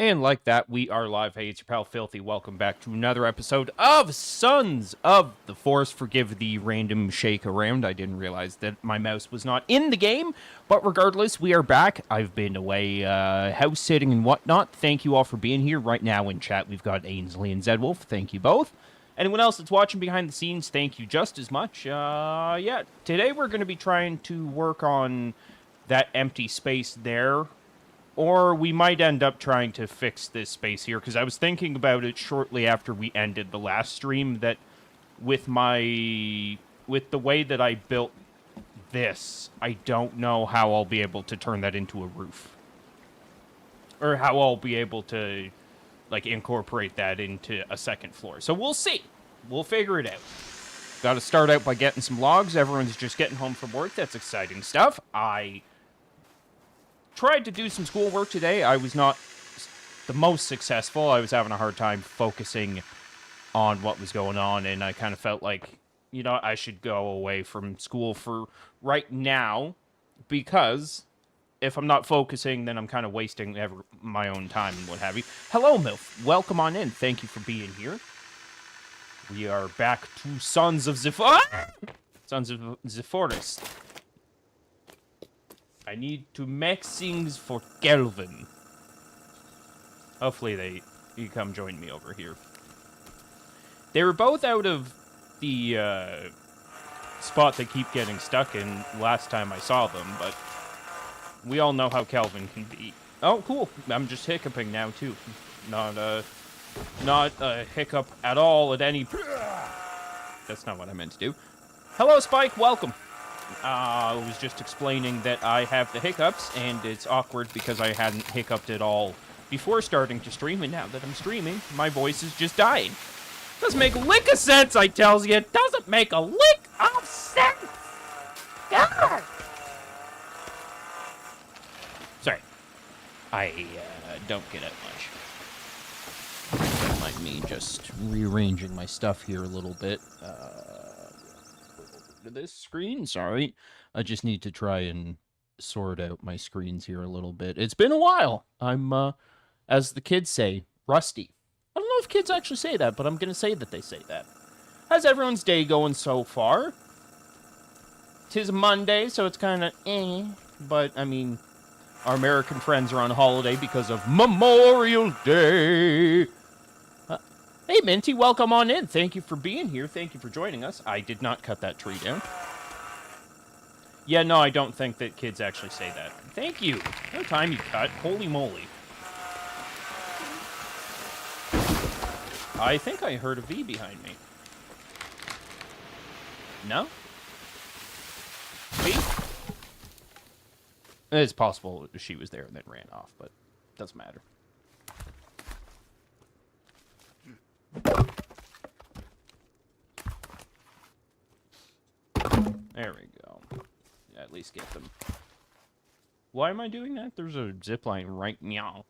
And like that, we are live. Hey, it's your pal Filthy. Welcome back to another episode of Sons of the Force. Forgive the random shake around. I didn't realize that my mouse was not in the game. But regardless, we are back. I've been away house sitting and whatnot. Thank you all for being here. Right now in chat, we've got Ainsley and Zedwolf. Thank you both. Anyone else that's watching behind the scenes, thank you just as much. Yeah, today we're going to be trying to work on that empty space there. Or we might end up trying to fix this space here, because I was thinking about it shortly after we ended the last stream, that with the way that I built this, I don't know how I'll be able to turn that into a roof. Or how I'll be able to, like, incorporate that into a second floor. So we'll see. We'll figure it out. Got to start out by getting some logs. Everyone's just getting home from work. That's exciting stuff. I tried to do some schoolwork today. I was not the most successful. I was having a hard time focusing on what was going on, and I kind of felt like, you know, I should go away from school for right now, because if I'm not focusing, then I'm kind of wasting my own time and what have you. Hello, MILF. Welcome on in. Thank you for being here. We are back to Sons of the Forest. I need to make things for Kelvin. Hopefully you come join me over here. They were both out of the spot they keep getting stuck in last time I saw them, but we all know how Kelvin can be. Oh, cool. I'm just hiccuping now, too. Not a hiccup at all at any... That's not what I meant to do. Hello, Spike. Welcome. I was just explaining that I have the hiccups, and it's awkward because I hadn't hiccuped at all before starting to stream, and now that I'm streaming, my voice is just dying. Doesn't make a lick of sense, I tells you. It doesn't make a lick of sense. God. Sorry. I don't get out much. Don't mind me just rearranging my stuff here a little bit. To this screen, sorry. I just need to try and sort out my screens here a little bit. It's been a while. I'm, as the kids say, rusty. I don't know if kids actually say that, but I'm gonna say that they say that. How's everyone's day going so far? 'Tis a Monday, so it's kind of but, I mean, our American friends are on holiday because of Memorial Day. Hey, Minty, welcome on in. Thank you for being here. Thank you for joining us. I did not cut that tree down. Yeah, no, I don't think that kids actually say that. Thank you. No time you cut. Holy moly. I think I heard a V behind me. No? V? It's possible she was there and then ran off, but it doesn't matter. There we go. Yeah, at least get them. Why am I doing that? There's a zipline right now.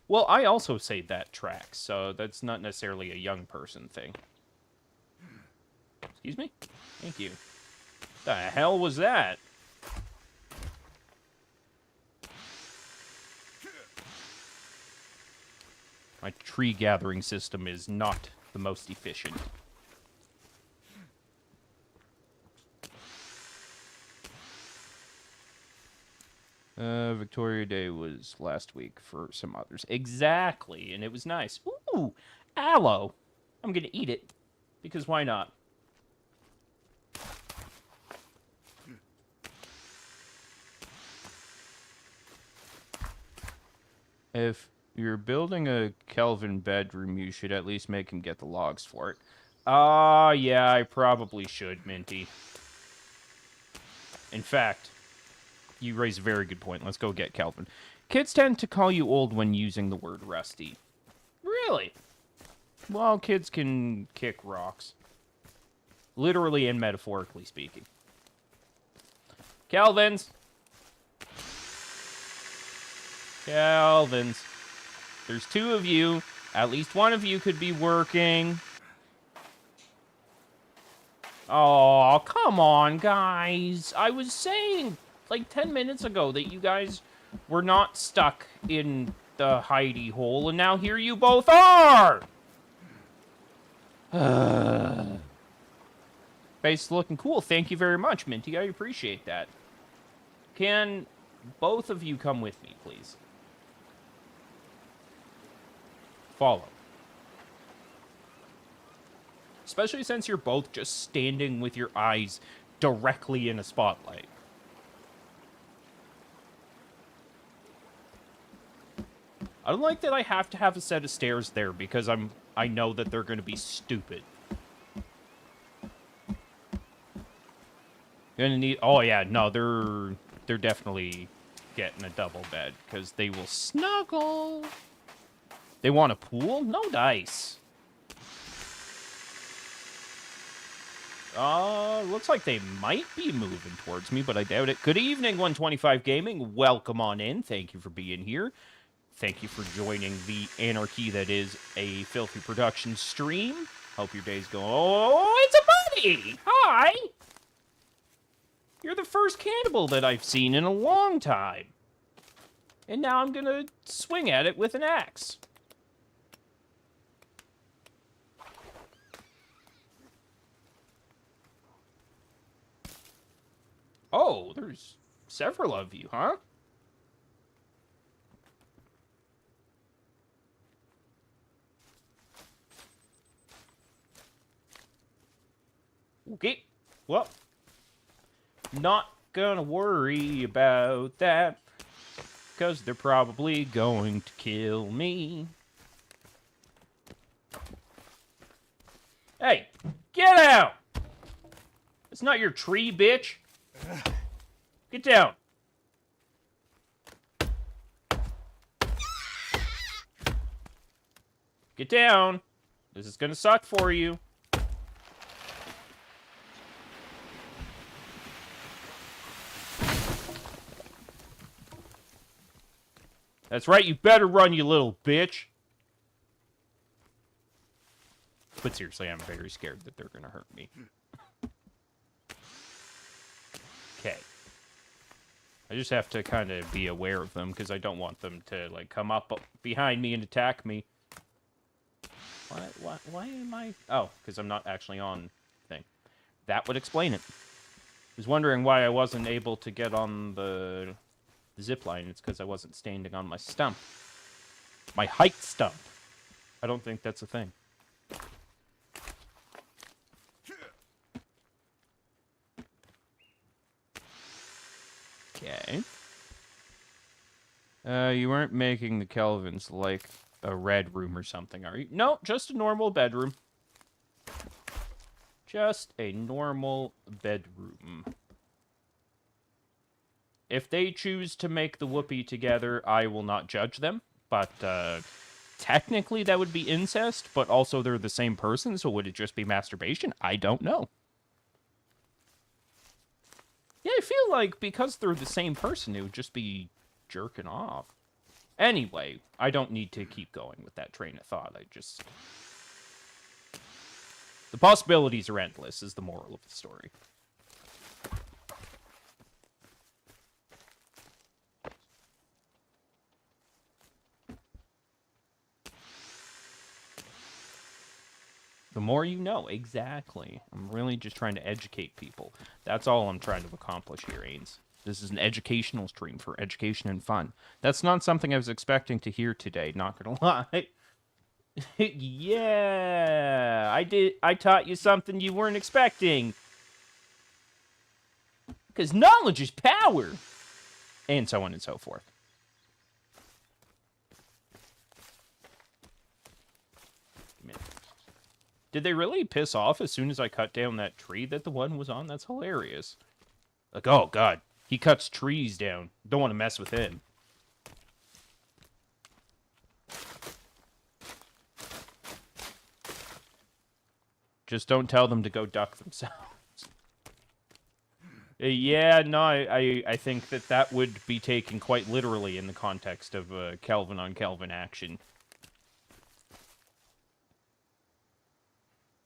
Well, I also say that track, so that's not necessarily a young person thing. Excuse me? Thank you. The hell was that? My tree gathering system is not the most efficient. Victoria Day was last week for some others. Exactly, and it was nice. Ooh, aloe. I'm gonna eat it, because why not? If you're building a Kelvin bedroom, you should at least make him get the logs for it. Yeah, I probably should, Minty. In fact, you raise a very good point. Let's go get Kelvin. Kids tend to call you old when using the word rusty. Really? Well, kids can kick rocks. Literally and metaphorically speaking. Kelvins! Kelvins. There's two of you. At least one of you could be working. Oh, come on, guys. I was saying, like, 10 minutes ago that you guys were not stuck in the hidey hole, and now here you both are! Face is looking cool. Thank you very much, Minty. I appreciate that. Can both of you come with me, please? Follow. Especially since you're both just standing with your eyes directly in a spotlight. I don't like that I have to have a set of stairs there because I know that they're going to be stupid. Gonna need... Oh, yeah. No, they're definitely getting a double bed because they will snuggle. They want a pool? No dice. Looks like they might be moving towards me, but I doubt it. Good evening, 125 Gaming. Welcome on in. Thank you for being here. Thank you for joining the anarchy that is a Filthy Production stream. Hope your day's going... Oh, it's a buddy! Hi! You're the first cannibal that I've seen in a long time. And now I'm gonna swing at it with an axe. Oh, there's several of you, huh? Okay, well, not gonna worry about that, because they're probably going to kill me. Hey, get out! It's not your tree, bitch. Get down. Get down. This is gonna suck for you. That's right, you better run, you little bitch. But seriously, I'm very scared that they're gonna hurt me. Okay. I just have to kind of be aware of them, because I don't want them to, like, come up behind me and attack me. Why am I... Oh, because I'm not actually on thing. That would explain it. I was wondering why I wasn't able to get on the zip line. It's because I wasn't standing on my stump. My height stump. I don't think that's a thing. Okay. You weren't making the Kelvins like a red room or something, are you? No, just a normal bedroom. Just a normal bedroom. If they choose to make the whoopee together, I will not judge them. But, technically that would be incest, but also they're the same person, so would it just be masturbation? I don't know. Yeah, I feel like because they're the same person, it would just be jerking off. Anyway, I don't need to keep going with that train of thought. The possibilities are endless, is the moral of the story. The more you know, exactly. I'm really just trying to educate people. That's all I'm trying to accomplish here, Ains. This is an educational stream for education and fun. That's not something I was expecting to hear today, not gonna lie. Yeah, I taught you something you weren't expecting. Because knowledge is power. And so on and so forth. Did they really piss off as soon as I cut down that tree that the one was on? That's hilarious. Like, oh, God. He cuts trees down. Don't want to mess with him. Just don't tell them to go duck themselves. Yeah, no, I think that would be taken quite literally in the context of Kelvin on Kelvin action.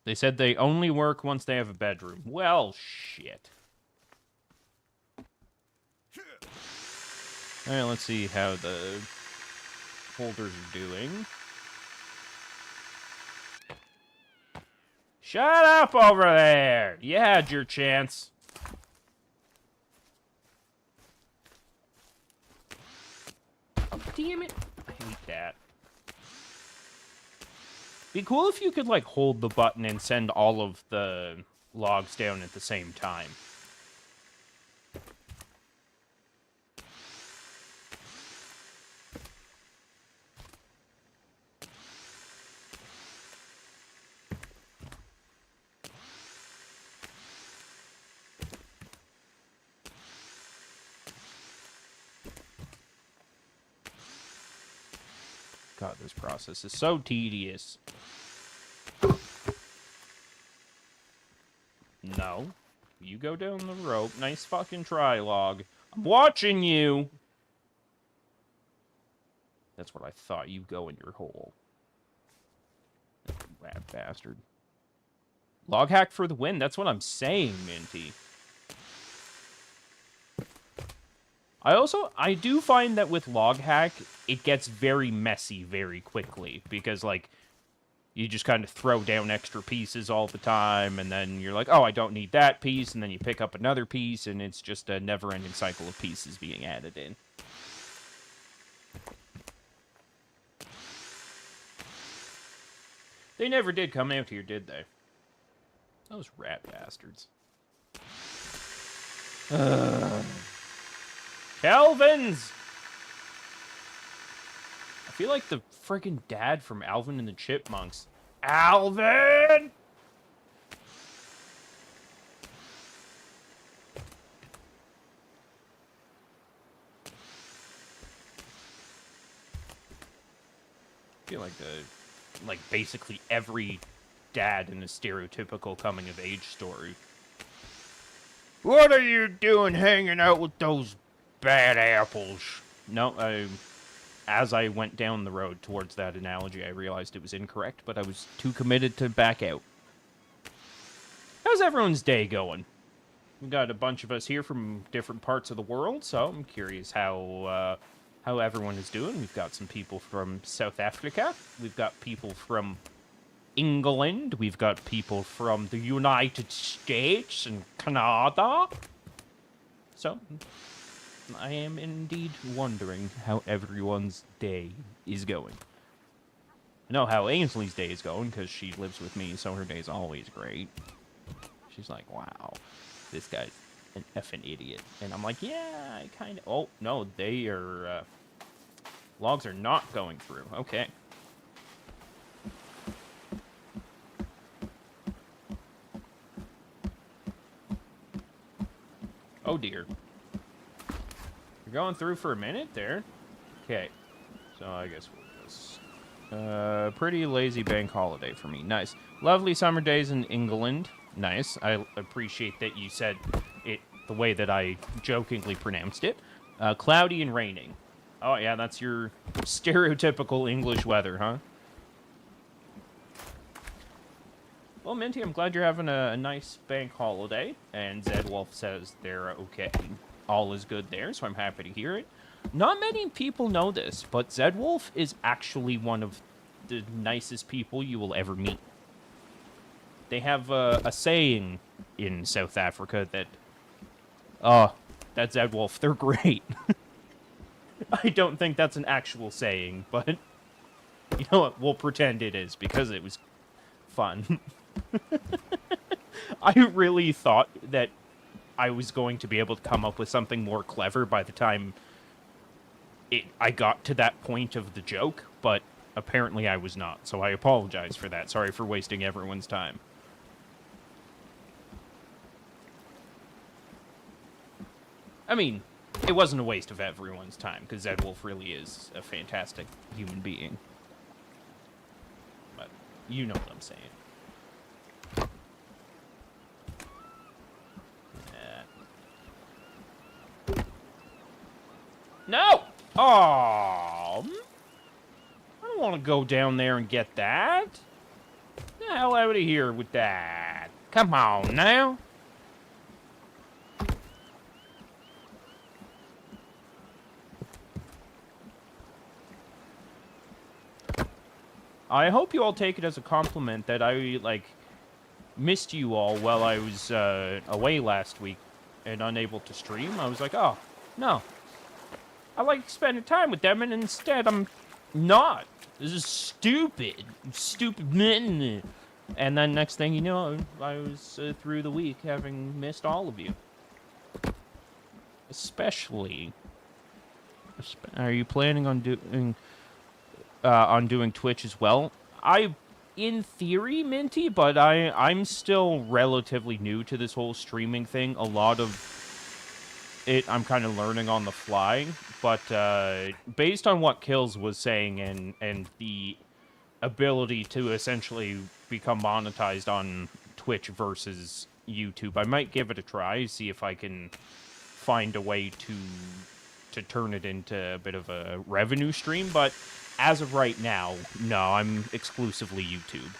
They said they only work once they have a bedroom. Well, shit. Alright, let's see how the holders are doing. Shut up over there! You had your chance. Oh, damn it. I hate that. Be cool if you could, like, hold the button and send all of the logs down at the same time. God, this process is so tedious. No. You go down the rope. Nice fucking try, log. I'm watching you! That's what I thought. You go in your hole. Rat bastard. Log hack for the win. That's what I'm saying, Minty. I do find that with log hack, it gets very messy very quickly. Because, like, you just kind of throw down extra pieces all the time, and then you're like, oh, I don't need that piece, and then you pick up another piece, and it's just a never-ending cycle of pieces being added in. They never did come out here, did they? Those rat bastards. Kelvins! I feel like the friggin' dad from Alvin and the Chipmunks. Alvin! I feel like basically every dad in a stereotypical coming-of-age story. What are you doing hanging out with those bad apples? No, as I went down the road towards that analogy, I realized it was incorrect, but I was too committed to back out. How's everyone's day going? We've got a bunch of us here from different parts of the world, so I'm curious how everyone is doing. We've got some people from South Africa. We've got people from England. We've got people from the United States and Canada. So, I am indeed wondering how everyone's day is going. I know how Ainsley's day is going, because she lives with me, so her day's always great. She's like, wow, this guy's an effing idiot. And I'm like, yeah, I kind of... Oh, no, they are... logs are not going through. Okay. Oh, dear. You're going through for a minute there? Okay. So I guess we'll just... pretty lazy bank holiday for me. Nice. Lovely summer days in England. Nice. I appreciate that you said it the way that I jokingly pronounced it. Cloudy and raining. Oh, yeah, that's your stereotypical English weather, huh? Well, Minty, I'm glad you're having a nice bank holiday. And Zed Wolf says they're okay. All is good there, so I'm happy to hear it. Not many people know this, but Zed Wolf is actually one of the nicest people you will ever meet. They have a saying in South Africa that... that's Zed Wolf. They're great. I don't think that's an actual saying, but... You know what? We'll pretend it is, because it was fun. I really thought that I was going to be able to come up with something more clever by the time I got to that point of the joke, but apparently I was not, so I apologize for that. Sorry for wasting everyone's time. I mean, it wasn't a waste of everyone's time, because Zed Wolf really is a fantastic human being. But you know what I'm saying. No! Aww. I don't want to go down there and get that. Get the hell out of here with that. Come on now. I hope you all take it as a compliment that I, like, missed you all while I was away last week and unable to stream. I was like, oh, no. I like spending time with them, and instead I'm not. This is stupid. Stupid. And then next thing you know, I was through the week having missed all of you. Especially... Are you planning on doing Twitch as well? In theory, Minty, but I'm still relatively new to this whole streaming thing. A lot of it I'm kind of learning on the fly, but based on what Kills was saying and the ability to essentially become monetized on Twitch versus YouTube, I might give it a try, see if I can find a way to turn it into a bit of a revenue stream, but as of right now, no, I'm exclusively YouTube.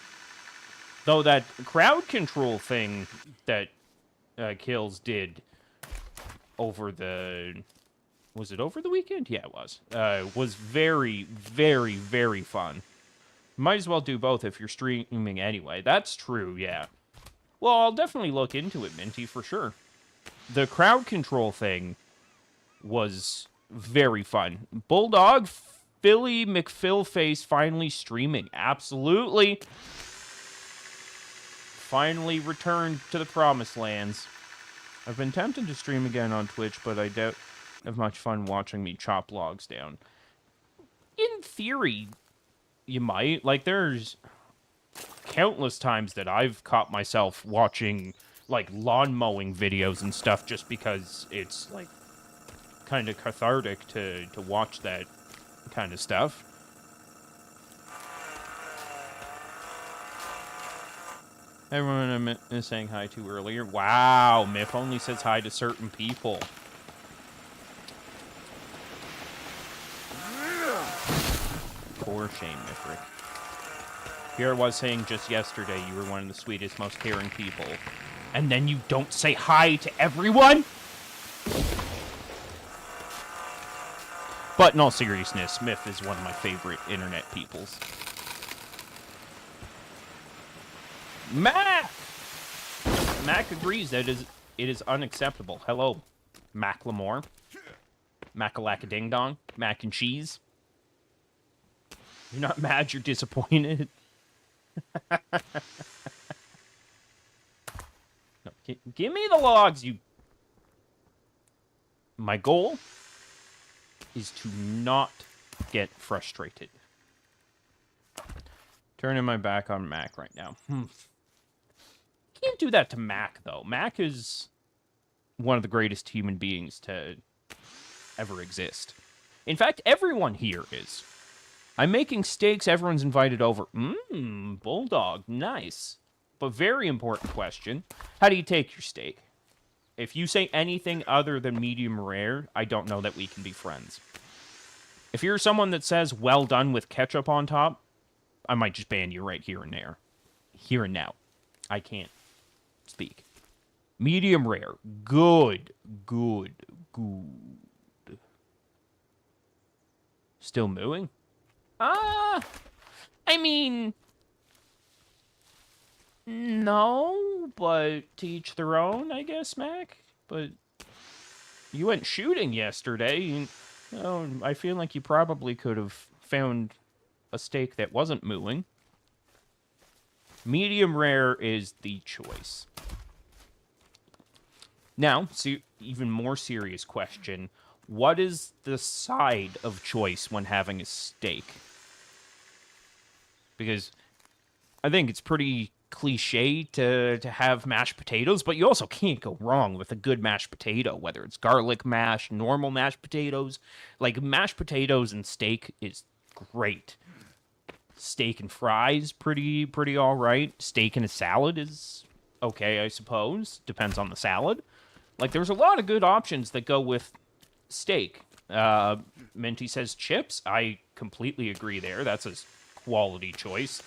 Though that crowd control thing that Kills did over the... Was it over the weekend? Yeah, it was. Was very, very, very fun. Might as well do both if you're streaming anyway. That's true, yeah. Well, I'll definitely look into it, Minty, for sure. The crowd control thing was very fun. Bulldog, Philly McPhilface finally streaming. Absolutely. Finally returned to the promised lands. I've been tempted to stream again on Twitch, but I doubt I have much fun watching me chop logs down. In theory, you might. Like, there's countless times that I've caught myself watching, like, lawn mowing videos and stuff just because it's, like, kind of cathartic to watch that kind of stuff. Everyone is saying hi to earlier. Wow, Miff only says hi to certain people. For shame, Mifric. Here I was saying just yesterday you were one of the sweetest, most caring people. And then you don't say hi to everyone? But in all seriousness, Miff is one of my favorite internet peoples. Mac! Mac agrees that it is unacceptable. Hello, Macklemore. Mac-a-lack-a-ding-dong. Mac and cheese. You're not mad, you're disappointed. No, give me the logs, you... My goal is to not get frustrated. Turning my back on Mac right now. Can't do that to Mac, though. Mac is one of the greatest human beings to ever exist. In fact, everyone here is. I'm making steaks, everyone's invited over. Bulldog, nice. But very important question. How do you take your steak? If you say anything other than medium rare, I don't know that we can be friends. If you're someone that says well done with ketchup on top, I might just ban you right here and there. Here and now. I can't speak. Medium rare. Good. Good. Good. Still mooing? I mean... No, but to each their own, I guess, Mac. But you went shooting yesterday. I feel like you probably could have found a steak that wasn't mooing. Medium rare is the choice. Now, even more serious question. What is the side of choice when having a steak? Because I think it's pretty cliche to have mashed potatoes, but you also can't go wrong with a good mashed potato, whether it's garlic mash, normal mashed potatoes. Like, mashed potatoes and steak is great. Steak and fries, pretty all right. Steak and a salad is okay, I suppose. Depends on the salad. Like, there's a lot of good options that go with steak. Minty says chips. I completely agree there. That's a quality choice.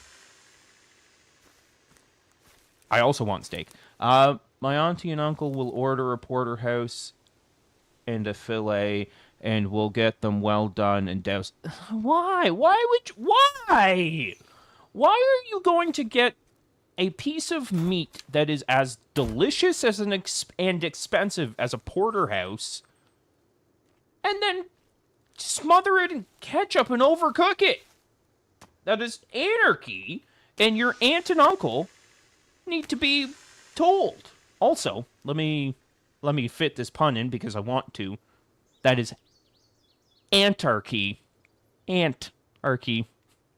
I also want steak. My auntie and uncle will order a porterhouse and a fillet, and we'll get them well done and doused. Why? Why? Why are you going to get a piece of meat that is as delicious as and expensive as a porterhouse, and then smother it in ketchup and overcook it? That is anarchy, and your aunt and uncle need to be told. Also, let me fit this pun in because I want to. That is antarchy. Antarchy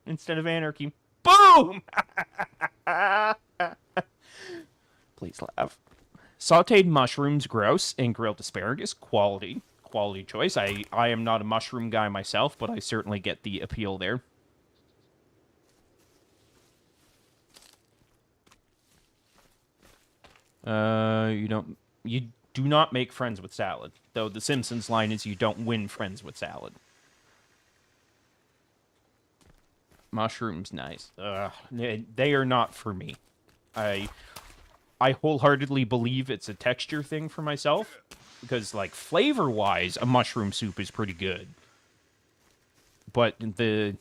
instead of anarchy. Boom! Please laugh. Sauteed mushrooms, gross, and grilled asparagus, quality choice. I am not a mushroom guy myself, but I certainly get the appeal there. You do not make friends with salad. Though the Simpsons line is you don't win friends with salad. Mushrooms, nice. They are not for me. I wholeheartedly believe it's a texture thing for myself. Because, like, flavor-wise, a mushroom soup is pretty good. But the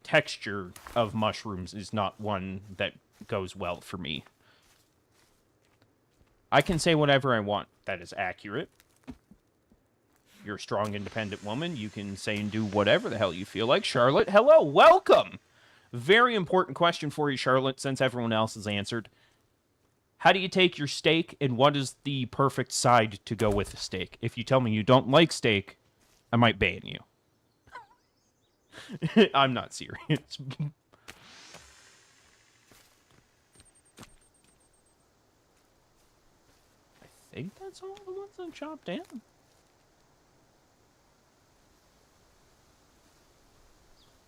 texture of mushrooms is not one that goes well for me. I can say whatever I want. That is accurate. You're a strong, independent woman. You can say and do whatever the hell you feel like. Charlotte, hello, welcome! Very important question for you, Charlotte, since everyone else has answered. How do you take your steak, and what is the perfect side to go with the steak? If you tell me you don't like steak, I might ban you. I'm not serious. I think that's all the ones I chopped down.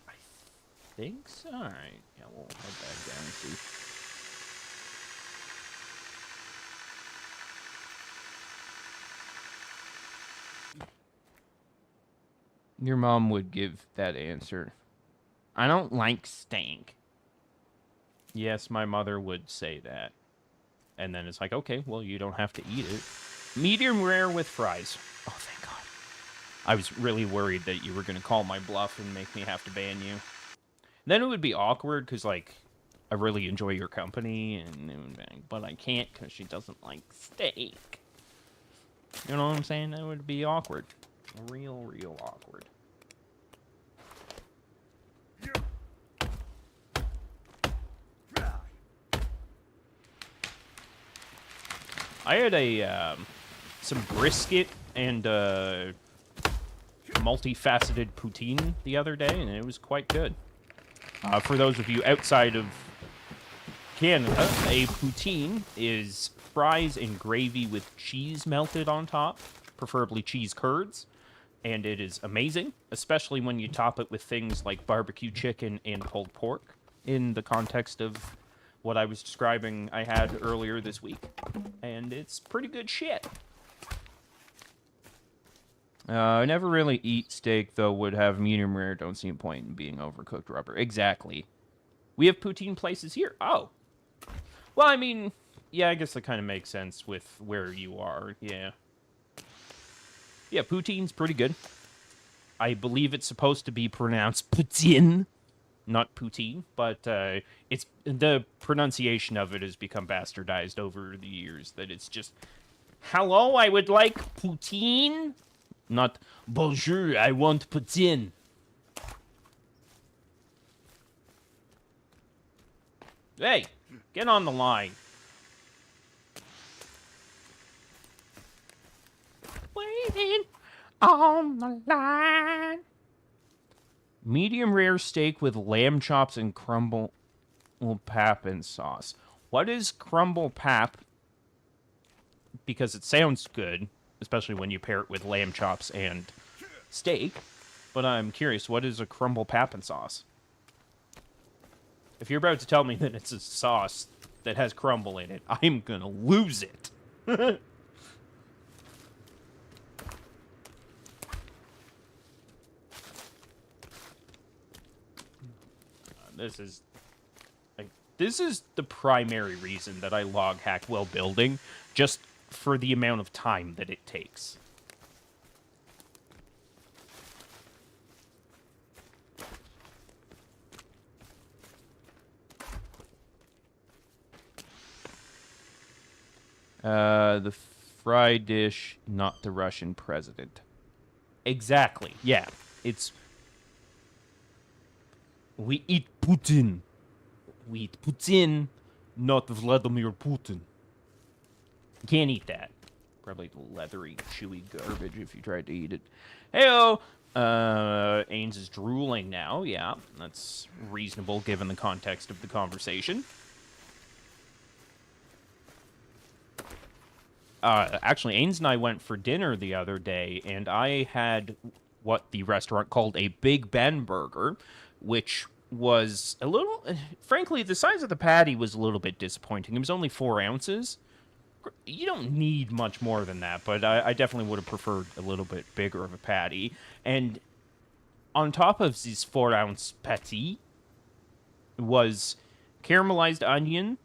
I think so. Alright, yeah, we'll head back down and see. Your mom would give that answer. I don't like steak. Yes, my mother would say that. And then it's like, okay, well, you don't have to eat it. Medium rare with fries. Oh, thank God. I was really worried that you were going to call my bluff and make me have to ban you. Then it would be awkward because, like, I really enjoy your company, but I can't because she doesn't like steak. You know what I'm saying? That would be awkward. Real awkward. I had some brisket and multifaceted poutine the other day, and it was quite good. For those of you outside of Canada, a poutine is fries and gravy with cheese melted on top, preferably cheese curds, and it is amazing, especially when you top it with things like barbecue chicken and pulled pork, in the context of what I was describing I had earlier this week, and it's pretty good shit. I never really eat steak, though would have medium rare, don't see a point in being overcooked rubber. Exactly. We have poutine places here. Oh. Well, I mean, yeah, I guess that kind of makes sense with where you are, yeah. Yeah, poutine's pretty good. I believe it's supposed to be pronounced poutine, not poutine, but it's the pronunciation of it has become bastardized over the years, that it's just, hello, I would like poutine, not bonjour, I want poutine. Hey, get on the line. Waiting on the line. Medium rare steak with lamb chops and crumble pap and sauce. What is crumble pap? Because it sounds good, especially when you pair it with lamb chops and steak. But I'm curious, what is a crumble pap and sauce? If you're about to tell me that it's a sauce that has crumble in it, I'm gonna lose it. This is the primary reason that I log hack while building, just for the amount of time that it takes. The fried dish, not the Russian president. Exactly. Yeah. It's... We eat Putin. We eat Putin, not Vladimir Putin. Can't eat that. Probably leathery, chewy garbage if you tried to eat it. Heyo! Ains is drooling now. Yeah, that's reasonable given the context of the conversation. Actually, Ains and I went for dinner the other day, and I had what the restaurant called a Big Ben burger, which was a little... Frankly, the size of the patty was a little bit disappointing. It was only 4 ounces. You don't need much more than that, but I definitely would have preferred a little bit bigger of a patty. And on top of this 4-ounce patty was caramelized onion,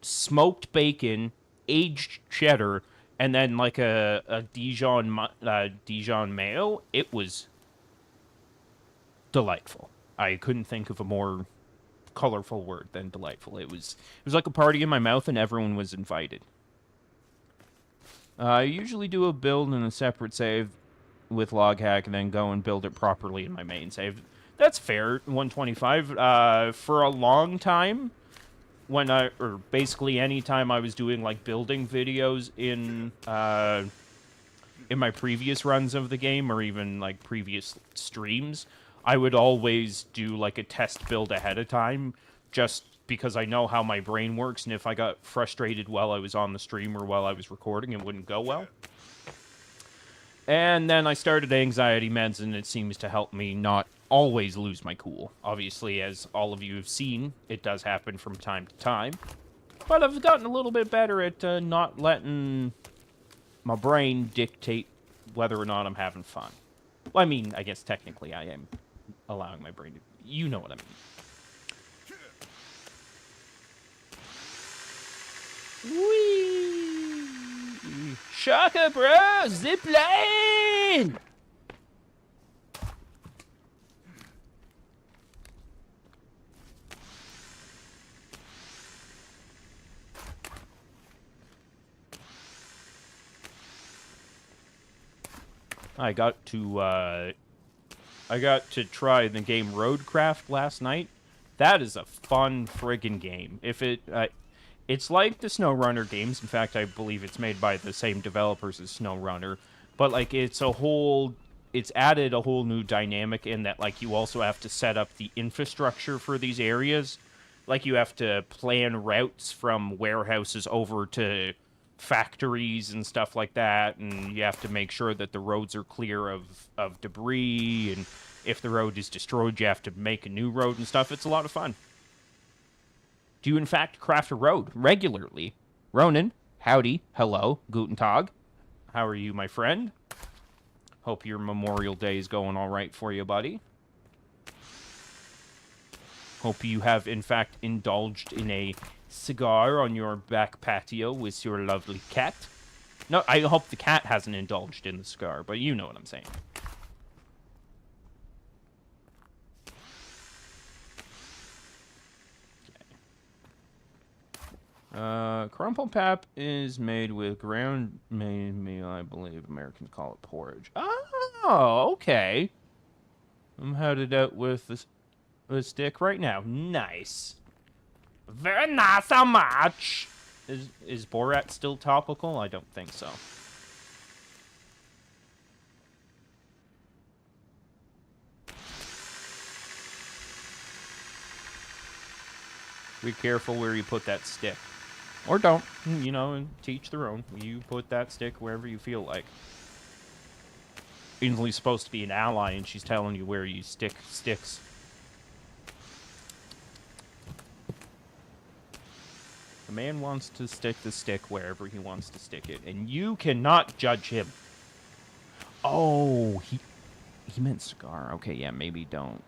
smoked bacon, aged cheddar, and then like a Dijon mayo. It was delightful. I couldn't think of a more colorful word than delightful. It was like a party in my mouth, and everyone was invited. I usually do a build in a separate save with loghack, and then go and build it properly in my main save. That's fair. 125. For a long time, or basically any time I was doing like building videos in my previous runs of the game, or even like previous streams, I would always do like a test build ahead of time, just because I know how my brain works, and if I got frustrated while I was on the stream or while I was recording, it wouldn't go well. And then I started anxiety meds, and it seems to help me not always lose my cool. Obviously, as all of you have seen, it does happen from time to time. But I've gotten a little bit better at not letting my brain dictate whether or not I'm having fun. Well, I mean, I guess technically I am allowing my brain to... You know what I mean. Whee! Shaka, bro! Zipline! I got to try the game Roadcraft last night. That is a fun friggin' game. It's like the SnowRunner games. In fact, I believe it's made by the same developers as SnowRunner. But like, it's added a whole new dynamic in that, like, you also have to set up the infrastructure for these areas. Like, you have to plan routes from warehouses over to factories and stuff like that, and you have to make sure that the roads are clear of debris, and if the road is destroyed, you have to make a new road and stuff. It's a lot of fun. Do you, in fact, craft a road regularly? Ronan, howdy, hello, guten tag. How are you, my friend? Hope your Memorial Day is going all right for you, buddy. Hope you have, in fact, indulged in a cigar on your back patio with your lovely cat. No, I hope the cat hasn't indulged in the cigar, but you know what I'm saying. Crumple pap is made with ground meal, I believe. Americans call it porridge. Oh, okay. I'm headed out with the stick right now. Nice. Very nice, how much? Is Borat still topical? I don't think so. Be careful where you put that stick. Or don't, you know, and teach their own. You put that stick wherever you feel like. Ainsley's supposed to be an ally, and she's telling you where you stick sticks. The man wants to stick the stick wherever he wants to stick it, and you cannot judge him. Oh, he meant cigar. Okay, yeah, maybe don't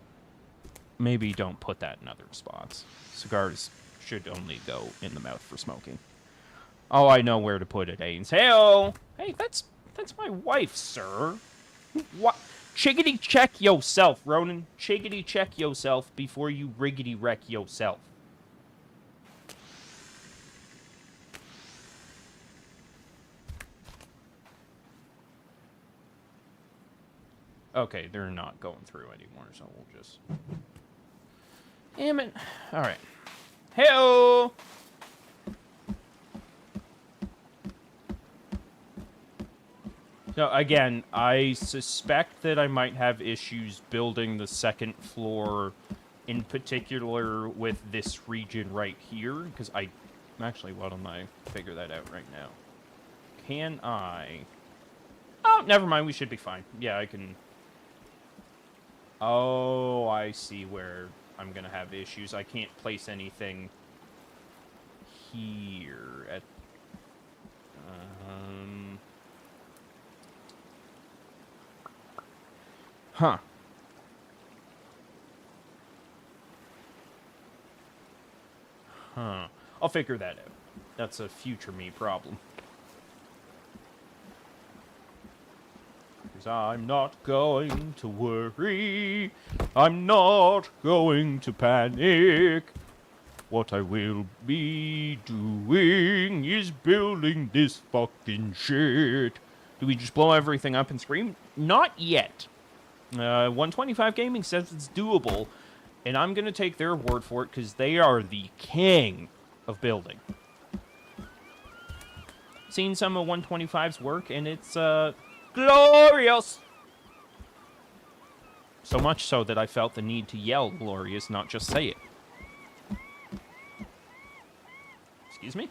put that in other spots. Cigars should only go in the mouth for smoking. Oh, I know where to put it, Ains. Hey-oh! Hey, that's my wife, sir. What? Chiggity check yourself, Ronan. Chiggity check yourself before you riggity wreck yourself. Okay, they're not going through anymore, so we'll just... Damn it. Alright. Hey-oh! So, again, I suspect that I might have issues building the second floor, in particular with this region right here, because I... Actually, why don't I figure that out right now? Can I... Oh, never mind, we should be fine. Yeah, I can... Oh, I see where I'm going to have issues. I can't place anything here at... Huh. Huh. I'll figure that out. That's a future me problem. Because I'm not going to worry. I'm not going to panic. What I will be doing is building this fucking shit. Do we just blow everything up and scream? Not yet. 125 Gaming says it's doable, and I'm going to take their word for it because they are the king of building. Seen some of 125's work, and it's glorious! So much so that I felt the need to yell glorious, not just say it. Excuse me?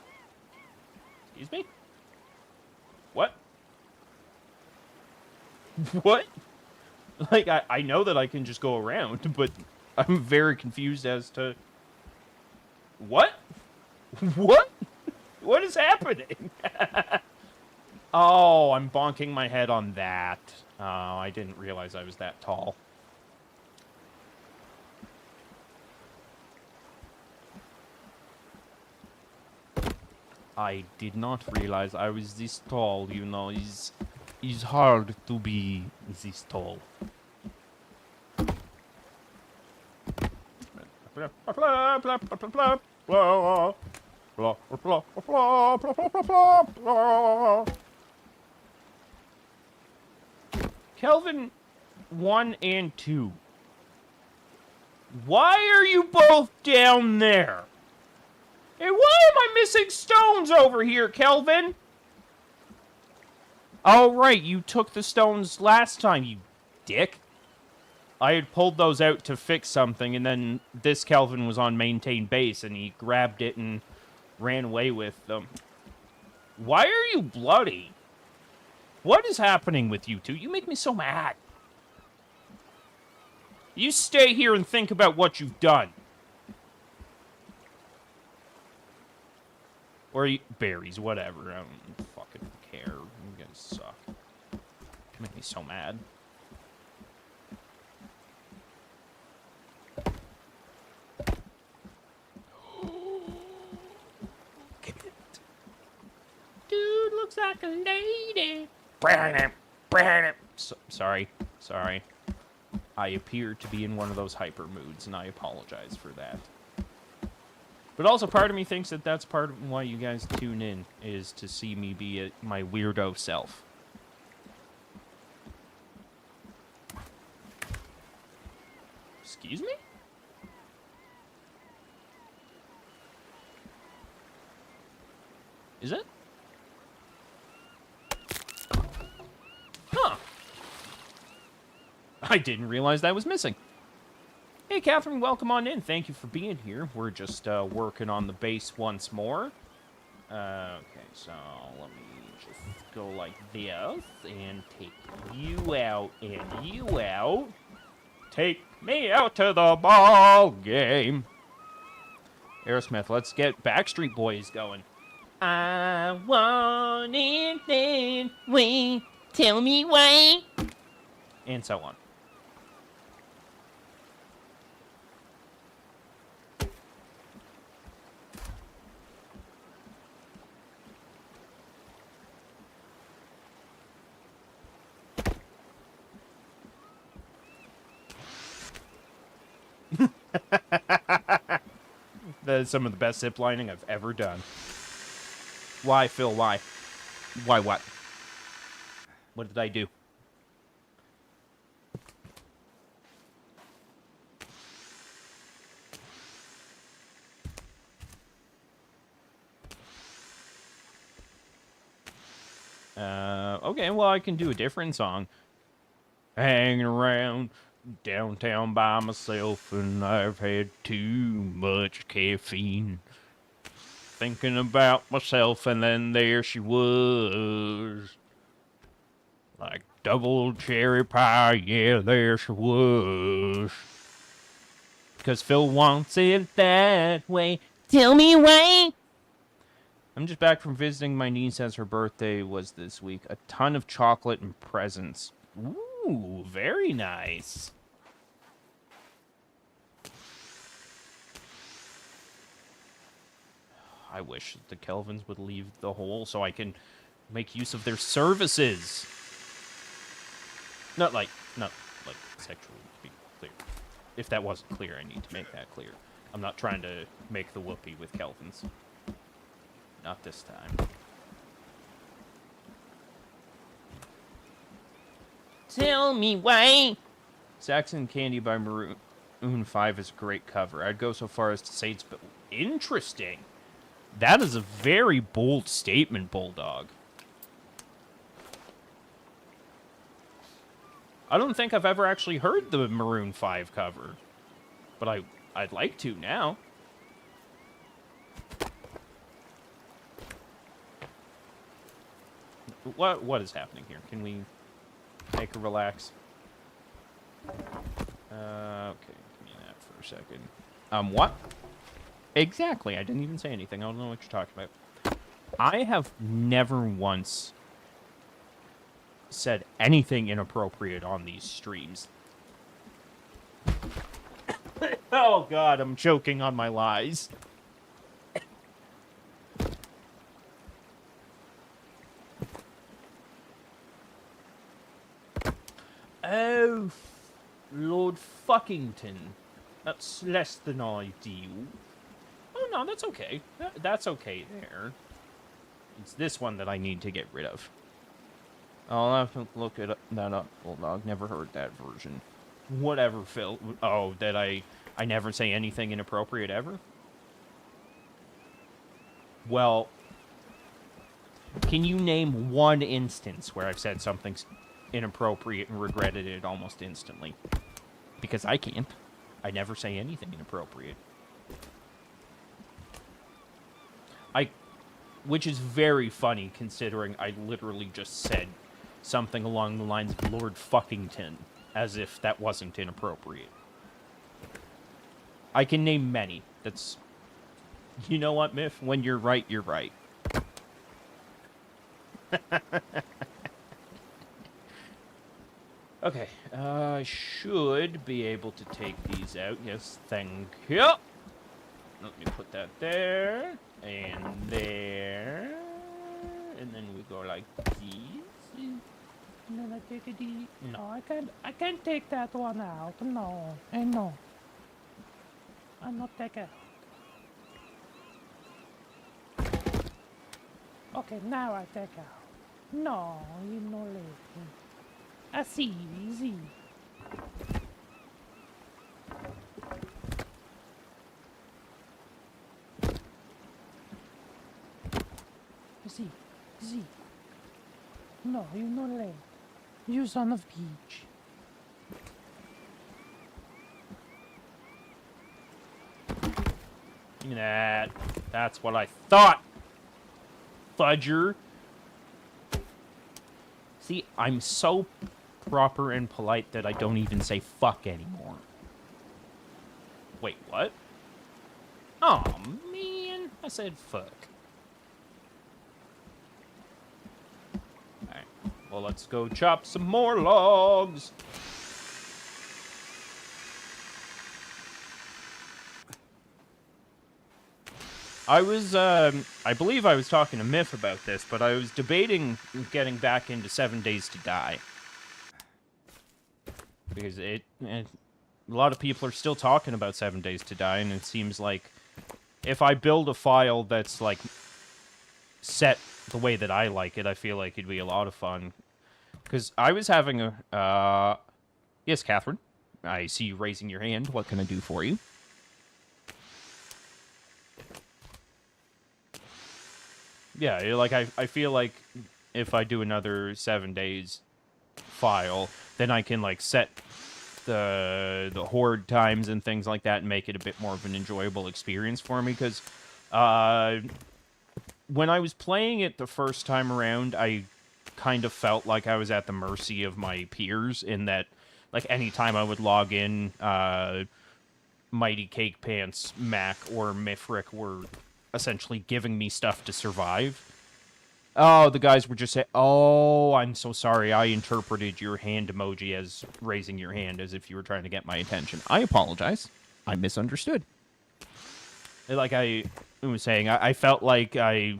Excuse me? What? What? Like, I know that I can just go around, but I'm very confused as to... What? What? What is happening? Oh, I'm bonking my head on that. Oh, I didn't realize I was that tall. I did not realize I was this tall, you know. It's hard to be this tall. Kelvin 1 and 2. Why are you both down there? And why am I missing stones over here, Kelvin? Oh, right, you took the stones last time, you dick. I had pulled those out to fix something, and then this Kelvin was on maintain base, and he grabbed it and ran away with them. Why are you bloody? What is happening with you two? You make me so mad. You stay here and think about what you've done. Or berries, whatever. I don't fucking care. You guys suck. You make me so mad. Dude looks like a lady. Sorry. I appear to be in one of those hyper moods, and I apologize for that. But also, part of me thinks that that's part of why you guys tune in, is to see me be my weirdo self. Excuse me? Is it? Huh. I didn't realize that was missing. Hey, Catherine, welcome on in. Thank you for being here. We're just working on the base once more. Okay, so let me just go like this and take you out and you out. Take me out to the ball game. Aerosmith, let's get Backstreet Boys going. I want it that way. Tell me why. And so on. That is some of the best ziplining I've ever done. Why, Phil? Why? Why what? What did I do? Okay, well, I can do a different song. Hanging around downtown by myself, and I've had too much caffeine. Thinking about myself, and then there she was. Like double cherry pie, yeah, there she was. Because Phil wants it that way. Tell me why. I'm just back from visiting my niece as her birthday was this week. A ton of chocolate and presents. Ooh, very nice. I wish the Kelvins would leave the hole so I can make use of their services. Not like sexually, to be clear. If that wasn't clear, I need to make that clear. I'm not trying to make the whoopee with Kelvins. Not this time. Tell me why. Saxon Candy by Maroon 5 is a great cover. I'd go so far as to say it's interesting. That is a very bold statement, Bulldog. I don't think I've ever actually heard the Maroon 5 cover, but I'd like to now. What is happening here? Can we make her relax? Okay, give me that for a second. What? Exactly, I didn't even say anything. I don't know what you're talking about. I have never once said anything inappropriate on these streams. Oh god, I'm choking on my lies. Oh, Lord Fuckington. That's less than ideal. Oh, no, that's okay. That's okay there. It's this one that I need to get rid of. I'll have to look that up, Bulldog. Never heard that version. Whatever, Phil. Oh, that I never say anything inappropriate ever? Well, can you name one instance where I've said something inappropriate and regretted it almost instantly? Because I can't. I never say anything inappropriate. Which is very funny considering I literally just said something along the lines of Lord Fuckington, as if that wasn't inappropriate. I can name many. That's... You know what, Miff? When you're right, you're right. Okay, I should be able to take these out. Yes, thank you. Let me put that there, and there, and then we go like this. And then I take it. No, I can't take that one out. No, and no. I'm not taking it. Okay, now I take out. No, you know later. I see, easy. Z. No, you know late. You son of peach. That's what I thought. Fudger. See, I'm so proper and polite that I don't even say fuck anymore. Wait, what? Oh, man. I said fuck. Alright. Well, let's go chop some more logs. I was, I believe I was talking to Miff about this, but I was debating getting back into 7 Days to Die. Because a lot of people are still talking about 7 Days to Die, and it seems like if I build a file that's, like, set the way that I like it, I feel like it'd be a lot of fun. Because I was having a, yes, Catherine, I see you raising your hand. What can I do for you? Yeah, like, I feel like if I do another 7 days file, then I can like set the horde times and things like that and make it a bit more of an enjoyable experience for me, because when I was playing it the first time around, I kind of felt like I was at the mercy of my peers, in that like anytime I would log in, Mighty Cake Pants, Mac, or Mifric were essentially giving me stuff to survive. Oh, the guys were just saying, "Oh, I'm so sorry. I interpreted your hand emoji as raising your hand, as if you were trying to get my attention. I apologize. I misunderstood." Like I was saying, I felt like I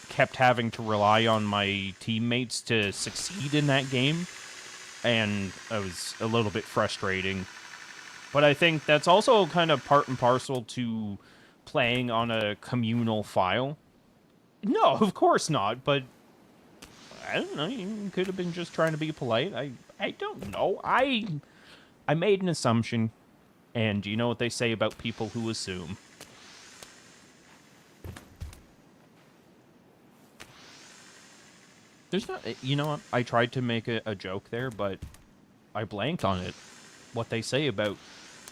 kept having to rely on my teammates to succeed in that game, and it was a little bit frustrating. But I think that's also kind of part and parcel to playing on a communal file. No, of course not, but I don't know, you could have been just trying to be polite. I don't know. I made an assumption, and you know what they say about people who assume. There's not, you know what, I tried to make a joke there, but I blanked on it. What they say about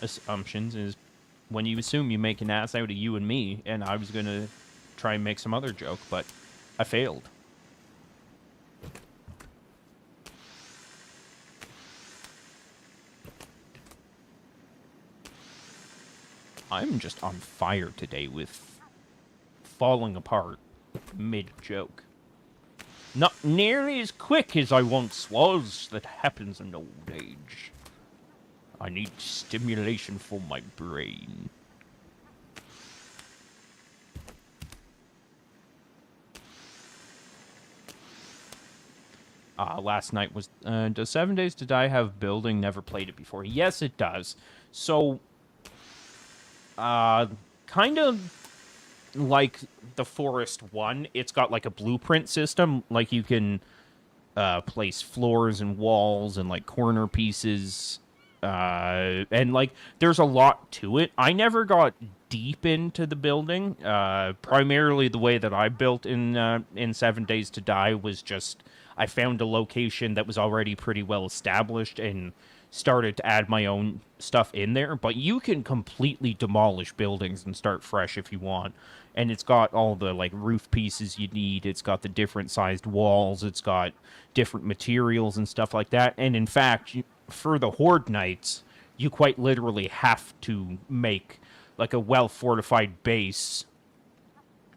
assumptions is, when you assume, you make an ass out of you and me, and I was going to try and make some other joke, but I failed. I'm just on fire today with falling apart mid-joke. Not nearly as quick as I once was. That happens in old age. I need stimulation for my brain. Last night was... does 7 Days to Die have building? Never played it before. Yes, it does. So... kind of like the Forest 1, it's got like a blueprint system. Like you can place floors and walls and like corner pieces. And like there's a lot to it. I never got deep into the building. Primarily the way that I built in 7 Days to Die was just... I found a location that was already pretty well established and started to add my own stuff in there. But you can completely demolish buildings and start fresh if you want. And it's got all the like roof pieces you need. It's got the different sized walls. It's got different materials and stuff like that. And in fact, for the Horde nights, you quite literally have to make like a well-fortified base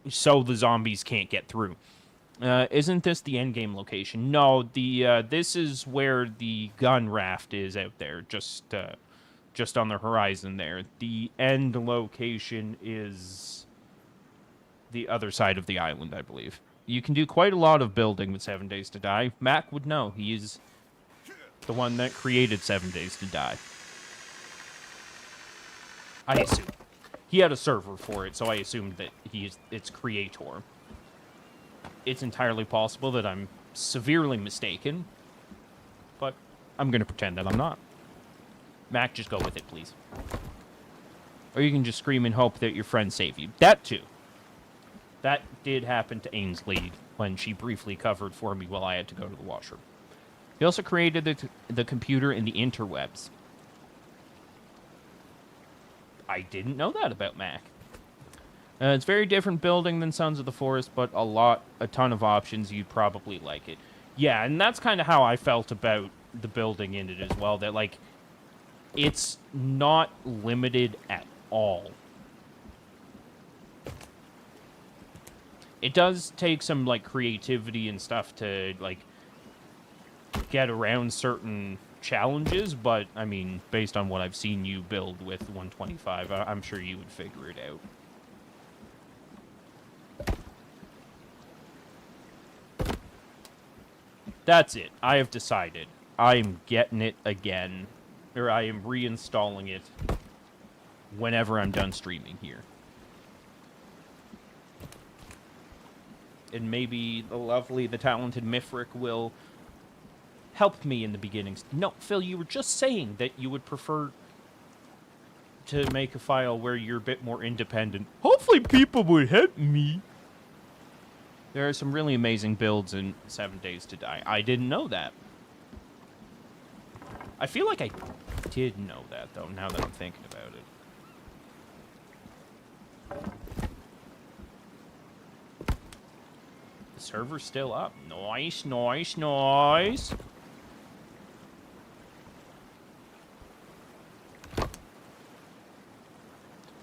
so the zombies can't get through. Isn't this the endgame location? No, this is where the gun raft is out there, just on the horizon there. The end location is the other side of the island, I believe. You can do quite a lot of building with 7 Days to Die. Mac would know. He is the one that created 7 Days to Die. I assume. He had a server for it, so I assumed that he's its creator. It's entirely possible that I'm severely mistaken, but I'm going to pretend that I'm not. Mac, just go with it, please. Or you can just scream and hope that your friends save you. That, too. That did happen to Ainsley when she briefly covered for me while I had to go to the washroom. He also created the computer in the interwebs. I didn't know that about Mac. It's very different building than Sons of the Forest, but a ton of options. You'd probably like it. Yeah, and that's kind of how I felt about the building in it as well. That, like, it's not limited at all. It does take some, like, creativity and stuff to, like, get around certain challenges, but, I mean, based on what I've seen you build with 125, I'm sure you would figure it out. That's it. I have decided. I'm getting it again. Or I am reinstalling it whenever I'm done streaming here. And maybe the lovely, the talented Mifric will help me in the beginnings. No, Phil, you were just saying that you would prefer to make a file where you're a bit more independent. Hopefully people would help me. There are some really amazing builds in 7 Days to Die. I didn't know that. I feel like I did know that, though, now that I'm thinking about it. The server's still up. Nice, nice, nice.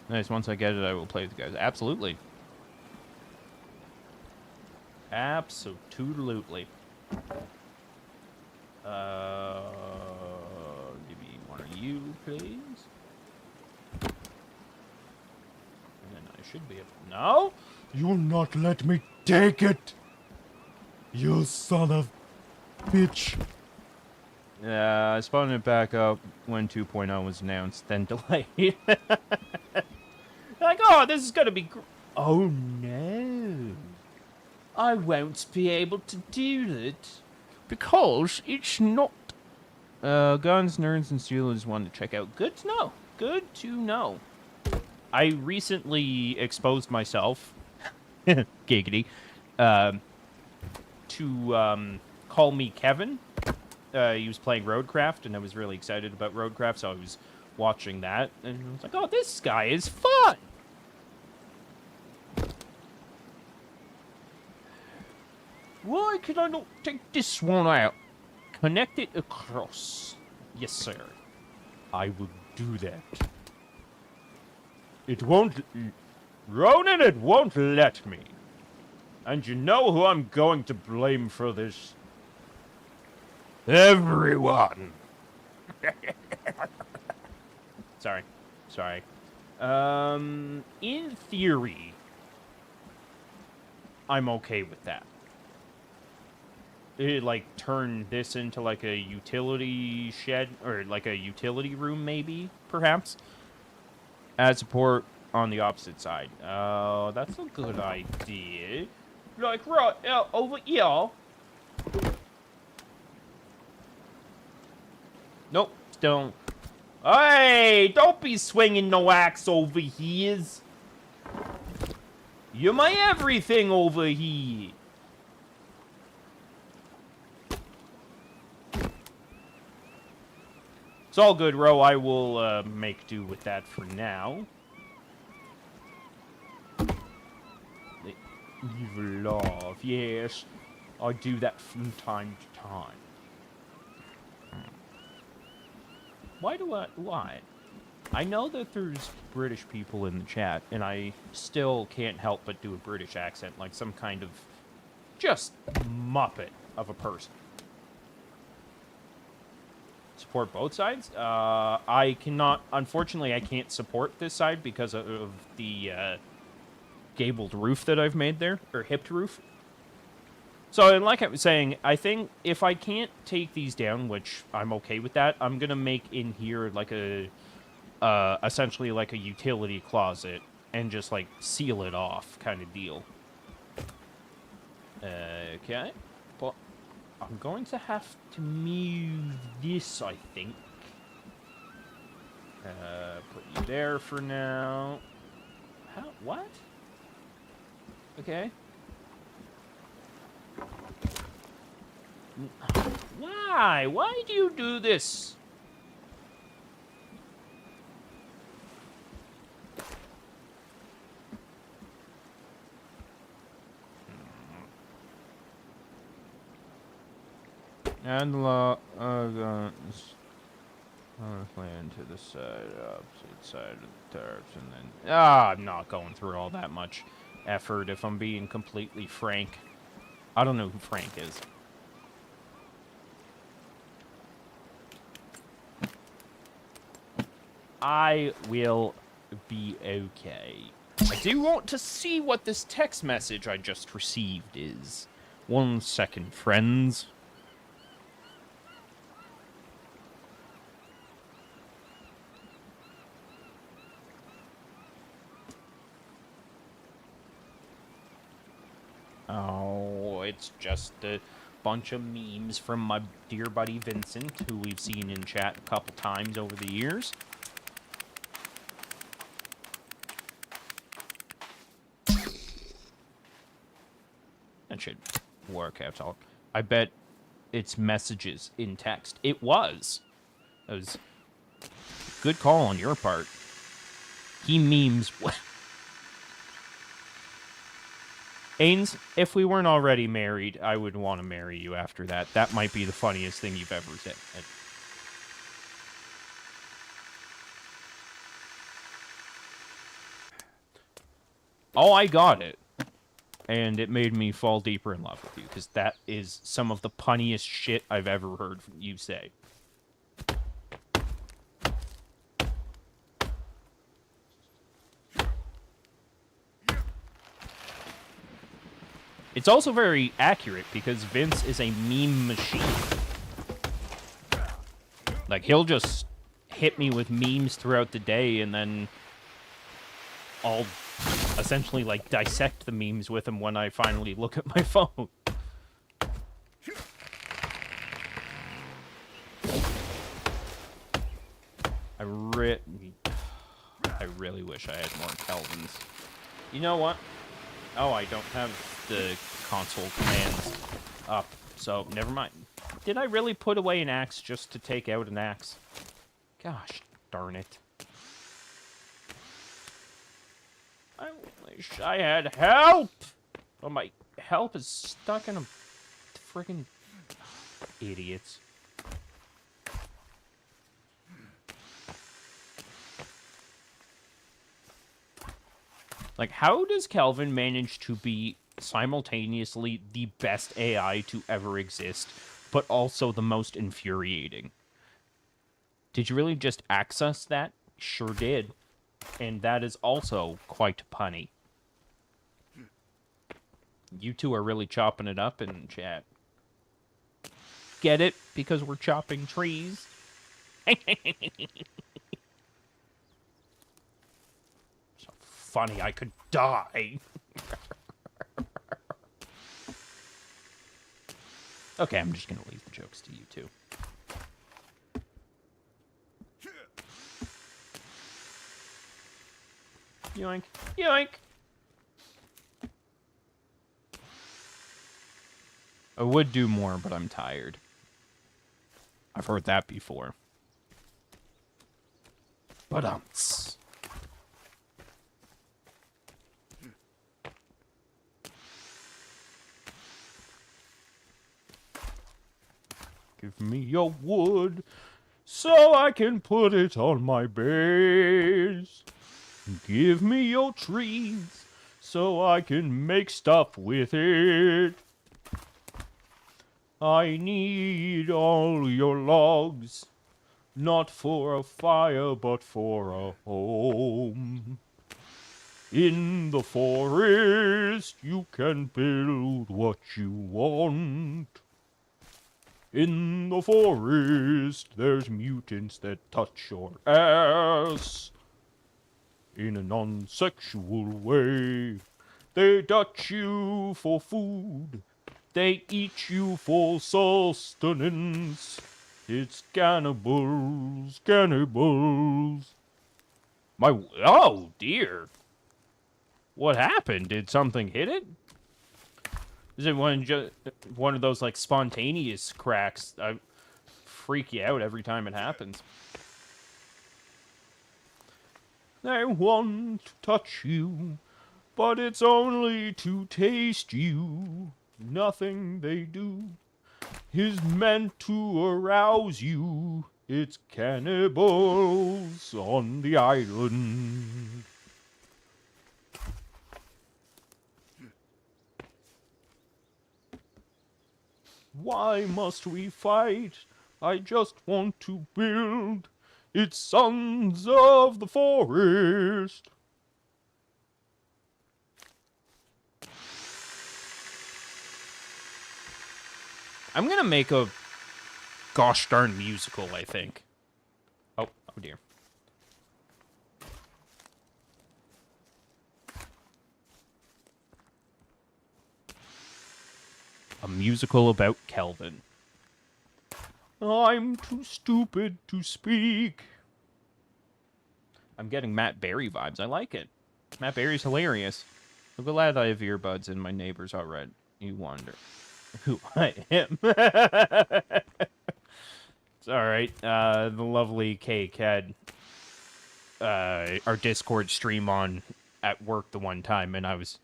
Nice, once I get it, I will play with you guys. Absolutely. Absolutely. Give me one of you, please. And then I should be able... No? You will not let me take it! You son of bitch. I spawned it back up when 2.0 was announced, then delayed. Like, oh, this is gonna be oh no. I won't be able to do it. Because it's not... Guns, Nerds, and Steelers want to check out. Good to know. Good to know. I recently exposed myself, giggity, to call me Kevin. He was playing Roadcraft, and I was really excited about Roadcraft, so I was watching that, and I was like, oh, this guy is fun! Why could I not take this one out? Connect it across. Yes, sir. I will do that. It won't... Ronan, it won't let me. And you know who I'm going to blame for this? Everyone. Sorry. Sorry. In theory, I'm okay with that. It, like, turn this into, like, a utility shed, or, like, a utility room, maybe, perhaps. Add support on the opposite side. Oh, that's a good idea. Like, right, over here. Nope, don't. Hey, don't be swinging no axe over here. You're my everything over here. It's all good, Ro. I will make do with that for now. The evil love, yes. I do that from time to time. Why? I know that there's British people in the chat, and I still can't help but do a British accent, like some kind of just muppet of a person. Support both sides? I cannot... Unfortunately, I can't support this side because of the gabled roof that I've made there, or hipped roof. So, and like I was saying, I think if I can't take these down, which I'm okay with that, I'm going to make in here like a... essentially like a utility closet and just, like, seal it off kind of deal. Okay. But I'm going to have to move this, I think. Put you there for now. How? What? Okay. Why? Why do you do this? And guns land to the side, opposite side of the turrets, and then... I'm not going through all that much effort, if I'm being completely frank. I don't know who Frank is. I will be okay. I do want to see what this text message I just received is. 1 second, friends. Oh, it's just a bunch of memes from my dear buddy Vincent, who we've seen in chat a couple times over the years. That should work out all. I bet it's messages in text. It was. That was good call on your part. He memes. Ains, if we weren't already married, I would want to marry you after that. That might be the funniest thing you've ever said. Oh, I got it. And it made me fall deeper in love with you, because that is some of the punniest shit I've ever heard you say. It's also very accurate, because Vince is a meme machine. Like, he'll just hit me with memes throughout the day, and then I'll essentially, like, dissect the memes with him when I finally look at my phone. I really wish I had more Kelvins. You know what? Oh, I don't have the console commands up, so never mind. Did I really put away an axe just to take out an axe? Gosh darn it. I wish I had help! Oh, my help is stuck in a friggin' idiots. Like, how does Kelvin manage to be simultaneously the best AI to ever exist, but also the most infuriating? Did you really just access that? Sure did. And that is also quite punny. You two are really chopping it up in chat. Get it? Because we're chopping trees. So funny, I could die. Okay, I'm just gonna leave the jokes to you two. Yoink. Yoink! I would do more, but I'm tired. I've heard that before. But give me your wood so I can put it on my base. Give me your trees so I can make stuff with it. I need all your logs, not for a fire, but for a home. In the forest, you can build what you want. In the forest, there's mutants that touch your ass. In a non-sexual way, they touch you for food. They eat you for sustenance. It's cannibals, cannibals. Oh dear. What happened? Did something hit it? Is it one of those like spontaneous cracks? I freak you out every time it happens. They want to touch you, but it's only to taste you. Nothing they do is meant to arouse you. It's cannibals on the island. Why must we fight? I just want to build. It's sons of the forest. I'm gonna make a gosh darn musical, I think. Oh dear. A musical about Kelvin. I'm too stupid to speak. I'm getting Matt Berry vibes. I like it. Matt Berry's hilarious. I'm glad I have earbuds and my neighbors already. You wonder who I am. It's all right. The lovely Cake had our Discord stream on at work the one time, and I was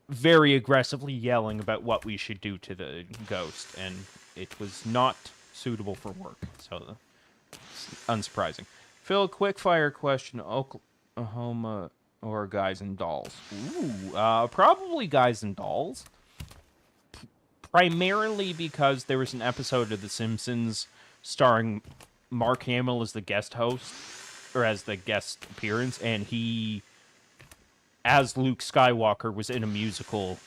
very aggressively yelling about what we should do to the ghost, and it was not suitable for work, so it's unsurprising. Phil, quick-fire question. Oklahoma or Guys and Dolls? Ooh, probably Guys and Dolls. Primarily because there was an episode of The Simpsons starring Mark Hamill as the guest host, or as the guest appearance, and he, as Luke Skywalker, was in a musical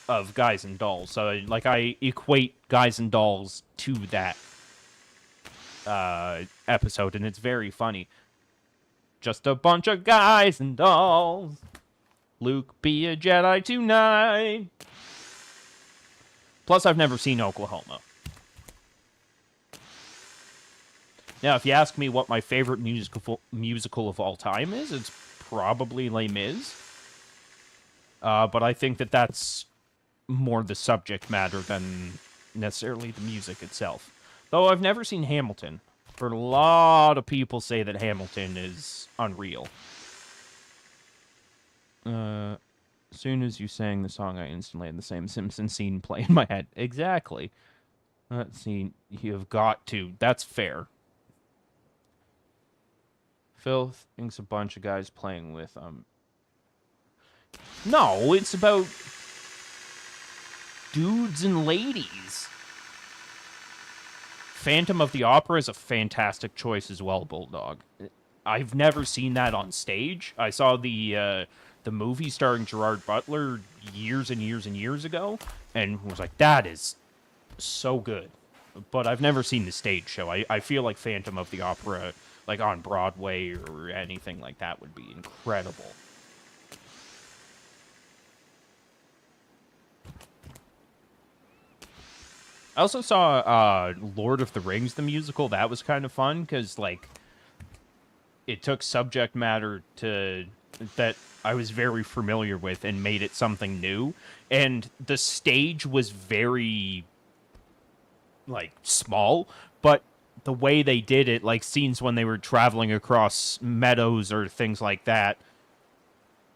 of Guys and Dolls. So, like, I equate Guys and Dolls to that episode, and it's very funny. Just a bunch of guys and dolls. Luke, be a Jedi tonight. Plus, I've never seen Oklahoma. Now, if you ask me what my favorite musical of all time is, it's probably Les Mis. But I think that that's more the subject matter than necessarily the music itself. Though I've never seen Hamilton. For a lot of people say that Hamilton is unreal. As soon as you sang the song, I instantly had the same Simpsons scene play in my head. Exactly. That scene, you've got to. That's fair. Phil thinks a bunch of guys playing with, No, it's about dudes and ladies. Phantom of the Opera is a fantastic choice as well, Bulldog. I've never seen that on stage. I saw the movie starring Gerard Butler years and years and years ago, and was like, that is so good. But I've never seen the stage show. I feel like Phantom of the Opera, like on Broadway or anything like that, would be incredible. I also saw Lord of the Rings, the musical. That was kind of fun, because, like, it took subject matter that I was very familiar with and made it something new. And the stage was very, like, small, but the way they did it, like scenes when they were traveling across meadows or things like that,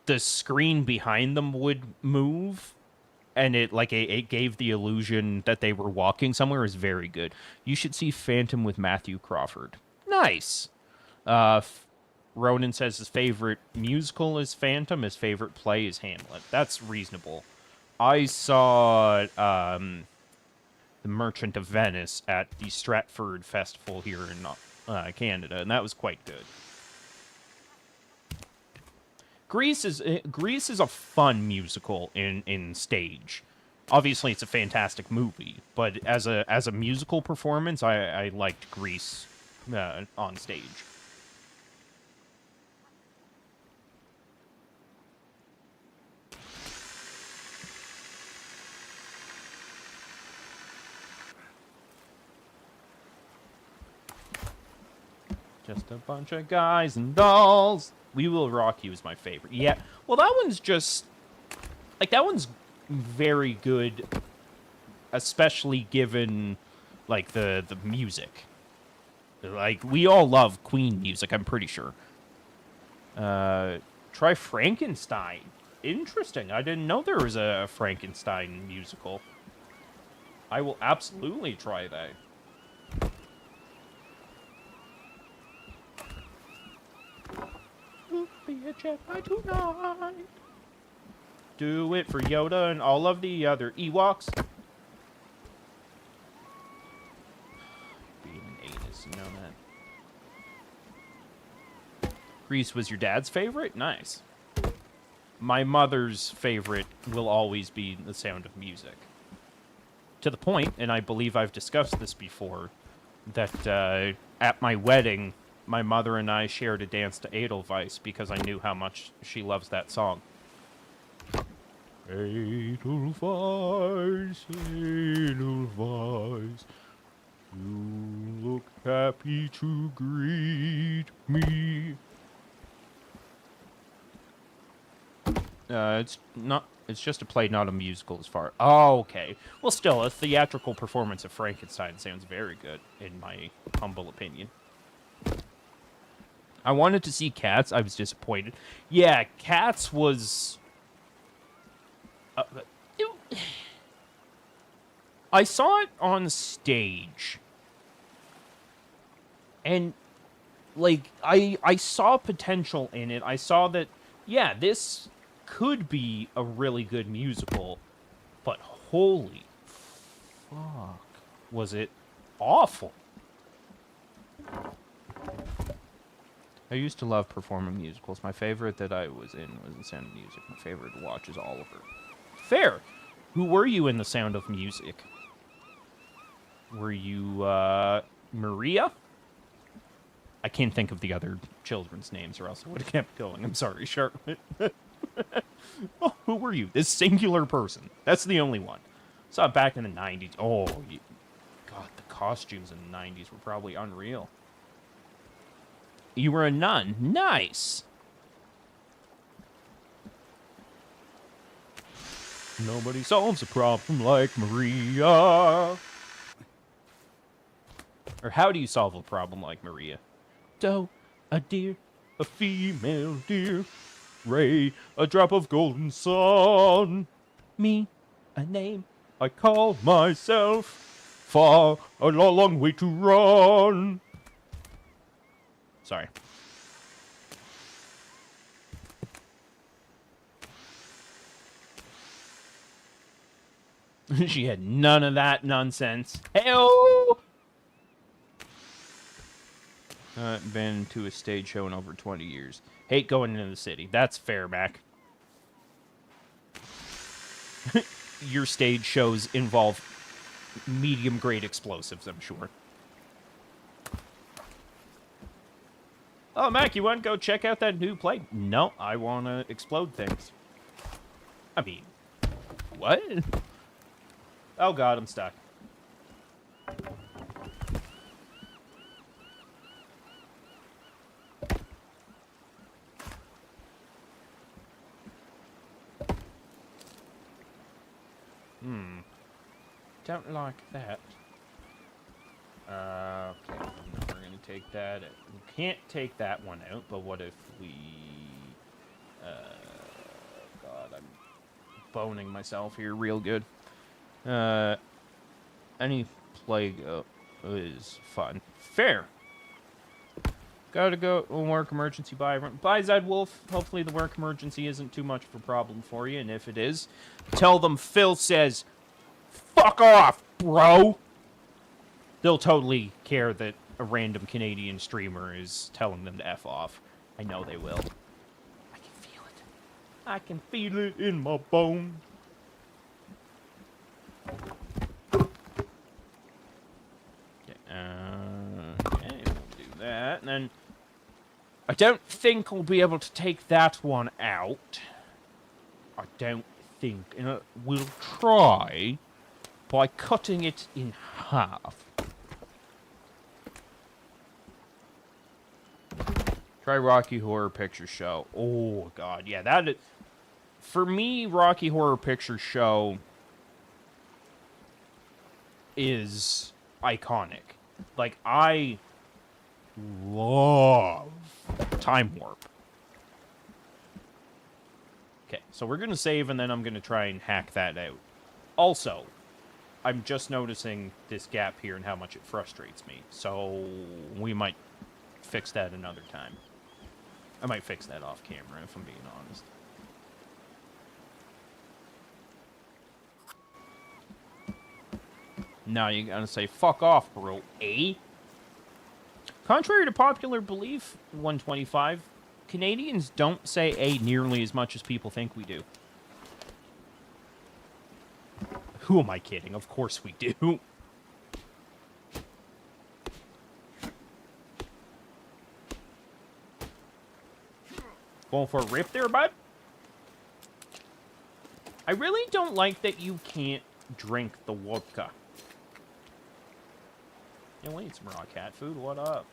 the screen behind them would move, and it gave the illusion that they were walking somewhere. Is very good. You should see Phantom with Matthew Crawford. Nice. Ronan says his favorite musical is Phantom. His favorite play is Hamlet. That's reasonable. I saw The Merchant of Venice at the Stratford Festival here in Canada, and that was quite good. Grease is a fun musical in stage. Obviously, it's a fantastic movie, but as a musical performance, I liked Grease on stage. Just a bunch of guys and dolls. We Will Rock You is my favorite. Yeah, well, that one's just... like, that one's very good, especially given, like, the music. Like, we all love Queen music, I'm pretty sure. Try Frankenstein. Interesting. I didn't know there was a Frankenstein musical. I will absolutely try that. Be a Jedi tonight. Do it for Yoda and all of the other Ewoks. Being an anus, you know that. Grease was your dad's favorite? Nice. My mother's favorite will always be The Sound of Music. To the point, and I believe I've discussed this before, that at my wedding, my mother and I shared a dance to Edelweiss because I knew how much she loves that song. Edelweiss, Edelweiss, you look happy to greet me. It's not. It's just a play, not a musical. As far. Oh, okay. Well, still, a theatrical performance of Frankenstein sounds very good, in my humble opinion. I wanted to see Cats. I was disappointed. Yeah, Cats was. I saw it on stage, and like I saw potential in it. I saw that, yeah, this could be a really good musical, but holy fuck, was it awful. I used to love performing musicals. My favorite that I was in was The Sound of Music. My favorite to watch is Oliver. Fair. Who were you in The Sound of Music? Were you Maria? I can't think of the other children's names, or else I would have kept going. I'm sorry, Charlotte. Oh, who were you? This singular person. That's the only one. Saw it back in the 90s. Oh, God, the costumes in the 90s were probably unreal. You were a nun. Nice. Nobody solves a problem like Maria. Or how do you solve a problem like Maria? Doe, a deer, a female deer. Ray, a drop of golden sun. Me, a name I call myself. Far, a long way to run. Sorry. She had none of that nonsense. Hell! Been to a stage show in over 20 years. Hate going into the city. That's fair, Mac. Your stage shows involve medium-grade explosives, I'm sure. Oh, Mac, you want to go check out that new play? No, I want to explode things. I mean, what? Oh, God, I'm stuck. Don't like that. Okay, no, we're gonna take that. We can't take that one out, but what if we... God, I'm boning myself here real good. Any plague is fun. Fair. Gotta go work emergency by Zed Wolf. Hopefully the work emergency isn't too much of a problem for you, and if it is, tell them Phil says, fuck off, bro! They'll totally care that a random Canadian streamer is telling them to F off. I know they will. I can feel it. I can feel it in my bones. Okay, we'll do that. And then I don't think we'll be able to take that one out. I don't think. And we'll try by cutting it in half. Try Rocky Horror Picture Show. Oh, God. Yeah, that is... For me, Rocky Horror Picture Show is iconic. Like, I love Time Warp. Okay, so we're going to save, and then I'm going to try and hack that out. Also, I'm just noticing this gap here and how much it frustrates me. So we might fix that another time. I might fix that off camera, if I'm being honest. Now you gotta say, fuck off, bro. Eh? Contrary to popular belief, 125, Canadians don't say A nearly as much as people think we do. Who am I kidding? Of course we do. Going for a rip there, bud? I really don't like that you can't drink the vodka. Yeah, we'll eat some raw cat food. What up?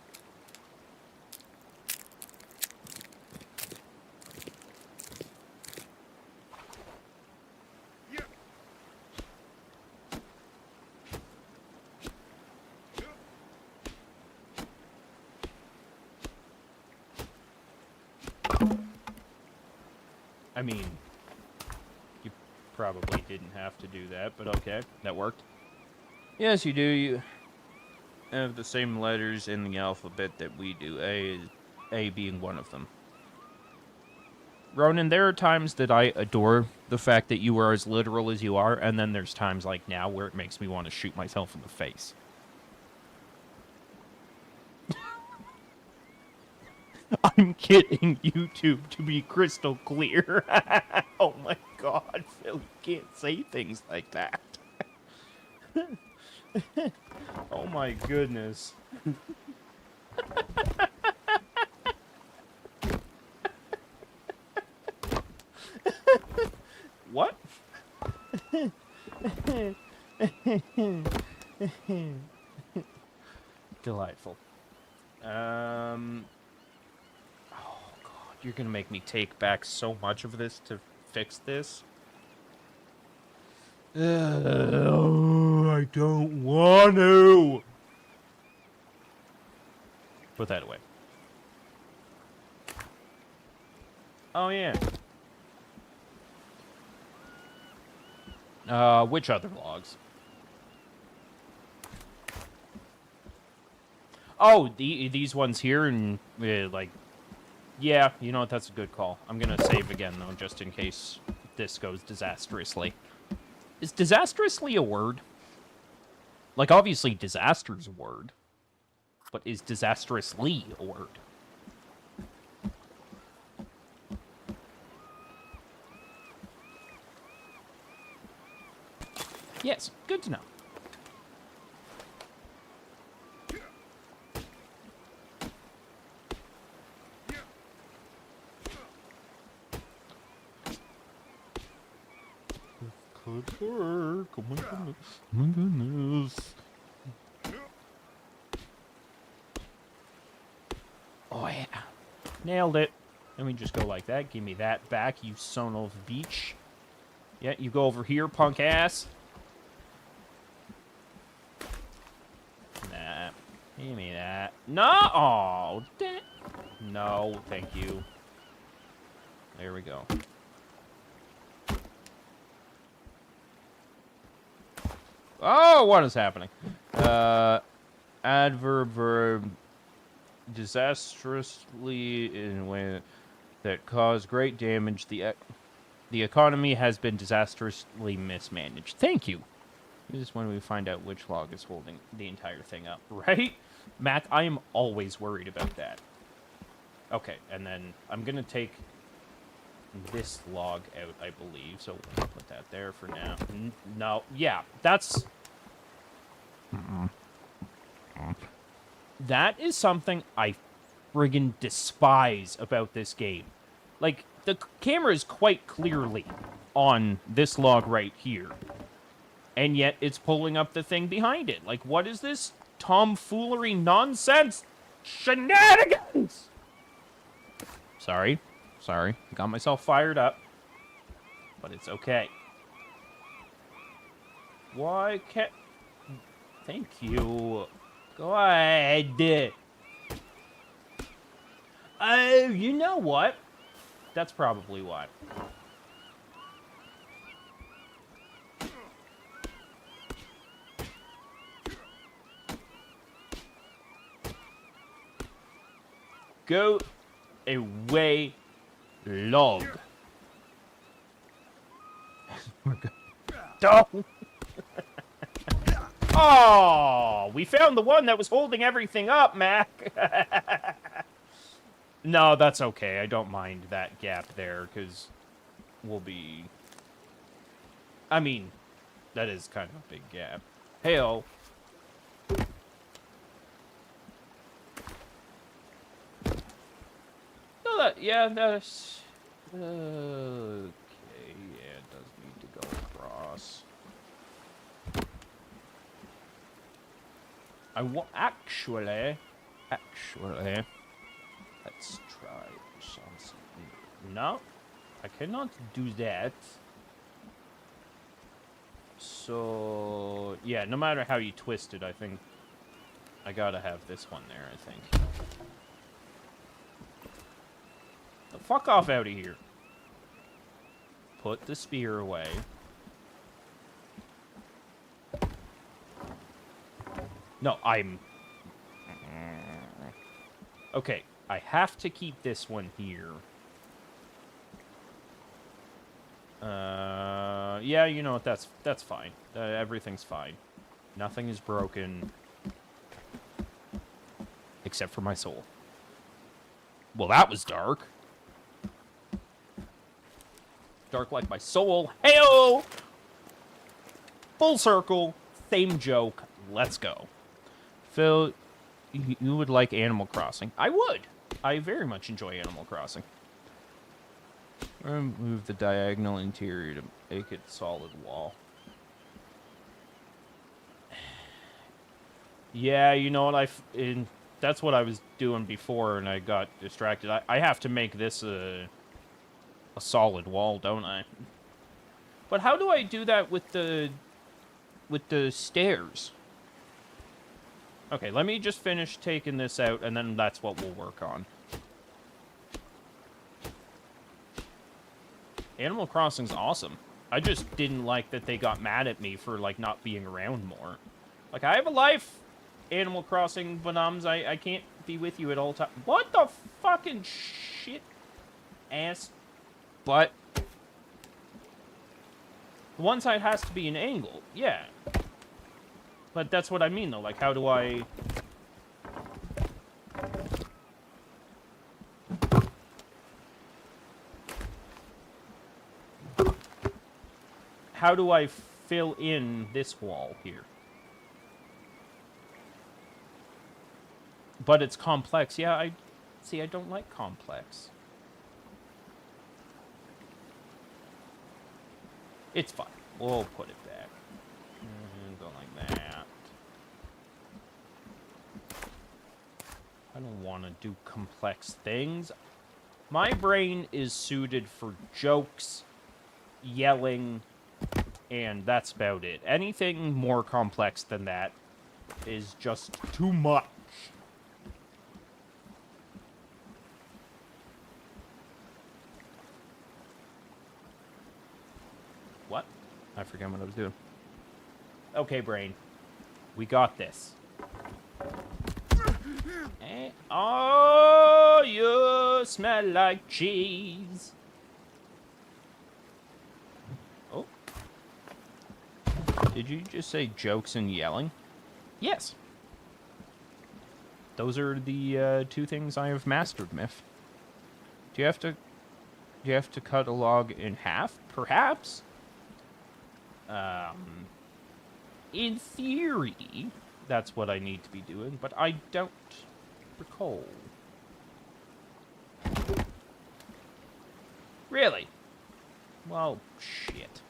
I mean, you probably didn't have to do that, but okay, that worked. Yes, you do. You have the same letters in the alphabet that we do, A being one of them. Ronan, there are times that I adore the fact that you are as literal as you are, and then there's times like now where it makes me want to shoot myself in the face. I'm kidding, YouTube, to be crystal clear. Oh my god, Phil, you can't say things like that. Oh my goodness. What? Delightful. Oh god, you're gonna make me take back so much of this to fix this. Oh, I don't want to. Put that away. Oh yeah. Which other logs? Oh, these ones here, and like, yeah, you know what? That's a good call. I'm gonna save again though, just in case this goes disastrously. Is disastrously a word? Like, obviously, disaster's a word, but is disastrously a word? Yes, good to know. Could work. Oh my goodness. Oh my goodness. Oh yeah. Nailed it. Let me just go like that. Give me that back, you son of a beach. Yeah, you go over here, punk ass. Nah. Give me that. No! Oh, no, thank you. There we go. Oh, what is happening? Adverb, verb, disastrously in a way that caused great damage. The economy has been disastrously mismanaged. Thank you. This is when we find out which log is holding the entire thing up, right? Mac, I am always worried about that. Okay, and then I'm going to take this log out, I believe. So we'll put that there for now. No, yeah, that's... That is something I friggin' despise about this game. Like, the camera is quite clearly on this log right here. And yet it's pulling up the thing behind it. Like, what is this tomfoolery nonsense shenanigans? Sorry. Got myself fired up. But it's okay. Why can't... Thank you. Go ahead. Oh, you know what? That's probably why. Go away, log. Don't. Oh, we found the one that was holding everything up, Mac. No, that's okay. I don't mind that gap there, because we'll be... I mean, that is kind of a big gap. Hey-oh. No, that's... Okay, yeah, it does need to go across. Actually, let's try something. No, I cannot do that. So, yeah, no matter how you twist it, I think I gotta have this one there, I think. The fuck off out of here. put the spear away. No, I'm... Okay, I have to keep this one here. Yeah, you know what, that's fine. Everything's fine. Nothing is broken. Except for my soul. Well, that was dark. Dark like my soul. Heyo! Full circle. Same joke. Let's go. Phil, you would like Animal Crossing. I would. I very much enjoy Animal Crossing. Remove the diagonal interior to make it solid wall. Yeah, you know what? That's what I was doing before, and I got distracted. I have to make this a solid wall, don't I? But how do I do that with the stairs? Okay, let me just finish taking this out, and then that's what we'll work on. Animal Crossing's awesome. I just didn't like that they got mad at me for, like, not being around more. Like, I have a life, Animal Crossing Bonums. I can't be with you at all times. What the fucking shit? Ass. But the one side has to be an angle. Yeah. But that's what I mean, though. Like, how do I... How do I fill in this wall here? But it's complex. Yeah, I don't like complex. It's fine. We'll put it back. Go like that. I don't want to do complex things. My brain is suited for jokes, yelling, and that's about it. Anything more complex than that is just too much. What? I forgot what I was doing. Okay, brain. We got this. Oh, you smell like cheese. Oh. Did you just say jokes and yelling? Yes. Those are the two things I have mastered, Myth. Do you have to cut a log in half? Perhaps. In theory, that's what I need to be doing, but I don't recall. Really? Well, shit.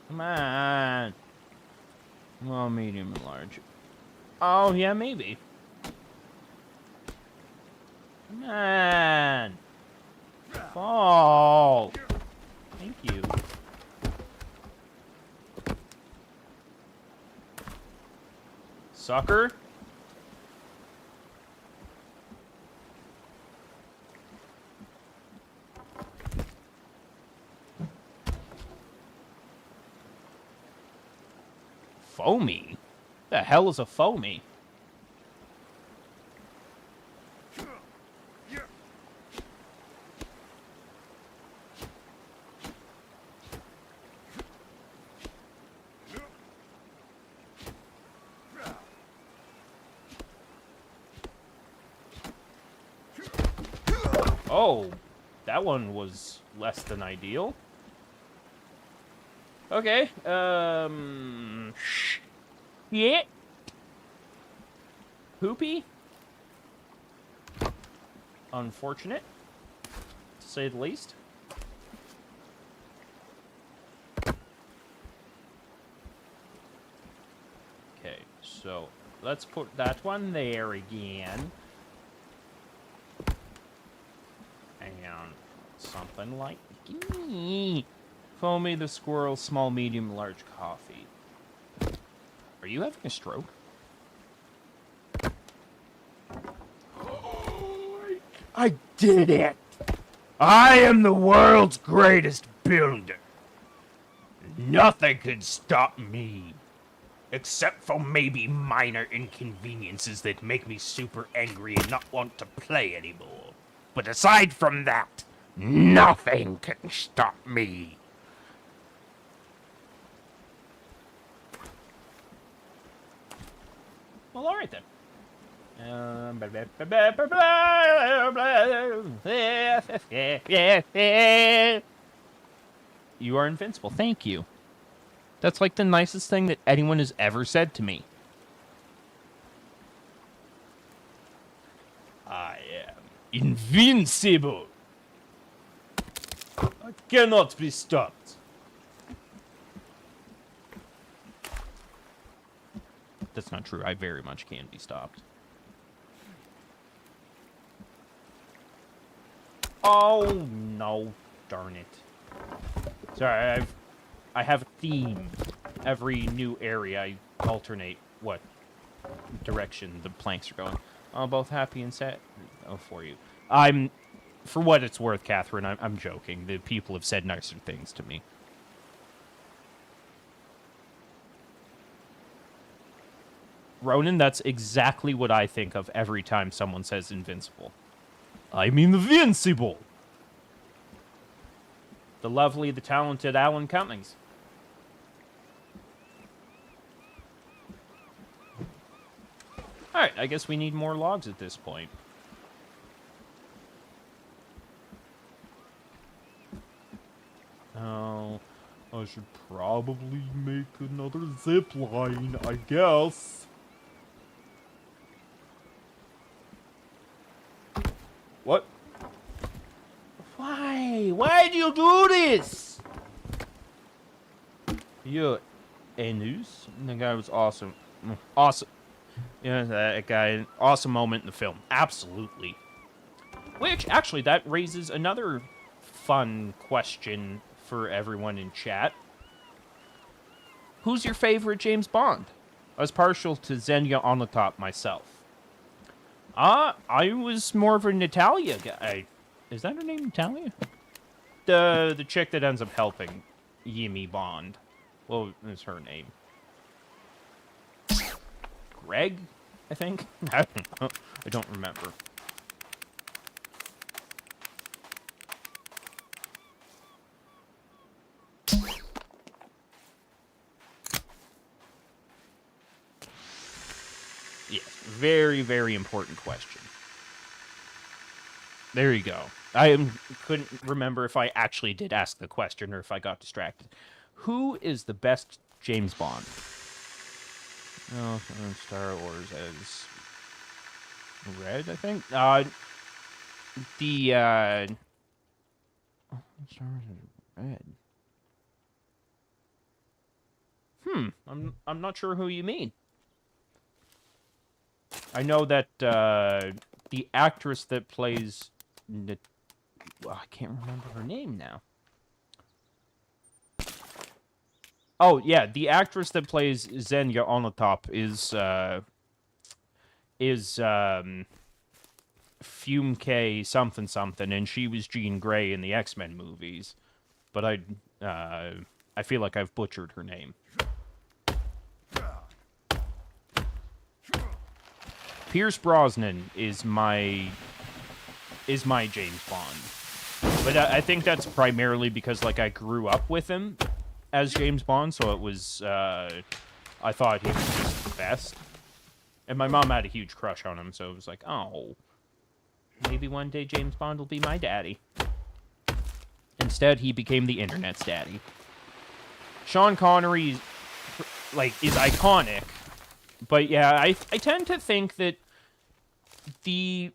Come on. Well, medium and large. Oh, yeah, maybe. Come on. Fall. Thank you. Sucker. Foamy? The hell is a foamy? Oh, that one was less than ideal. Okay, yeah. Poopy. Unfortunate, to say the least. Okay, so let's put that one there again. And something like... Foamy the squirrel, small, medium, large coffee. Are you having a stroke? I did it! I am the world's greatest builder. Nothing can stop me. Except for maybe minor inconveniences that make me super angry and not want to play anymore. But aside from that, nothing can stop me. Well, all right then. You are invincible. Thank you. That's like the nicest thing that anyone has ever said to me. I am invincible. I cannot be stopped. That's not true. I very much can be stopped. Oh, no. Darn it. Sorry, I have a theme. Every new area, I alternate what direction the planks are going. I'm both happy and sad for you. For what it's worth, Catherine, I'm joking. The people have said nicer things to me. Ronan, that's exactly what I think of every time someone says invincible. I'm invincible. The lovely, the talented Alan Cummings. Alright, I guess we need more logs at this point. Oh, I should probably make another zip line, I guess. What? Why? Why'd you do this? Yeah, Anus? The guy was awesome. Awesome. Yeah, that guy, awesome moment in the film. Absolutely. Which, actually, that raises another fun question for everyone in chat. Who's your favorite James Bond? I was partial to Xenia on the top myself. I was more of a Natalia guy. Is that her name, Natalia? The chick that ends up helping Yimi Bond. What is her name? Greg, I think? I don't know. I don't remember. Yes, very, very important question. There you go. Couldn't remember if I actually did ask the question or if I got distracted. Who is the best James Bond? Oh, Star Wars as Red, I think. Star Wars as Red. I'm not sure who you mean. I know that the actress that plays I can't remember her name now. Oh, yeah, the actress that plays Xenia on the top is Fume K something something, and she was Jean Grey in the X-Men movies. But I feel like I've butchered her name. Pierce Brosnan is my James Bond. But I think that's primarily because, like, I grew up with him as James Bond, so it was, I thought he was just the best. And my mom had a huge crush on him, so it was like, oh, maybe one day James Bond will be my daddy. Instead, he became the internet's daddy. Sean Connery, like, is iconic. But yeah, I tend to think that the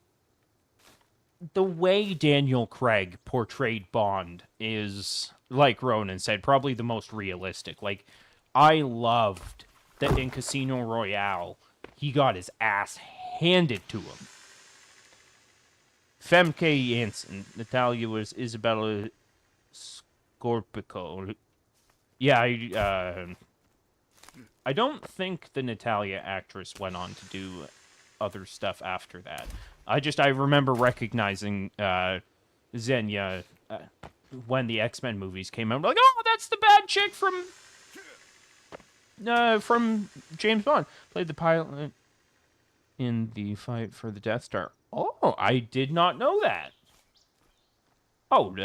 way Daniel Craig portrayed Bond is, like Ronan said, probably the most realistic. Like, I loved that in Casino Royale, he got his ass handed to him. Femke Janssen, Natalia was Isabella Scorpico. Yeah, I don't think the Natalia actress went on to do other stuff after that. I remember recognizing Xenia when the X-Men movies came out. I'm like, oh, that's the bad chick from James Bond. Played the pilot in the fight for the Death Star. Oh, I did not know that. Oh,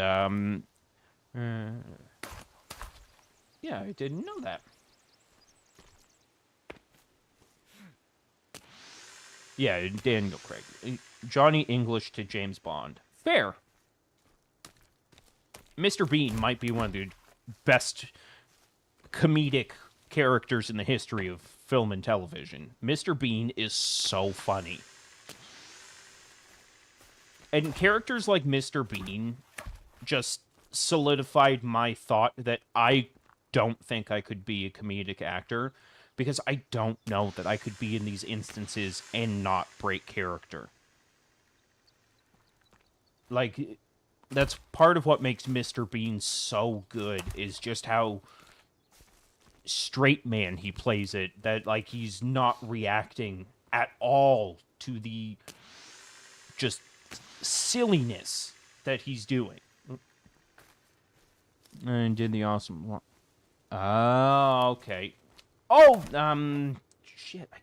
yeah, I didn't know that. Yeah, Daniel Craig. Johnny English to James Bond. Fair. Mr. Bean might be one of the best comedic characters in the history of film and television. Mr. Bean is so funny. And characters like Mr. Bean just solidified my thought that I don't think I could be a comedic actor, because I don't know that I could be in these instances and not break character. Like, that's part of what makes Mr. Bean so good, is just how straight man he plays it, that, like, he's not reacting at all to the just silliness that he's doing. And did the awesome one. Oh, okay. Oh, shit, I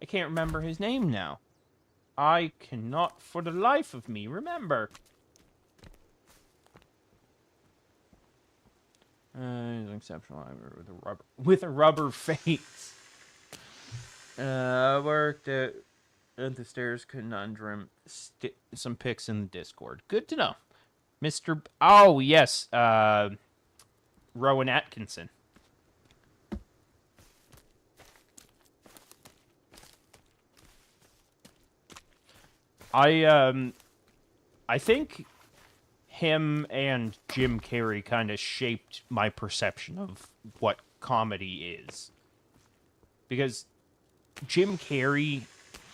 can't remember his name now. I cannot for the life of me remember. He's an exceptional actor with a rubber face. Worked at the Stairs Conundrum. Some pics in the Discord. Good to know. Mr. Oh, yes. Rowan Atkinson. I think him and Jim Carrey kind of shaped my perception of what comedy is. Because Jim Carrey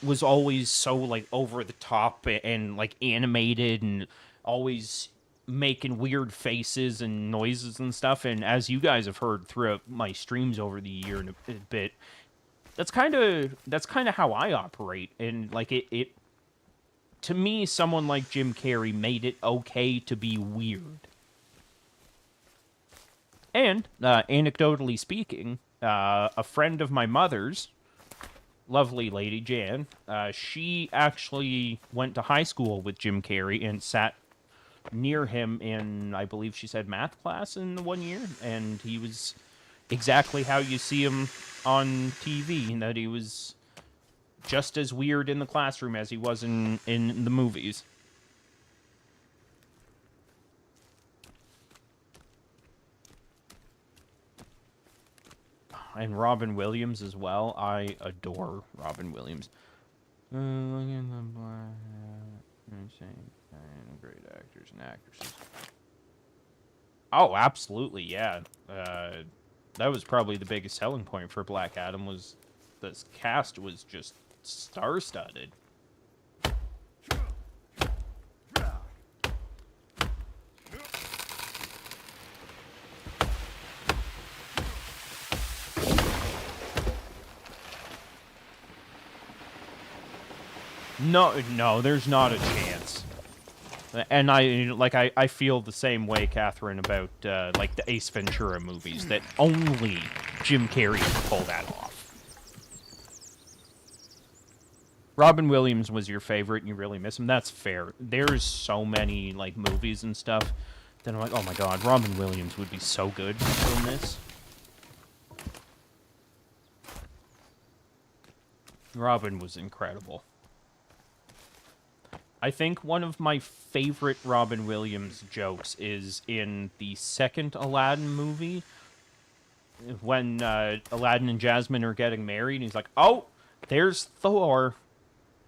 was always so, like, over the top and like, animated and always making weird faces and noises and stuff. And as you guys have heard throughout my streams over the year and a bit, that's kind of how I operate. And, like, it to me, someone like Jim Carrey made it okay to be weird. And, anecdotally speaking, a friend of my mother's, lovely lady, Jan, she actually went to high school with Jim Carrey and sat near him in, I believe she said, math class in 1 year. And he was exactly how you see him on TV, in that he was just as weird in the classroom as he was in the movies. And Robin Williams as well. I adore Robin Williams. Great actors and actresses. Oh, absolutely, yeah. That was probably the biggest selling point for Black Adam, was this cast was just star-studded. No, there's not a chance. And I feel the same way, Catherine, about like the Ace Ventura movies, that only Jim Carrey can pull that off. Robin Williams was your favorite and you really miss him. That's fair. There's so many, like, movies and stuff that I'm like, oh my god, Robin Williams would be so good in this. Robin was incredible. I think one of my favorite Robin Williams jokes is in the second Aladdin movie, when Aladdin and Jasmine are getting married, and he's like, oh, there's Thor.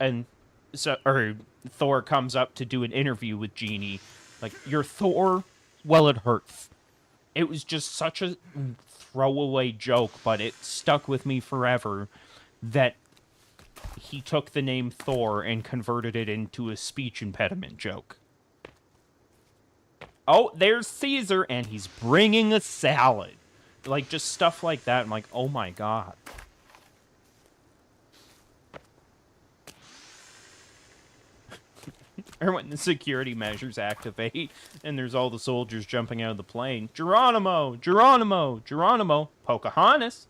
And Thor comes up to do an interview with Genie. Like, you're Thor? Well, it hurts. It was just such a throwaway joke, but it stuck with me forever, that he took the name Thor and converted it into a speech impediment joke. Oh, there's Caesar, and he's bringing a salad. Like, just stuff like that. I'm like, oh my god. Or when the security measures activate, and there's all the soldiers jumping out of the plane. Geronimo! Geronimo! Geronimo! Pocahontas!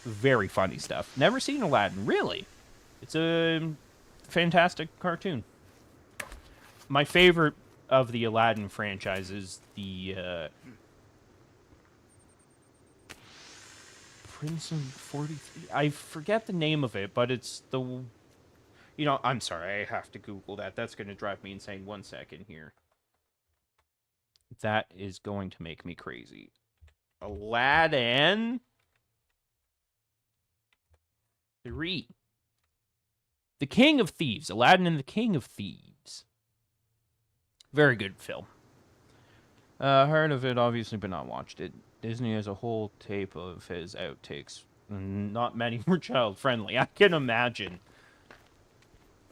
Very funny stuff. Never seen Aladdin, really. It's a fantastic cartoon. My favorite of the Aladdin franchise is the Prince of 43. I forget the name of it, but it's the... You know, I'm sorry, I have to Google that. That's going to drive me insane. 1 second here. That is going to make me crazy. Aladdin 3. The King of Thieves. Aladdin and the King of Thieves. Very good film. Heard of it, obviously, but not watched it. Disney has a whole tape of his outtakes. Not many were child-friendly. I can imagine.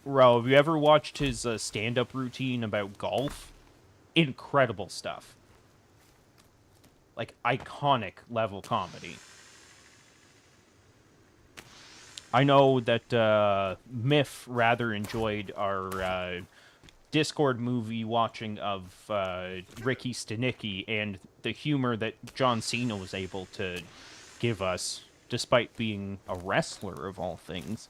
Ro, have you ever watched his stand-up routine about golf? Incredible stuff. Like, iconic level comedy. I know that Miff rather enjoyed our Discord movie watching of Ricky Stenicki and the humor that John Cena was able to give us, despite being a wrestler of all things.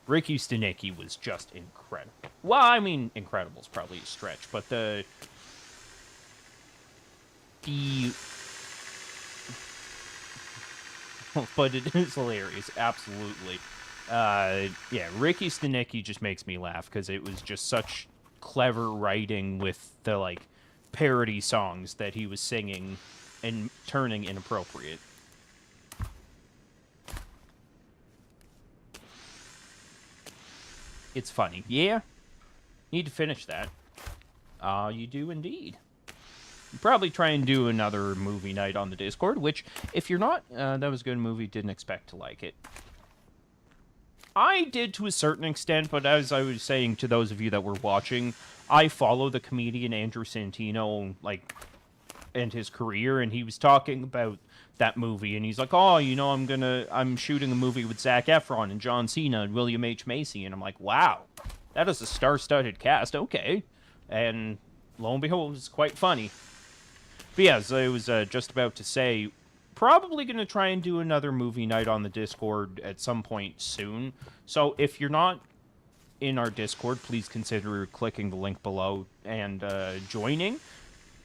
Ricky Stenicki was just incredible. Well, I mean, incredible is probably a stretch, but but it is hilarious, absolutely. Yeah, Ricky Stenicki just makes me laugh because it was just such clever writing with the, like, parody songs that he was singing and turning inappropriate. It's funny. Yeah. Need to finish that. You do indeed. Probably try and do another movie night on the Discord, which, if you're not, that was a good movie, didn't expect to like it. I did to a certain extent, but as I was saying to those of you that were watching, I follow the comedian Andrew Santino, like, and his career, and he was talking about that movie, and he's like, oh, you know, I'm shooting a movie with Zac Efron and John Cena and William H. Macy, and I'm like, wow, that is a star-studded cast, okay. And lo and behold, it's quite funny. But yeah, as I was just about to say, probably going to try and do another movie night on the Discord at some point soon. So if you're not in our Discord, please consider clicking the link below and joining.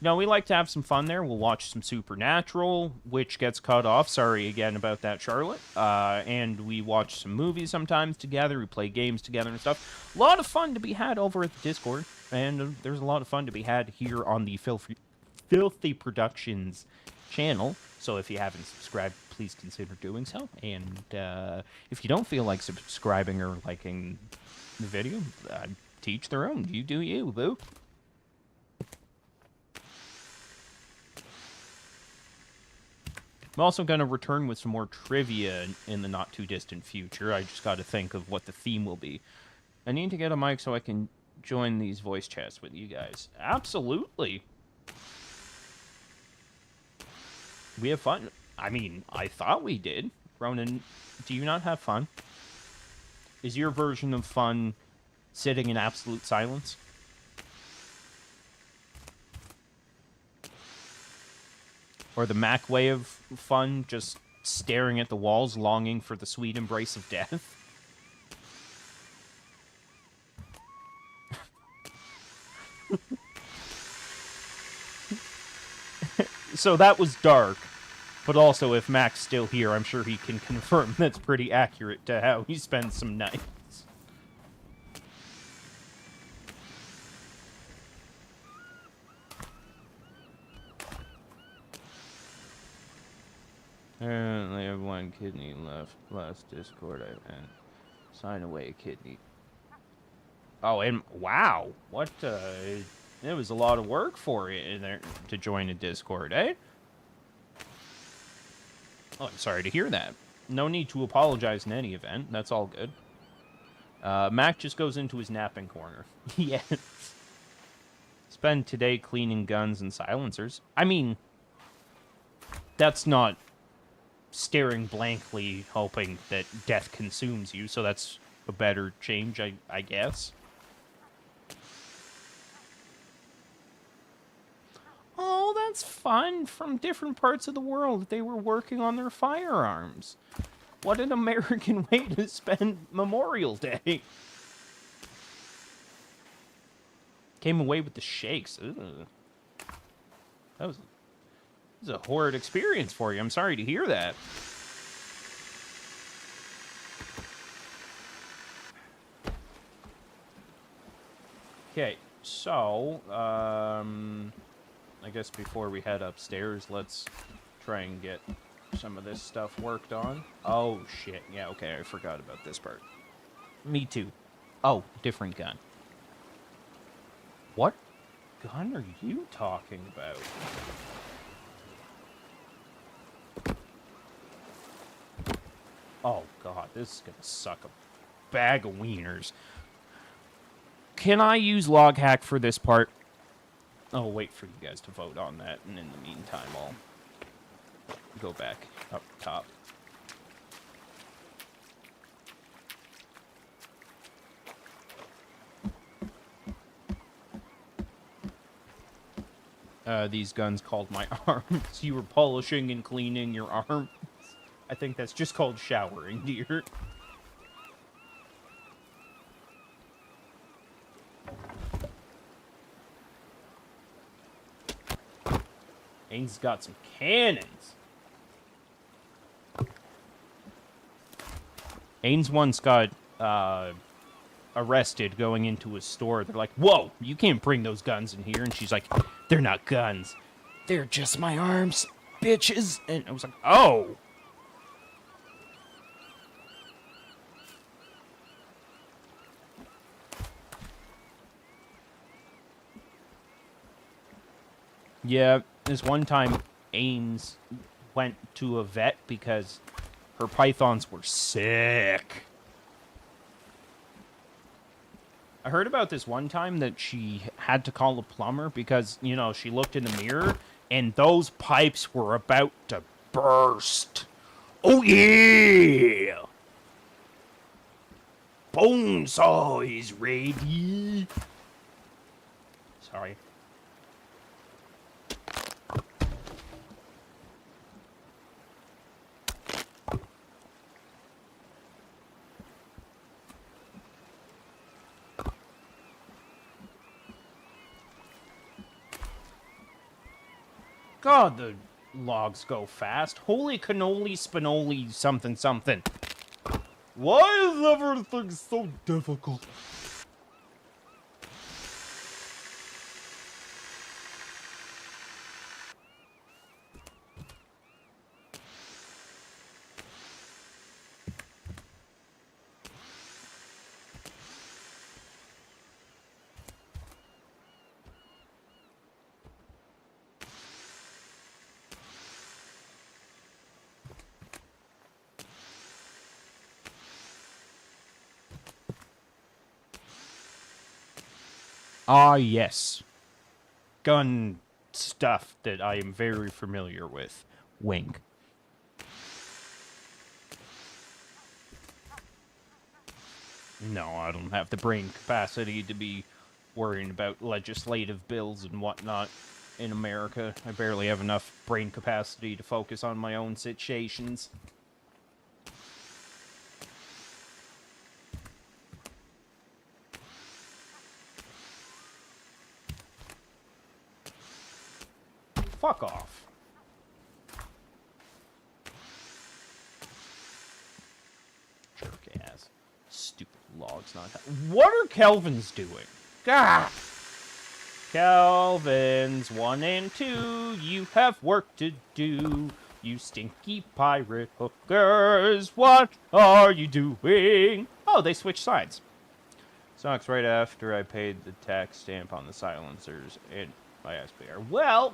No, we like to have some fun there. We'll watch some Supernatural, which gets cut off. Sorry again about that, Charlotte. And we watch some movies sometimes together. We play games together and stuff. A lot of fun to be had over at the Discord. And there's a lot of fun to be had here on the Filthy Productions channel. So if you haven't subscribed, please consider doing so. And if you don't feel like subscribing or liking the video, teach their own. You do you, boo. I'm also going to return with some more trivia in the not-too-distant future. I just got to think of what the theme will be. I need to get a mic so I can join these voice chats with you guys. Absolutely. We have fun. I mean, I thought we did. Ronan, do you not have fun? Is your version of fun sitting in absolute silence? Or the Mac way of fun, just staring at the walls, longing for the sweet embrace of death? So that was dark. But also, if Mac's still here, I'm sure he can confirm that's pretty accurate to how he spends some nights. I only have one kidney left. Last Discord I and sign away a kidney. Oh, and wow, what? It was a lot of work for you in there to join a Discord, eh? Oh, I'm sorry to hear that. No need to apologize in any event. That's all good. Mac just goes into his napping corner. Yeah. Spend today cleaning guns and silencers. I mean, that's not staring blankly, hoping that death consumes you, so that's a better change, I guess. Oh, that's fun. From different parts of the world, they were working on their firearms. What an American way to spend Memorial Day. Came away with the shakes. Ugh. That was a horrid experience for you. I'm sorry to hear that. Okay, so, I guess before we head upstairs, let's try and get some of this stuff worked on. Oh, shit. Yeah, okay, I forgot about this part. Me too. Oh, different gun. What gun are you talking about? Oh, God, this is gonna suck a bag of wieners. Can I use log hack for this part? I'll wait for you guys to vote on that, and in the meantime, I'll go back up top. These guns called my arms. You were polishing and cleaning your arms. I think that's just called showering, dear. He's got some cannons. Ains once got arrested going into a store. They're like, whoa, you can't bring those guns in here. And she's like, they're not guns. They're just my arms, bitches. And I was like, oh. Yeah, this one time Ains went to a vet because her pythons were sick. I heard about this one time that she had to call a plumber because, you know, she looked in the mirror and those pipes were about to burst. Oh, yeah! Bone saw is ready. Sorry. God, the logs go fast. Holy cannoli, spinoli, something, something. Why is everything so difficult? Ah, yes. Gun stuff that I am very familiar with. Wink. No, I don't have the brain capacity to be worrying about legislative bills and whatnot in America. I barely have enough brain capacity to focus on my own situations. Fuck off. Jerk ass. Stupid logs not. What are Kelvins doing? God. Kelvins 1 and 2, you have work to do. You stinky pirate hookers, what are you doing? Oh, they switched sides. Sucks right after I paid the tax stamp on the silencers and my SPR. Well,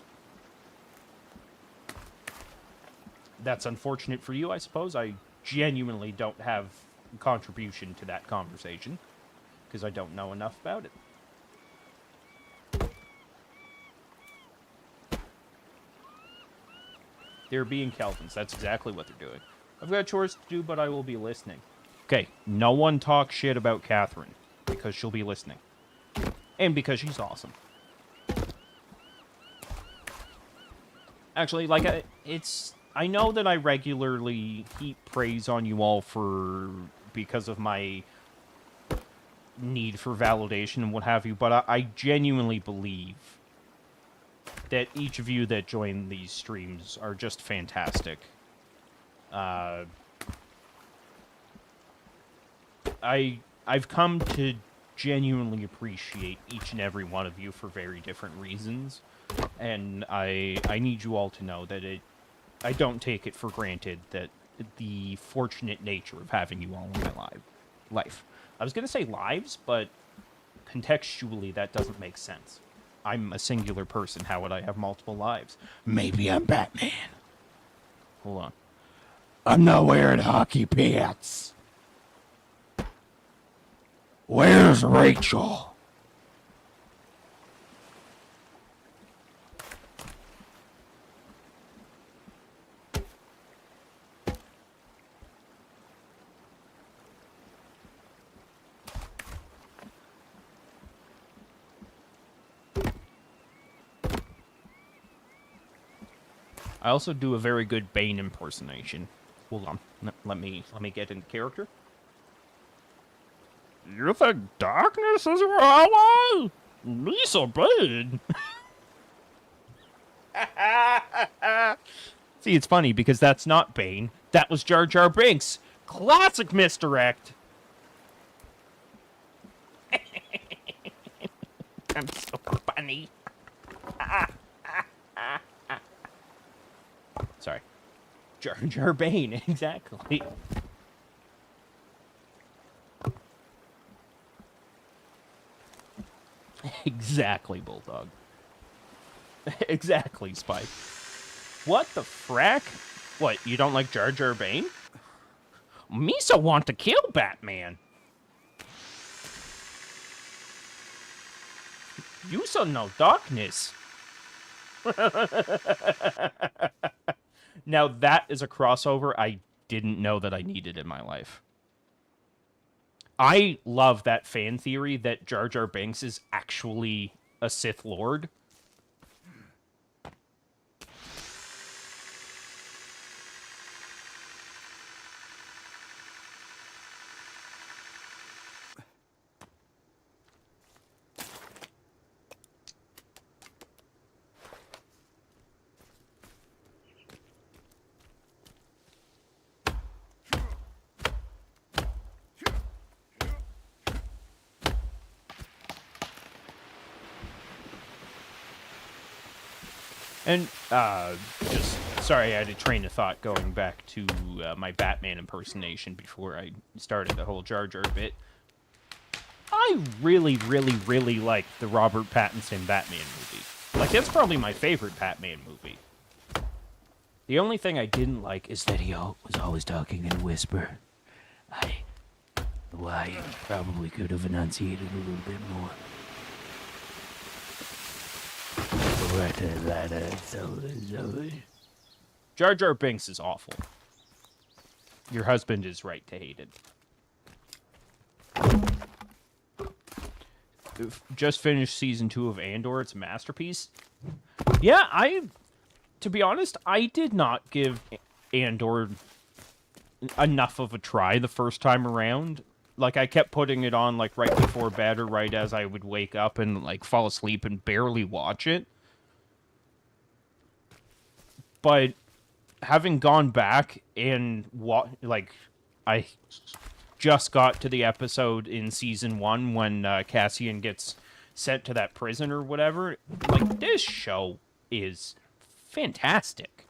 that's unfortunate for you, I suppose. I genuinely don't have contribution to that conversation, because I don't know enough about it. They're being Kelvins. That's exactly what they're doing. I've got chores to do, but I will be listening. Okay, no one talk shit about Catherine, because she'll be listening. And because she's awesome. Actually, like, I know that I regularly heap praise on you all because of my need for validation and what have you, but I genuinely believe that each of you that join these streams are just fantastic. I've come to genuinely appreciate each and every one of you for very different reasons, and I need you all to know that I don't take it for granted that the fortunate nature of having you all in my life. I was gonna say lives, but contextually that doesn't make sense. I'm a singular person. How would I have multiple lives? Maybe I'm Batman. Hold on. I'm not wearing hockey pants. Where's Rachel? I also do a very good Bane impersonation. Hold on. Let me get into character. You think darkness is your ally? Lisa Bane. See, it's funny because that's not Bane. That was Jar Jar Binks. Classic misdirect. I'm so funny. Sorry. Jar Jar Bane, exactly. Exactly, Bulldog. Exactly, Spike. What the frack? What, you don't like Jar Jar Bane? Misa want to kill Batman. You saw no darkness. Now that is a crossover I didn't know that I needed in my life. I love that fan theory that Jar Jar Binks is actually a Sith Lord. And, just, sorry, I had a train of thought going back to my Batman impersonation before I started the whole Jar Jar bit. I really, really, really like the Robert Pattinson Batman movie. Like, that's probably my favorite Batman movie. The only thing I didn't like is that he was always talking in a whisper. Why, probably could have enunciated a little bit more. Jar Jar Binks is awful. Your husband is right to hate it. Just finished season 2 of Andor. It's a masterpiece. Yeah, to be honest, I did not give Andor enough of a try the first time around. Like, I kept putting it on, like, right before bed or right as I would wake up and, like, fall asleep and barely watch it. But having gone back and, I just got to the episode in season 1 when Cassian gets sent to that prison or whatever. Like, this show is fantastic.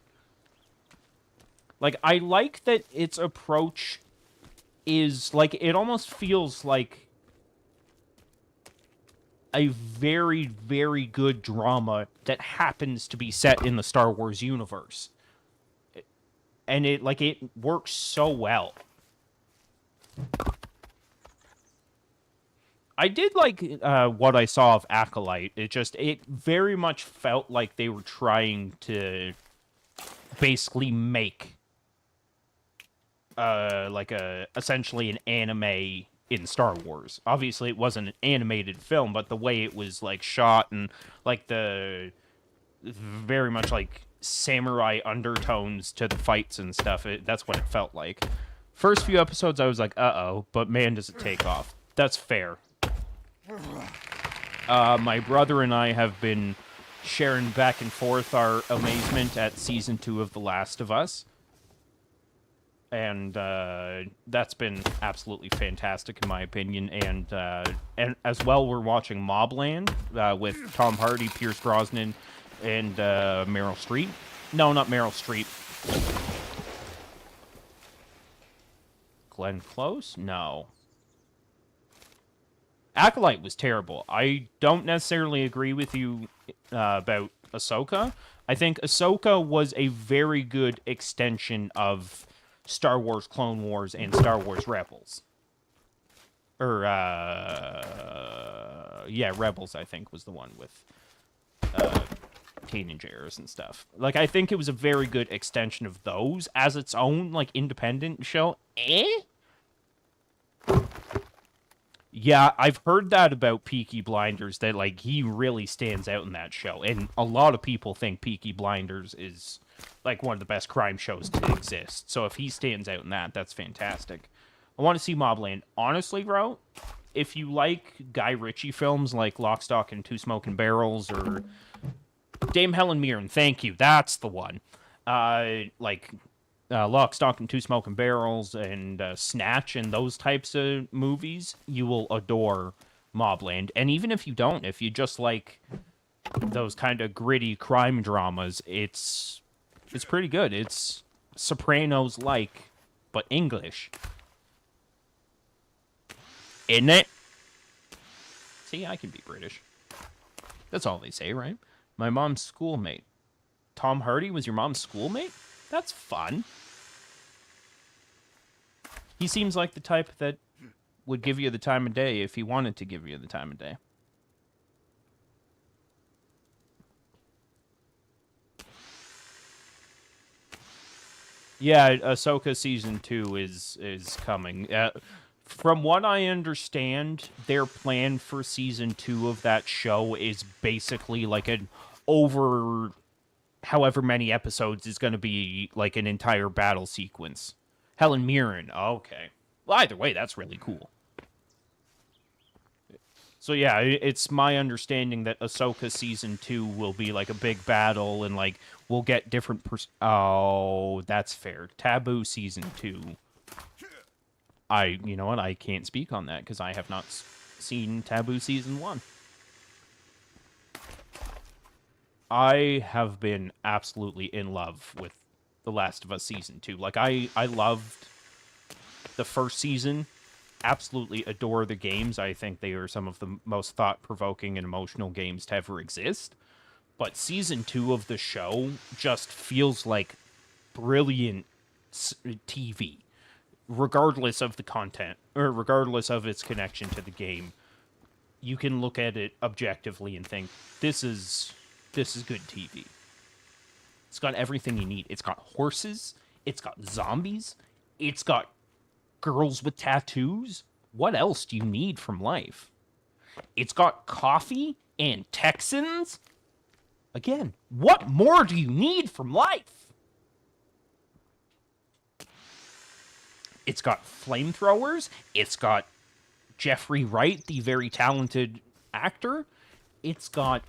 Like, I like that its approach is, like, it almost feels like a very, very good drama that happens to be set in the Star Wars universe. And it works so well. I did like what I saw of Acolyte. It very much felt like they were trying to basically make like essentially an anime in Star Wars. Obviously, it wasn't an animated film, but the way it was like shot and like the very much like samurai undertones to the fights and stuff. That's what it felt like. First few episodes, I was like, uh-oh, but man, does it take off. That's fair. My brother and I have been sharing back and forth our amazement at Season 2 of The Last of Us. And that's been absolutely fantastic, in my opinion. And as well, we're watching Mobland with Tom Hardy, Pierce Brosnan, and Meryl Streep. No, not Meryl Streep. Glenn Close? No. Acolyte was terrible. I don't necessarily agree with you about Ahsoka. I think Ahsoka was a very good extension of Star Wars Clone Wars and Star Wars Rebels. Yeah, Rebels, I think, was the one with Kanan Jarrus and stuff. Like, I think it was a very good extension of those as its own, like, independent show. Yeah, I've heard that about Peaky Blinders, that, like, he really stands out in that show. And a lot of people think Peaky Blinders is, like, one of the best crime shows to exist. So if he stands out in that, that's fantastic. I want to see Mobland. Honestly, bro, if you like Guy Ritchie films like Lock, Stock, and Two Smoking Barrels or Dame Helen Mirren, thank you, that's the one. Lock, Stock, and Two Smoking Barrels and Snatch and those types of movies, you will adore Mobland. And even if you don't, if you just like those kind of gritty crime dramas, it's pretty good. It's Sopranos-like, but English. Isn't it? See, I can be British. That's all they say, right? My mom's schoolmate. Tom Hardy was your mom's schoolmate? That's fun. He seems like the type that would give you the time of day if he wanted to give you the time of day. Yeah, Ahsoka Season 2 is coming. From what I understand, their plan for Season 2 of that show is basically like an over however many episodes is going to be like an entire battle sequence. Helen Mirren. Okay. Well, either way, that's really cool. So yeah, it's my understanding that Ahsoka Season 2 will be like a big battle and like we'll get different Oh, that's fair. Taboo Season 2. You know what? I can't speak on that because I have not seen Taboo Season 1. I have been absolutely in love with The Last of Us Season 2. Like, I loved the first season. Absolutely adore the games. I think they are some of the most thought-provoking and emotional games to ever exist. But Season 2 of the show just feels like brilliant TV. Regardless of the content, or regardless of its connection to the game, you can look at it objectively and think, this is good TV. It's got everything you need. It's got horses. It's got zombies. It's got girls with tattoos. What else do you need from life? It's got coffee and Texans. Again, what more do you need from life? It's got flamethrowers. It's got Jeffrey Wright, the very talented actor. It's got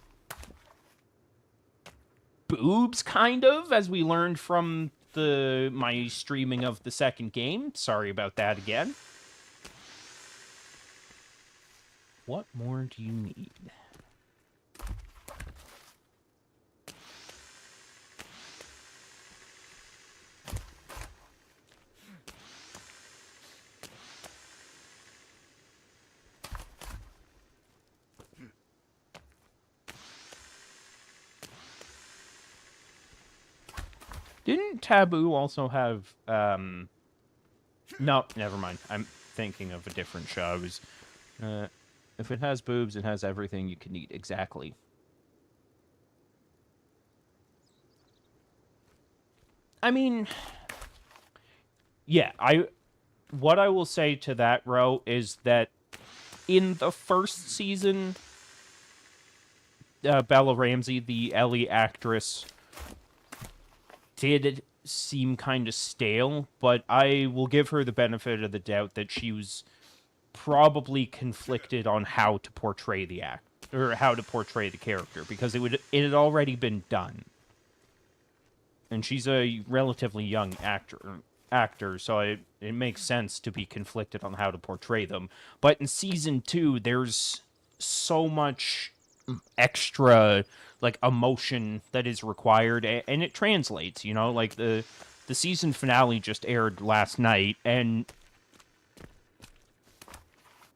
boobs, kind of, as we learned from my streaming of the second game. Sorry about that again. What more do you need? Didn't Taboo also have, no, never mind. I'm thinking of a different show. If it has boobs, it has everything you can eat. Exactly. I mean, yeah, what I will say to that, Ro, is that in the first season, Bella Ramsey, the Ellie actress, did seem kind of stale, but I will give her the benefit of the doubt that she was probably conflicted on how to portray the how to portray the character, because it had already been done. And she's a relatively young actor, so it makes sense to be conflicted on how to portray them. But in season 2, there's so much extra like emotion that is required, and it translates. Like the season finale just aired last night, and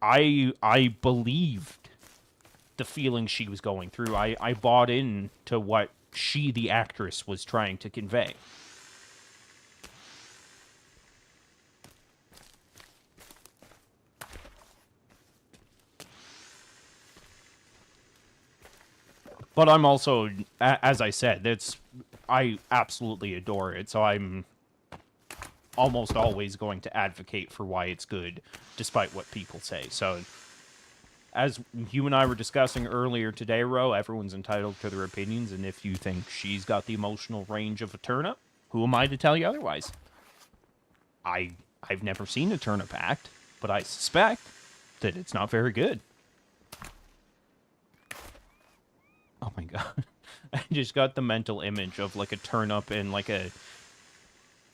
I believed the feeling she was going through. I bought into what she, the actress, was trying to convey. But I'm also, as I said, I absolutely adore it, so I'm almost always going to advocate for why it's good, despite what people say. So, as you and I were discussing earlier today, Ro, everyone's entitled to their opinions, and if you think she's got the emotional range of a turnip, who am I to tell you otherwise? I've never seen a turnip act, but I suspect that it's not very good. Oh my god. I just got the mental image of like a turnip in like a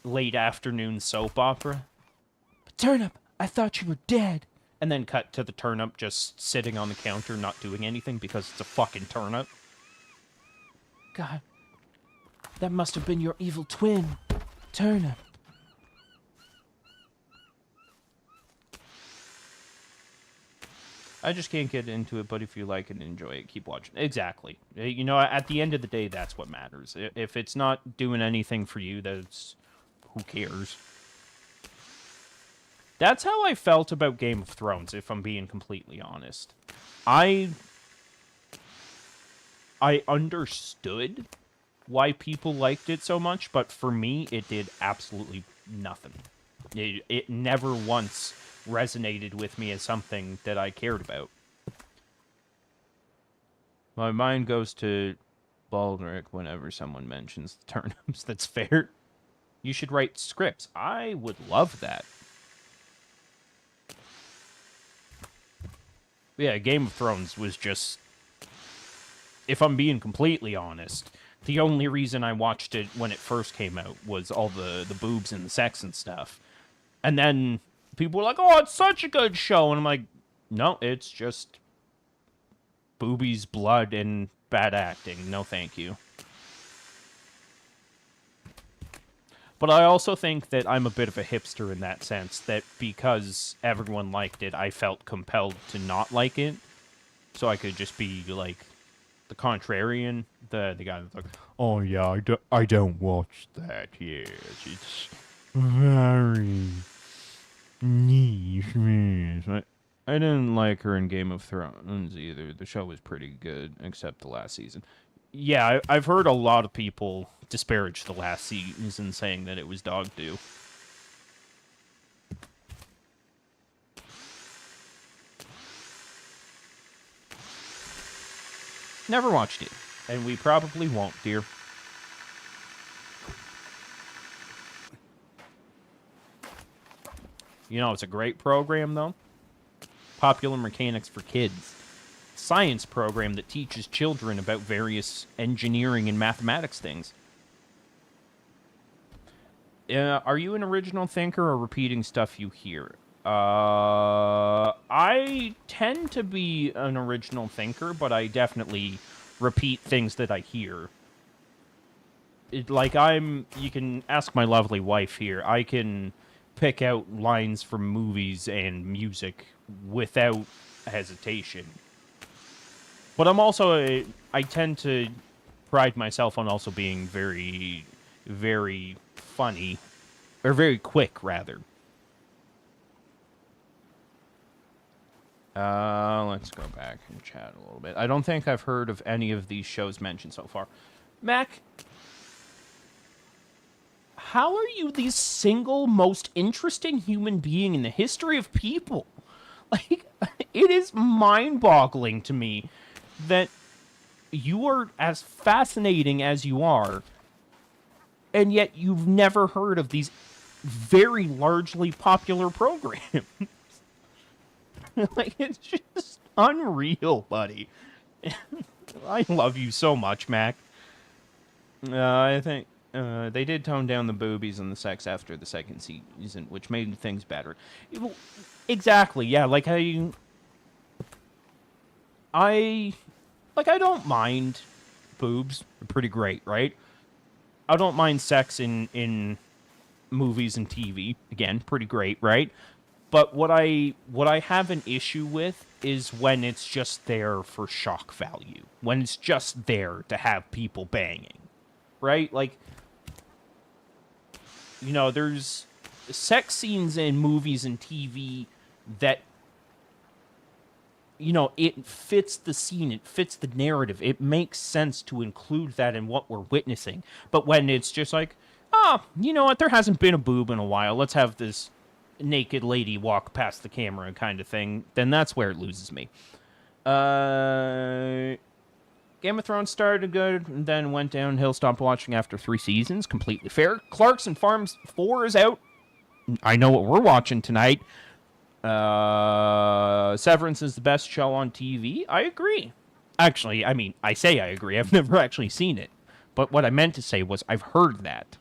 late afternoon soap opera. But turnip, I thought you were dead. And then cut to the turnip just sitting on the counter not doing anything because it's a fucking turnip. God, that must have been your evil twin, Turnip. I just can't get into it, but if you like it and enjoy it, keep watching. Exactly. At the end of the day, that's what matters. If it's not doing anything for you, that's... who cares? That's how I felt about Game of Thrones, if I'm being completely honest. I understood why people liked it so much, but for me, it did absolutely nothing. It never once resonated with me as something that I cared about. My mind goes to Baldric whenever someone mentions the turnips. That's fair. You should write scripts. I would love that. Yeah, Game of Thrones was just... if I'm being completely honest, the only reason I watched it when it first came out was all the boobs and the sex and stuff. And then people were like, oh, it's such a good show. And I'm like, no, it's just boobies, blood, and bad acting. No, thank you. But I also think that I'm a bit of a hipster in that sense, that because everyone liked it, I felt compelled to not like it. So I could just be, like, the contrarian, the guy that's like, oh yeah, I don't watch that, yes, it's very niche. I didn't like her in Game of Thrones either. The show was pretty good, except the last season. Yeah, I've heard a lot of people disparage the last season, saying that it was dog doo. Never watched it, and we probably won't, dear. It's a great program, though. Popular Mechanics for Kids. Science program that teaches children about various engineering and mathematics things. Are you an original thinker or repeating stuff you hear? I tend to be an original thinker, but I definitely repeat things that I hear. You can ask my lovely wife here. I can pick out lines from movies and music without hesitation. But I tend to pride myself on also being very, very funny, or very quick, rather. Let's go back and chat a little bit. I don't think I've heard of any of these shows mentioned so far. Mac, how are you the single most interesting human being in the history of people? Like, it is mind-boggling to me that you are as fascinating as you are, and yet you've never heard of these very largely popular programs. Like, it's just unreal, buddy. I love you so much, Mac. I think they did tone down the boobies and the sex after the second season, which made things better. Exactly, yeah. Like I don't mind boobs. They're pretty great, right? I don't mind sex in movies and TV. Again, pretty great, right? But what I have an issue with is when it's just there for shock value. When it's just there to have people banging. Right? Like, you know, there's sex scenes in movies and TV that, you know, it fits the scene, it fits the narrative. It makes sense to include that in what we're witnessing. But when it's just like, oh, you know what, there hasn't been a boob in a while, let's have this naked lady walk past the camera kind of thing, then that's where it loses me. Game of Thrones started good, and then went downhill, stopped watching after 3 seasons. Completely fair. Clarkson Farms 4 is out. I know what we're watching tonight. Severance is the best show on TV. I agree. Actually, I mean, I say I agree. I've never actually seen it. But what I meant to say was I've heard that.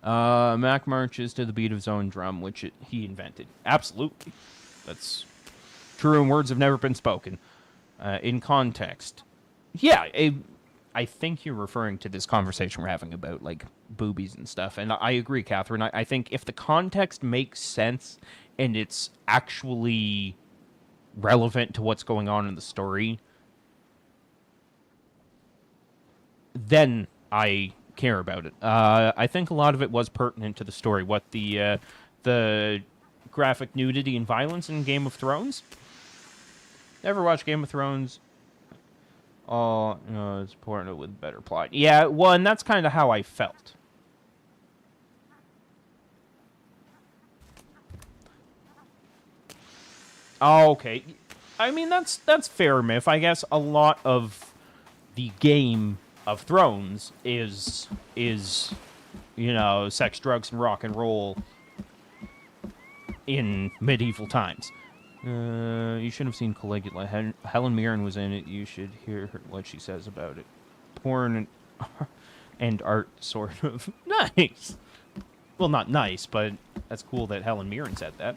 Mac marches to the beat of his own drum, which he invented. Absolutely. That's true, and words have never been spoken. In context. Yeah, I think you're referring to this conversation we're having about, like, boobies and stuff. And I agree, Catherine. I think if the context makes sense and it's actually relevant to what's going on in the story, then I care about it. I think a lot of it was pertinent to the story. What the graphic nudity and violence in Game of Thrones. Never watched Game of Thrones. Oh, no, it's important with better plot. Yeah, well, and that's kind of how I felt. Oh, okay. I mean, that's fair, Miff. I guess a lot of the Game of Thrones is you know, sex, drugs, and rock and roll in medieval times. You should have seen Caligula. Helen Mirren was in it. You should hear what she says about it. Porn and art, sort of. Nice. Well, not nice, but that's cool that Helen Mirren said that.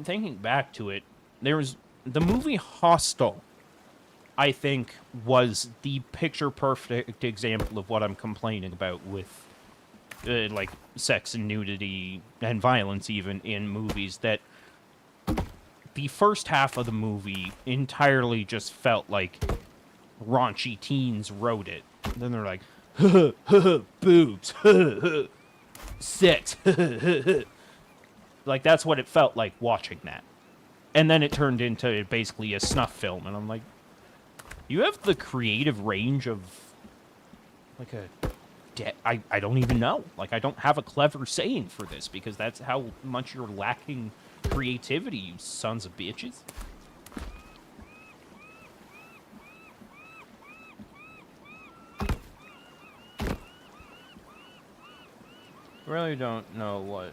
Thinking back to it, there was the movie Hostel, I think, was the picture-perfect example of what I'm complaining about with, like, sex and nudity and violence even in movies, that the first half of the movie entirely just felt like raunchy teens wrote it. And then they're like, boobs, sex, like, that's what it felt like watching that. And then it turned into basically a snuff film, and I'm like, you have the creative range of, like, I don't even know. Like, I don't have a clever saying for this, because that's how much you're lacking creativity, you sons of bitches. Really don't know what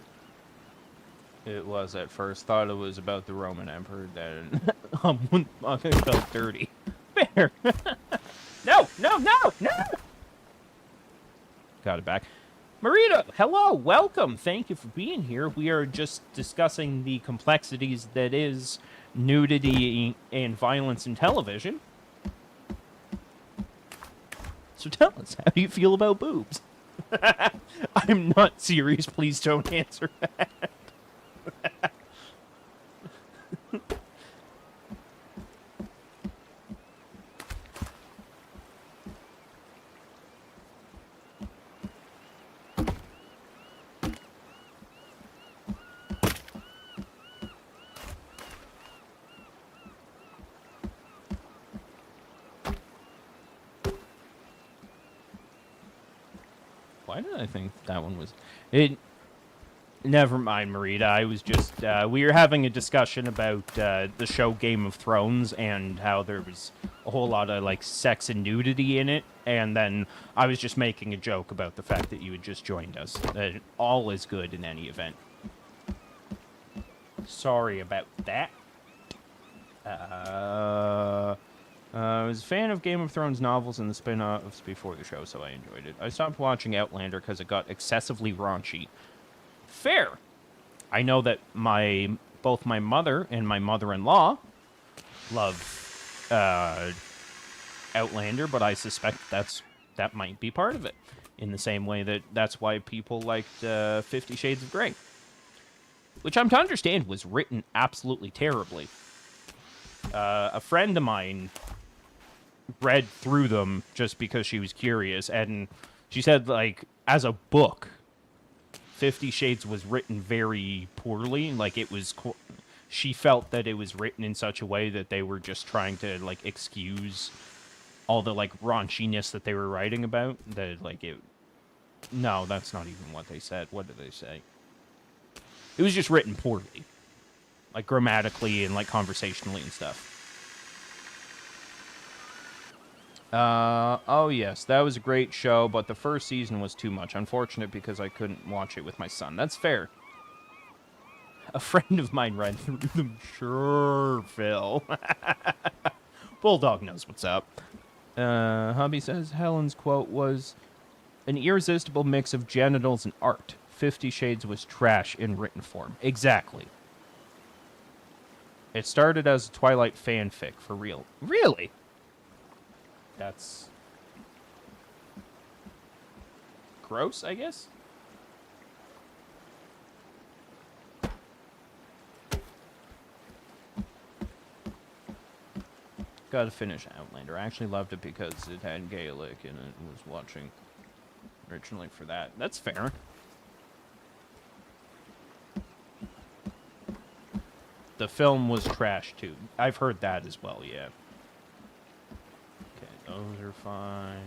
it was at first. Thought it was about the Roman Emperor. Then I felt dirty. Fair. No. Got it back. Marita, hello, welcome. Thank you for being here. We are just discussing the complexities that is nudity and violence in television. So tell us, how do you feel about boobs? I'm not serious. Please don't answer that. Why did I think that one was... It... Never mind, Marita. I was just... we were having a discussion about the show Game of Thrones and how there was a whole lot of, like, sex and nudity in it. And then I was just making a joke about the fact that you had just joined us. All is good in any event. Sorry about that. I was a fan of Game of Thrones novels and the spin-offs before the show, so I enjoyed it. I stopped watching Outlander because it got excessively raunchy. Fair. I know that both my mother and my mother-in-law love Outlander, but I suspect that might be part of it. In the same way that's why people liked 50 Shades of Grey. Which I'm to understand was written absolutely terribly. A friend of mine read through them just because she was curious, and she said, like, as a book, 50 Shades was written very poorly. Like, it was... She felt that it was written in such a way that they were just trying to, like, excuse all the, like, raunchiness that they were writing about. That, like, it... No, that's not even what they said. What did they say? It was just written poorly. Like, grammatically and, like, conversationally and stuff. Oh yes, that was a great show, but the first season was too much. Unfortunate because I couldn't watch it with my son. That's fair. A friend of mine read through them. Sure, Phil. Bulldog knows what's up. Hubby says Helen's quote was, "An irresistible mix of genitals and art. 50 Shades was trash in written form." Exactly. It started as a Twilight fanfic, for real. Really? That's... gross, I guess? Gotta finish Outlander. I actually loved it because it had Gaelic and it was watching originally for that. That's fair. The film was trash, too. I've heard that as well, yeah. Okay, those are fine.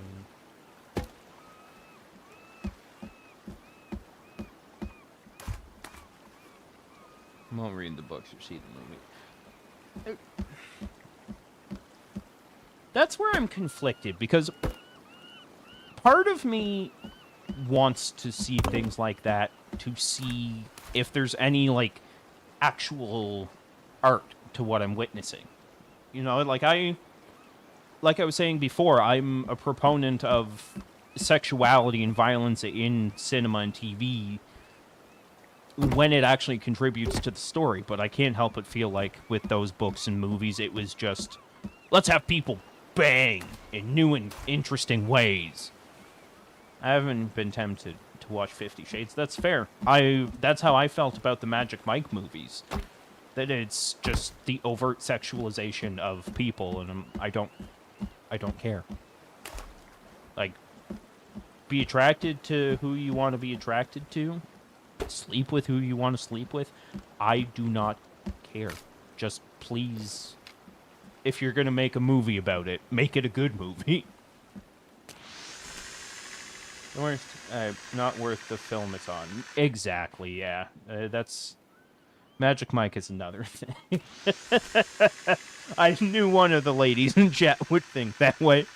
I won't read the books or see the movie. That's where I'm conflicted, because part of me wants to see things like that, to see if there's any, like, actual art to what I'm witnessing. You know, like I was saying before, I'm a proponent of sexuality and violence in cinema and TV when it actually contributes to the story, but I can't help but feel like with those books and movies, it was just, let's have people bang in new and interesting ways. I haven't been tempted to watch 50 Shades. That's fair. That's how I felt about the Magic Mike movies. That it's just the overt sexualization of people, and I don't care. Like, be attracted to who you want to be attracted to. Sleep with who you want to sleep with. I do not care. Just please, if you're going to make a movie about it, make it a good movie. Not worth the film it's on. Exactly, yeah. That's... Magic Mike is another thing. I knew one of the ladies in chat would think that way.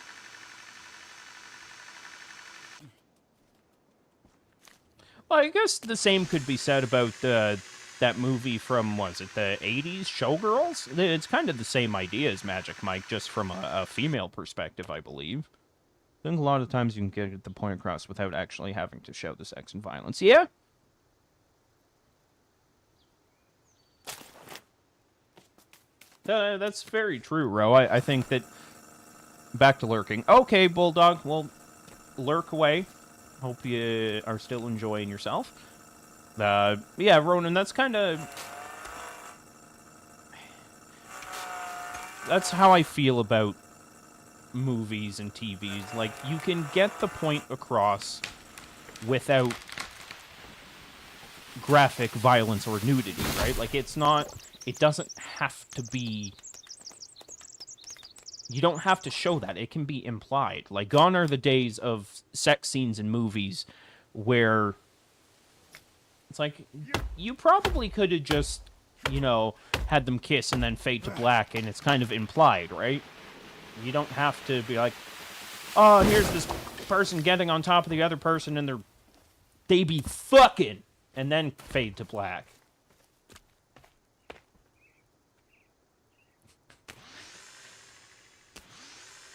Well, I guess the same could be said about that movie from, was it the 80s, Showgirls? It's kind of the same idea as Magic Mike, just from a female perspective, I believe. I think a lot of times you can get the point across without actually having to show the sex and violence. Yeah? That's very true, Ro. I think that... Back to lurking. Okay, Bulldog, well, lurk away. Hope you are still enjoying yourself. Yeah, Ronan, that's kind of... That's how I feel about movies and TVs. Like, you can get the point across without graphic violence or nudity, right? Like, it's not... It doesn't have to be... You don't have to show that. It can be implied. Like, gone are the days of sex scenes in movies where it's like, you probably could have just, had them kiss and then fade to black, and it's kind of implied, right? You don't have to be like, oh, here's this person getting on top of the other person, and they be fucking, and then fade to black.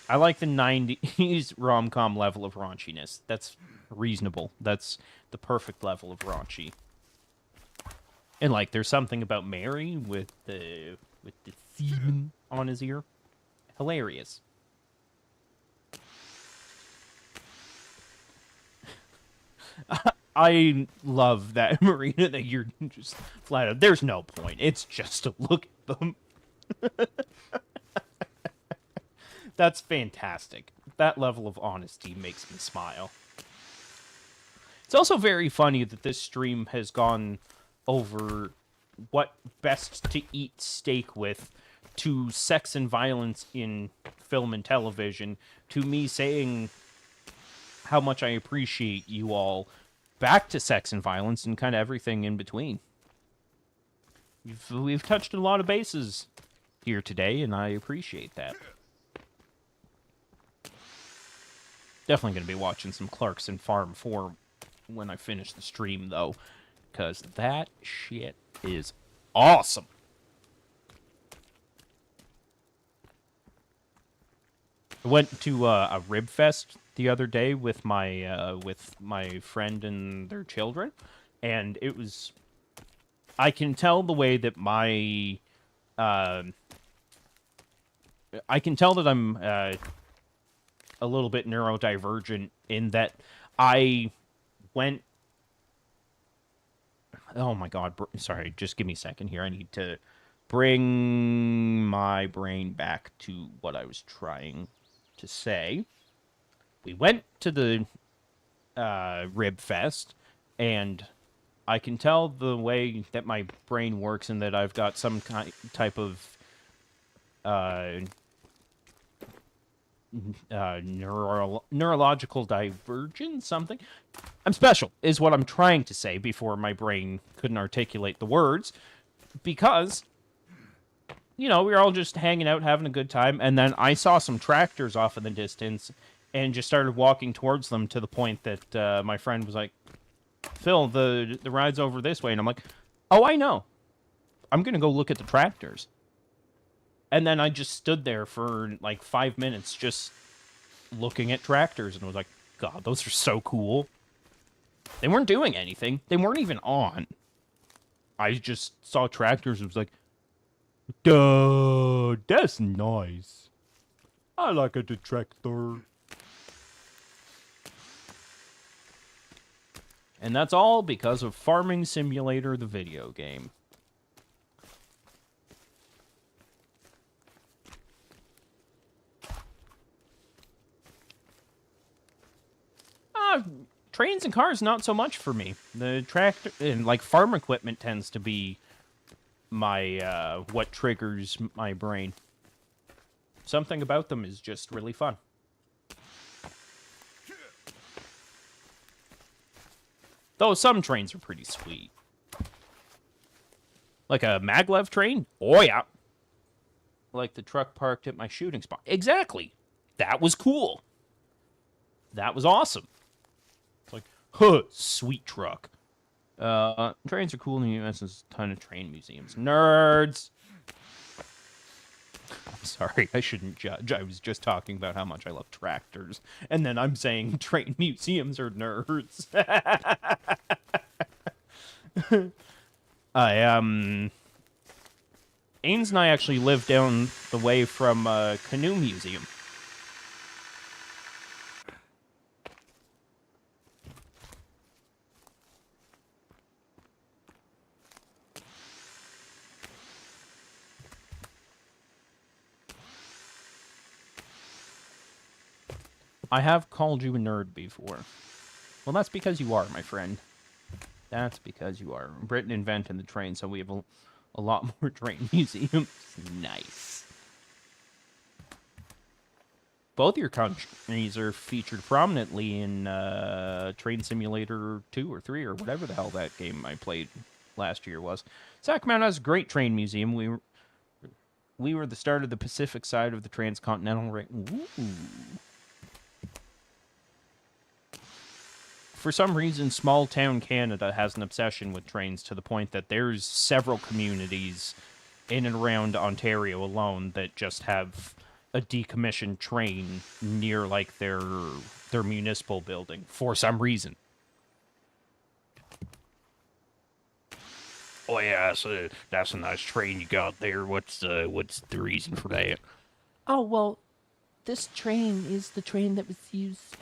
I like the 90s rom-com level of raunchiness. That's reasonable. That's the perfect level of raunchy. And, like, there's something about Mary with the semen on his ear. Hilarious. I love that, Marina, that you're just flat out. There's no point. It's just to look at them. That's fantastic. That level of honesty makes me smile. It's also very funny that this stream has gone over what best to eat steak with, to sex and violence in film and television, to me saying how much I appreciate you all, back to sex and violence and kind of everything in between. We've touched a lot of bases here today, and I appreciate that. Definitely going to be watching some Clarkson Farm 4 when I finish the stream, though, because that shit is awesome. I went to a rib fest the other day with my friend and their children, and it was. I can tell the way that my. I can tell that I'm a little bit neurodivergent in that I went. Oh my god! Sorry, just give me a second here. I need to bring my brain back to what I was trying to say. We went to the Rib Fest, and I can tell the way that my brain works and that I've got some type of neurological divergence, something. I'm special, is what I'm trying to say before my brain couldn't articulate the words, because, we were all just hanging out, having a good time, and then I saw some tractors off in the distance and just started walking towards them to the point that my friend was like, Phil, the ride's over this way, and I'm like, oh, I know. I'm going to go look at the tractors. And then I just stood there for like 5 minutes just looking at tractors and was like, God, those are so cool. They weren't doing anything. They weren't even on. I just saw tractors and was like, duh, that's nice. I like a tractor. And that's all because of Farming Simulator, the video game. Trains and cars, not so much for me. The tractor and like farm equipment tends to be my what triggers my brain. Something about them is just really fun. Though some trains are pretty sweet. Like a maglev train? Oh yeah. Like the truck parked at my shooting spot. Exactly. That was cool. That was awesome. It's like, huh, sweet truck. Trains are cool in the US. There's a ton of train museums. Nerds! I'm sorry, I shouldn't judge. I was just talking about how much I love tractors. And then I'm saying train museums are nerds. Ains and I actually live down the way from a canoe museum. I have called you a nerd before. Well, that's because you are, my friend. That's because you are. Britain invented the train, so we have a lot more train museums. Nice. both your countries are featured prominently in Train Simulator 2 or 3 or whatever the hell that game I played last year was. Sacramento has a great train museum. We were the start of the Pacific side of the transcontinental For some reason, small town Canada has an obsession with trains to the point that there's several communities in and around Ontario alone that just have a decommissioned train near like their municipal building for some reason. Oh yeah, that's a nice train you got there. What's the reason for that? Oh, well, this train is the train that was used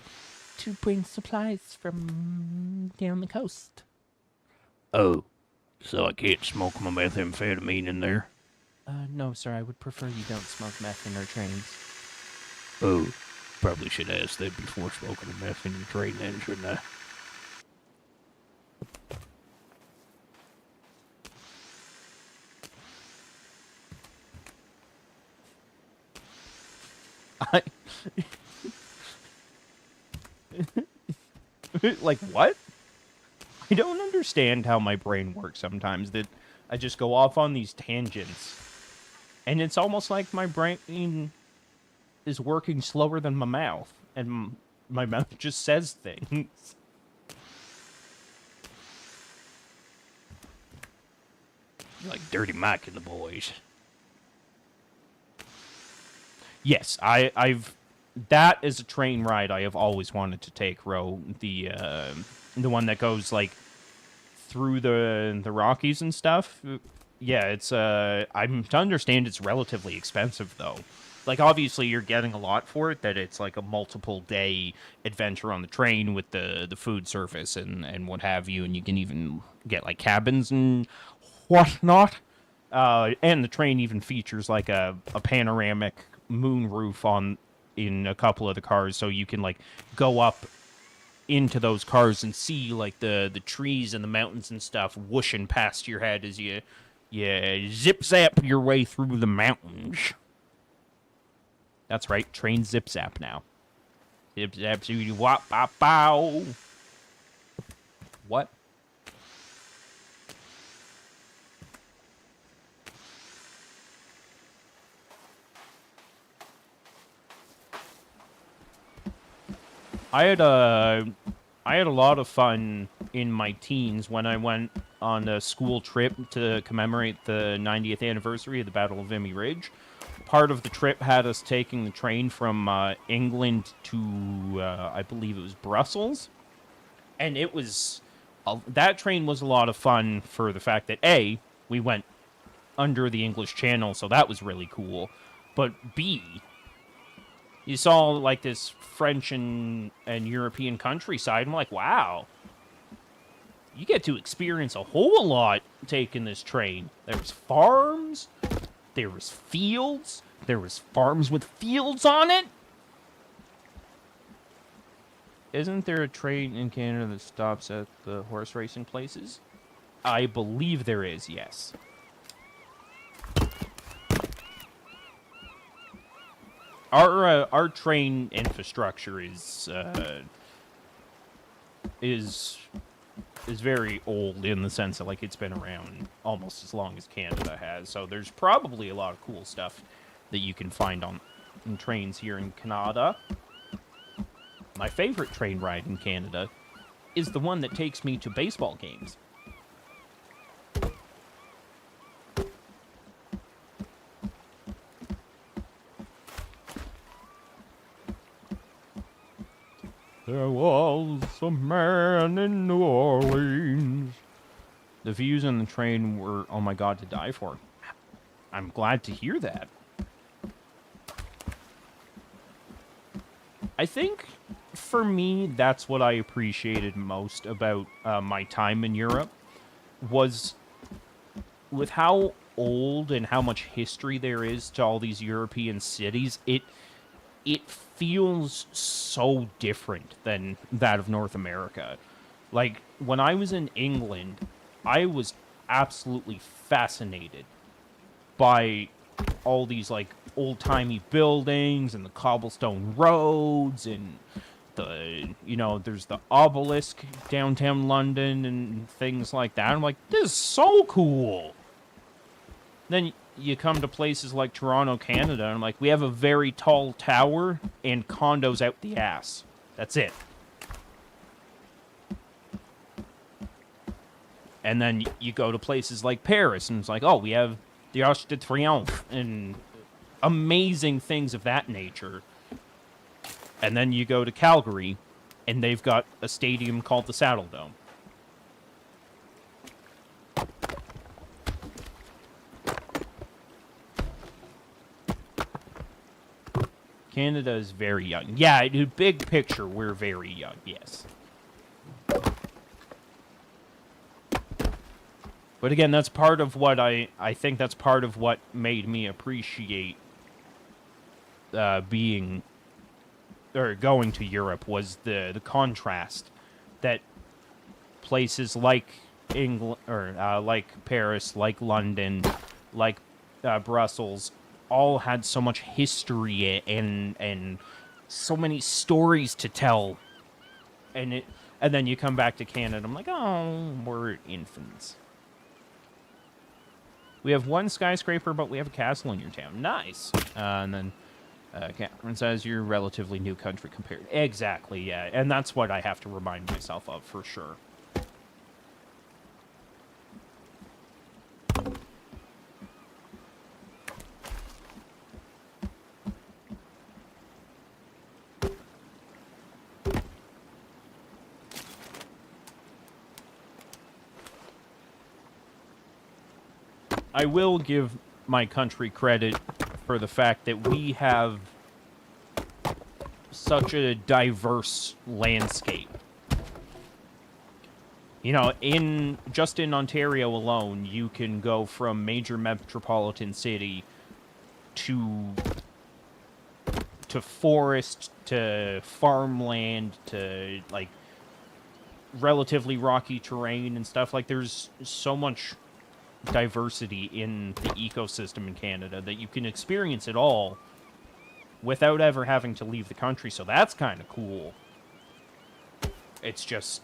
to bring supplies from down the coast. Oh, so I can't smoke my methamphetamine in there? No, sir, I would prefer you don't smoke meth in our trains. Oh, probably should ask that before smoking a meth in your train then, shouldn't I? Like, what? I don't understand how my brain works sometimes, that I just go off on these tangents. And it's almost like my brain is working slower than my mouth. And my mouth just says things. Like Dirty Mike and the boys. Yes, I've... That is a train ride I have always wanted to take, Ro. The one that goes, like, through the Rockies and stuff. Yeah, it's, I'm to understand it's relatively expensive, though. Like, obviously, you're getting a lot for it, that it's, like, a multiple-day adventure on the train with the food service and what have you, and you can even get, like, cabins and whatnot. And the train even features, like, a panoramic moon roof in a couple of the cars, so you can, like, go up into those cars and see, like, the trees and the mountains and stuff whooshing past your head as you zip-zap your way through the mountains. That's right, train zip-zap now. Zip-zap, wop bop bow. What? I had a lot of fun in my teens when I went on a school trip to commemorate the 90th anniversary of the Battle of Vimy Ridge. Part of the trip had us taking the train from England to, I believe it was Brussels. And it was... that train was a lot of fun for the fact that, A, we went under the English Channel, so that was really cool. But B... you saw, like, this French and European countryside. I'm like, wow. You get to experience a whole lot taking this train. There was farms. There was fields. There was farms with fields on it. Isn't there a train in Canada that stops at the horse racing places? I believe there is, yes. Our train infrastructure is very old in the sense that, like, it's been around almost as long as Canada has. So there's probably a lot of cool stuff that you can find on trains here in Canada. My favorite train ride in Canada is the one that takes me to baseball games. There was a man in New Orleans. The views on the train were, oh my god, to die for. I'm glad to hear that. I think, for me, that's what I appreciated most about my time in Europe, was with how old and how much history there is to all these European cities, it feels so different than that of North America. Like, when I was in England, I was absolutely fascinated by all these, like, old-timey buildings and the cobblestone roads and there's the obelisk downtown London and things like that. I'm like, this is so cool. Then you come to places like Toronto, Canada, and I'm like, we have a very tall tower and condos out the ass. That's it. And then you go to places like Paris, and it's like, oh, we have the Arc de Triomphe and amazing things of that nature. And then you go to Calgary, and they've got a stadium called the Saddle Dome. Canada is very young. Yeah, big picture, we're very young, yes. But again, that's part of what I think that's part of what made me appreciate going to Europe was the contrast that places like England or like Paris, like London, like Brussels, all had so much history and so many stories to tell, and then you come back to Canada. I'm like, oh, we're infants. We have one skyscraper, but we have a castle in your town. Nice. And then Catherine says you're a relatively new country compared. Exactly, yeah. And that's what I have to remind myself of, for sure. I will give my country credit for the fact that we have such a diverse landscape. You know, just in Ontario alone, you can go from major metropolitan city to forest to farmland to like relatively rocky terrain and stuff. Like, there's so much diversity in the ecosystem in Canada that you can experience it all without ever having to leave the country. So that's kind of cool. It's just,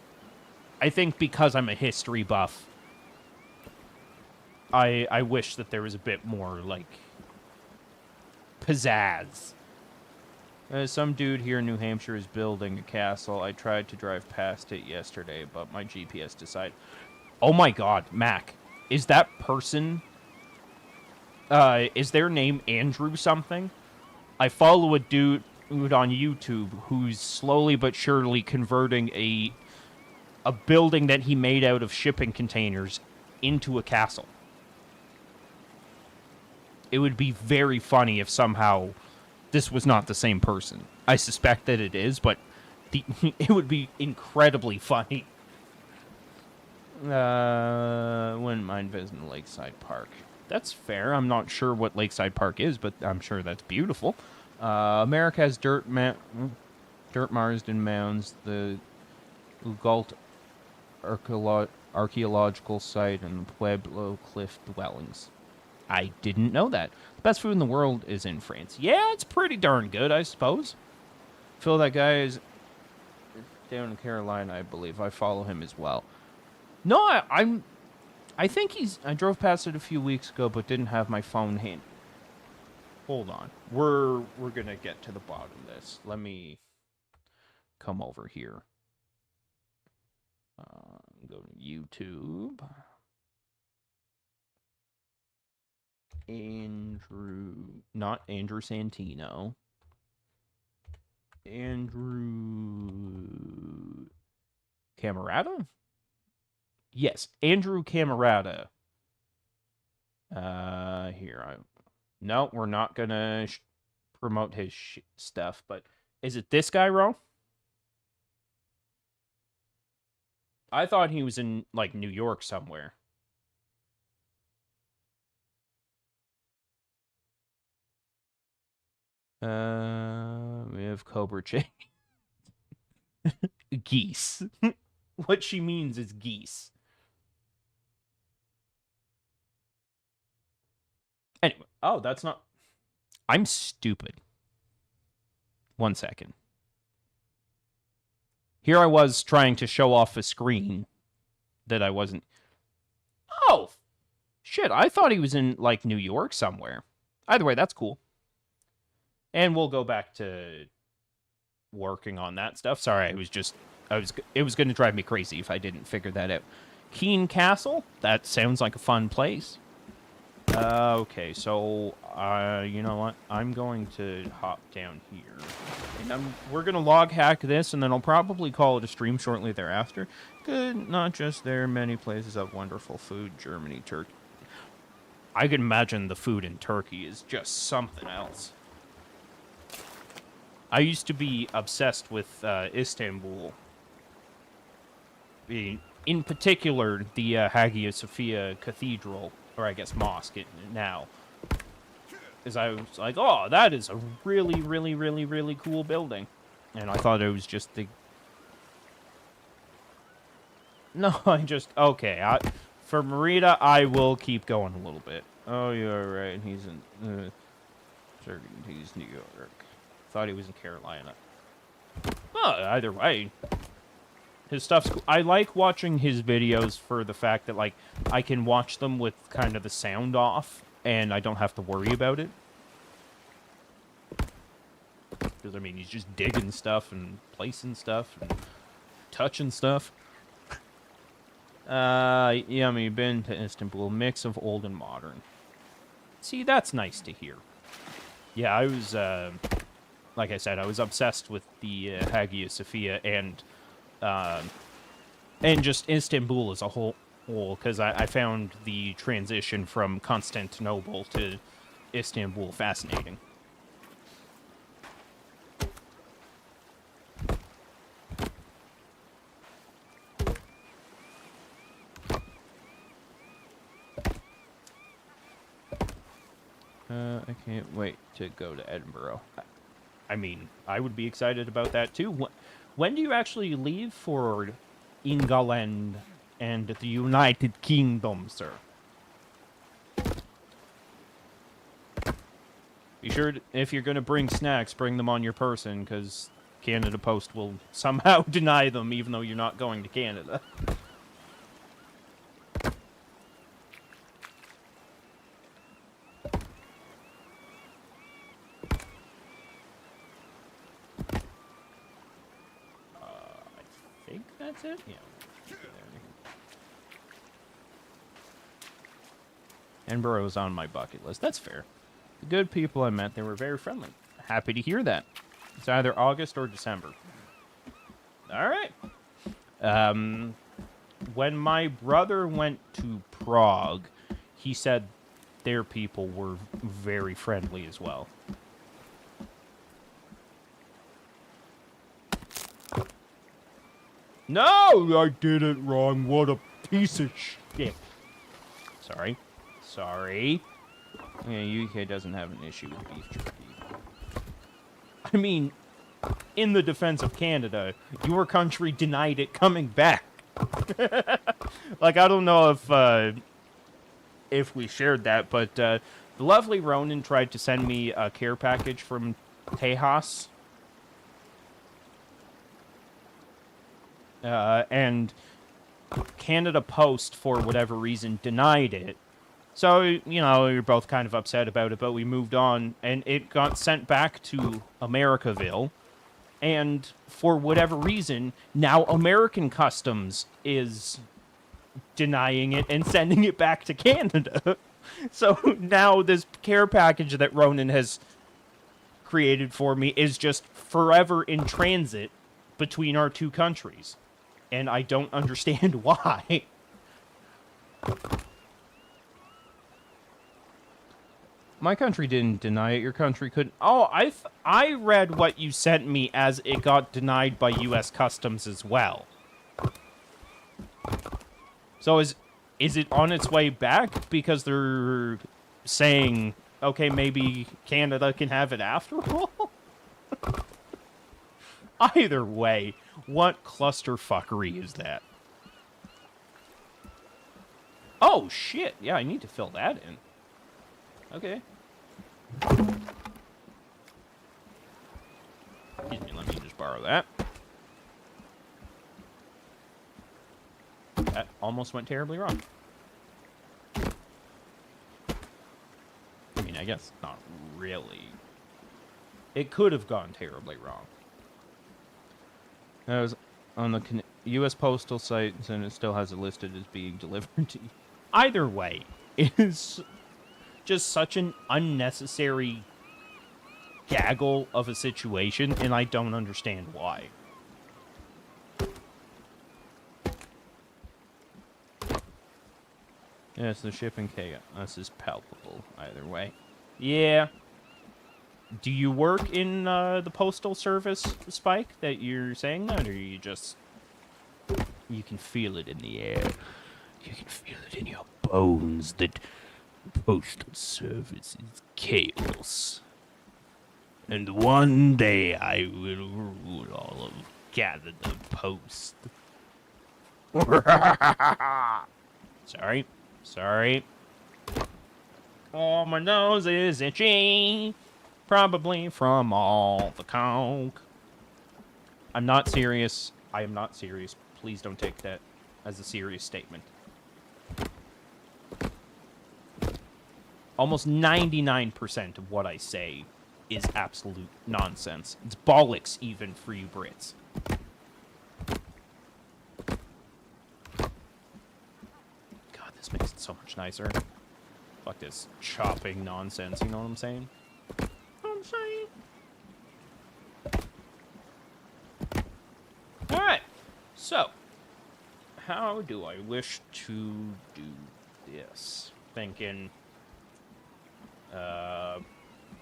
I think because I'm a history buff, I wish that there was a bit more, like, pizzazz. Some dude here in New Hampshire is building a castle. I tried to drive past it yesterday, but my GPS decided... Oh my god, Mac. Is that person... is their name Andrew something? I follow a dude on YouTube who's slowly but surely converting a building that he made out of shipping containers into a castle. It would be very funny if somehow this was not the same person. I suspect that it is, but it would be incredibly funny. Wouldn't mind visiting Lakeside Park. That's fair. I'm not sure what Lakeside Park is, but I'm sure that's beautiful. America has dirt marsden mounds, the Ugalt archaeological site, and the Pueblo cliff dwellings. I didn't know that. The best food in the world is in France. Yeah, it's pretty darn good, I suppose. Phil, that guy is down in Carolina, I believe. I follow him as well. No, I think I drove past it a few weeks ago, but didn't have my phone handy. Hold on. We're gonna get to the bottom of this. Let me come over here. Go to YouTube. Not Andrew Santino. Andrew Camerata? Yes, Andrew Camerata. No, we're not gonna promote his stuff, but is it this guy, Ro? I thought he was in, like, New York somewhere. We have Cobra Chick. Geese. What she means is geese. Anyway, oh, that's not... I'm stupid. 1 second. Here I was trying to show off a screen that I wasn't... Oh! Shit, I thought he was in, like, New York somewhere. Either way, that's cool. And we'll go back to working on that stuff. Sorry, it was going to drive me crazy if I didn't figure that out. Keene Castle? That sounds like a fun place. Okay, so, you know what? I'm going to hop down here. And we're going to log hack this, and then I'll probably call it a stream shortly thereafter. Good, not just there. Many places have wonderful food. Germany, Turkey. I can imagine the food in Turkey is just something else. I used to be obsessed with Istanbul. In particular, the Hagia Sophia Cathedral, or I guess mosque now. Because I was like, oh, that is a really, really, really, really cool building. And I thought it was just the... No, okay, for Merida, I will keep going a little bit. Oh, you're right, he's in... he's New York. Thought he was in Carolina. Well, either way. His stuff's cool. I like watching his videos for the fact that, like, I can watch them with kind of the sound off, and I don't have to worry about it. Because, I mean, he's just digging stuff and placing stuff and touching stuff. Yummy, been to Istanbul. Mix of old and modern. See, that's nice to hear. Yeah, I was, like I said, I was obsessed with the Hagia Sophia and just Istanbul as a whole, because I found the transition from Constantinople to Istanbul fascinating. I can't wait to go to Edinburgh. I mean, I would be excited about that too. When do you actually leave for England and the United Kingdom, sir? Be sure, if you're going to bring snacks, bring them on your person, because Canada Post will somehow deny them, even though you're not going to Canada. That's it? Yeah. Edinburgh was on my bucket list. That's fair. The good people I met, they were very friendly. Happy to hear that. It's either August or December. All right. When my brother went to Prague, he said their people were very friendly as well. No, I did it wrong. What a piece of shit. Sorry. Sorry. Yeah, UK doesn't have an issue with beef jerky. I mean, in the defense of Canada, your country denied it coming back. Like, I don't know if we shared that, but the lovely Ronan tried to send me a care package from Tejas. And Canada Post, for whatever reason, denied it. So, you know, we were both kind of upset about it, but we moved on, and it got sent back to Americaville. And for whatever reason, now American Customs is denying it and sending it back to Canada. So now this care package that Ronan has created for me is just forever in transit between our two countries. And I don't understand why. My country didn't deny it. Your country couldn't. Oh, I read what you sent me as it got denied by U.S. Customs as well. So is it on its way back because they're saying, okay, maybe Canada can have it after all? Either way, what clusterfuckery is that? Oh, shit. Yeah, I need to fill that in. Okay. borrow that. That almost went terribly wrong. I mean, I guess not really. It could have gone terribly wrong. That was on the U.S. postal site, and it still has it listed as being delivered to you. Either way, it is just such an unnecessary gaggle of a situation, and I don't understand why. Yes, the shipping chaos is palpable either way. Yeah. Do you work in the postal service, Spike, that you're saying that, or you just... You can feel it in the air. You can feel it in your bones that postal service is chaos. And one day I will rule all of Canada Post. Sorry. Oh, my nose is itchy. Probably from all the coke. I'm not serious. I am not serious. Please don't take that as a serious statement. Almost 99% of what I say is absolute nonsense. It's bollocks even for you Brits. God, this makes it so much nicer. Fuck this chopping nonsense, you know what I'm saying? Alright, so how do I wish to do this? Thinking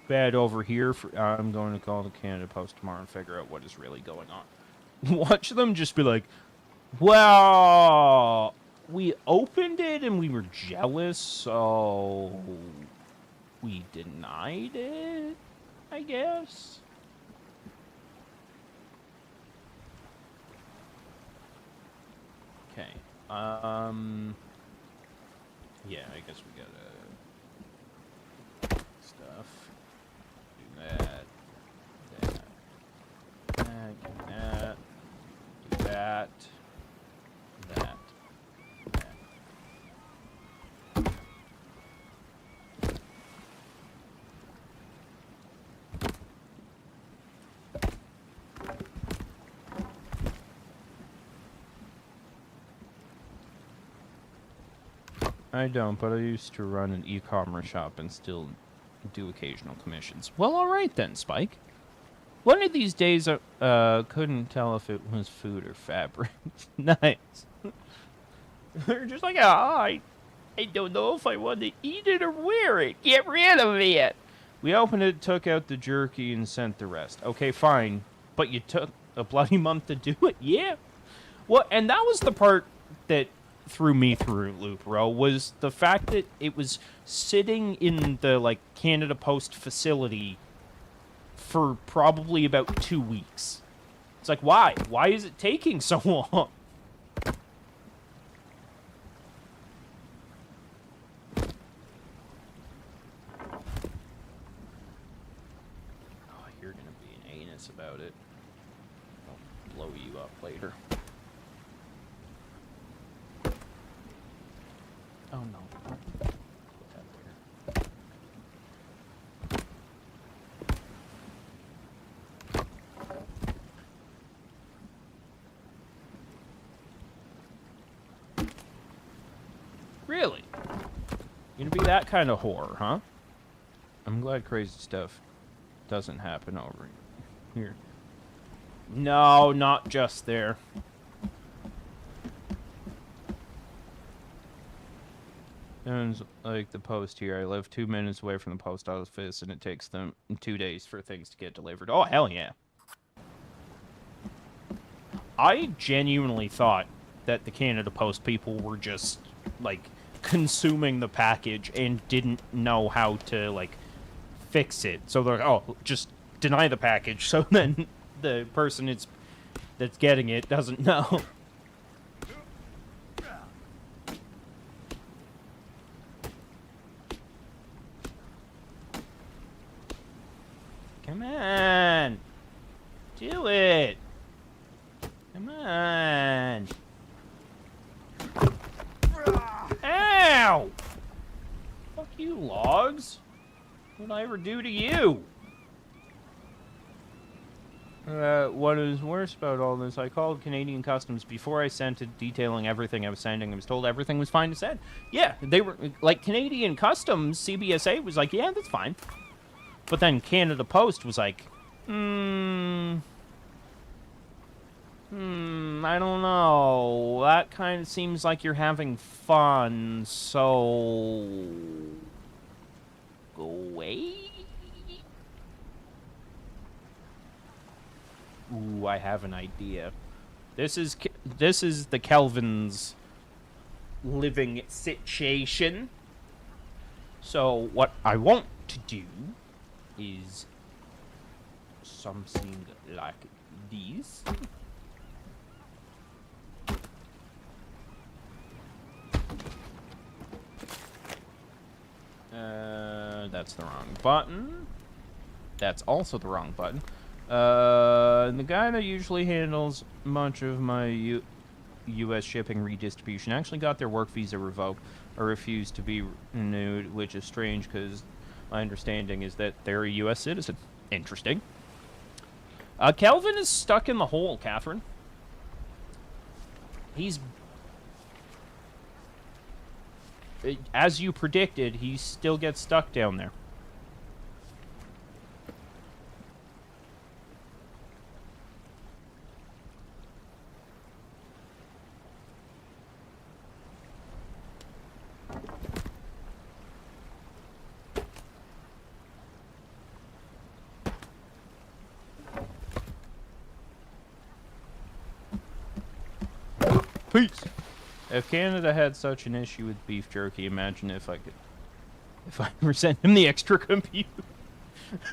bed over here for, I'm going to call the Canada Post tomorrow and figure out what is really going on. Watch them just be like, well, we opened it and we were jealous, so we denied it, I guess. Okay. Yeah, I guess we gotta stuff. Do that. Do that. I don't, but I used to run an e-commerce shop and still do occasional commissions. Well, alright then, Spike. One of these days, couldn't tell if it was food or fabric. Nice. They're just like, I don't know if I want to eat it or wear it. Get rid of it. We opened it, took out the jerky, and sent the rest. Okay, fine. But you took a bloody month to do it? Yeah. Well, and that was the part that threw me through loop, bro, was the fact that it was sitting in the, like, Canada Post facility for probably about 2 weeks. It's like, why? Why is it taking so long? Oh, you're gonna be an anus about it. I'll blow you up later. Oh no. Put that there. Really? You're gonna be that kind of whore, huh? I'm glad crazy stuff doesn't happen over here. No, not just there. Sounds like the post here. I live 2 minutes away from the post office, and it takes them 2 days for things to get delivered. Oh, hell yeah. I genuinely thought that the Canada Post people were just, like, consuming the package and didn't know how to, like, fix it. So they're like, oh, just deny the package, so then the person that's getting it doesn't know. Come on. Do it. on. Ow! Fuck you, logs. What did I ever do to you? What is worse about all this, I called Canadian Customs before I sent it, detailing everything I was sending. I was told everything was fine to send. Yeah, they were, like, Canadian Customs, CBSA, was like, yeah, that's fine. But then Canada Post was like, I don't know. That kind of seems like you're having fun, so... go away? Ooh, I have an idea. This is the Kelvin's living situation. So what I want to do is something like this. That's the wrong button. That's also the wrong button. The guy that usually handles much of my U.S. shipping redistribution actually got their work visa revoked or refused to be renewed, which is strange because my understanding is that they're a U.S. citizen. Interesting. Kelvin is stuck in the hole, Catherine. He's... as you predicted, he still gets stuck down there. Peace. If Canada had such an issue with beef jerky, imagine if I ever sent him the extra computer.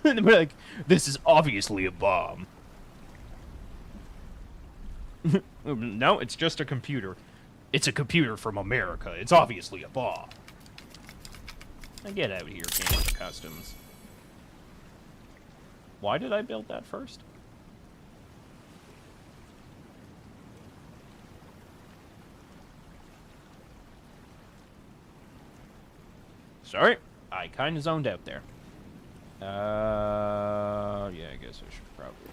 And they'd be like, this is obviously a bomb. No, it's just a computer. It's a computer from America. It's obviously a bomb. Now get out of here, Canada Customs. Why did I build that first? Sorry, I kind of zoned out there. Yeah, I guess I should probably...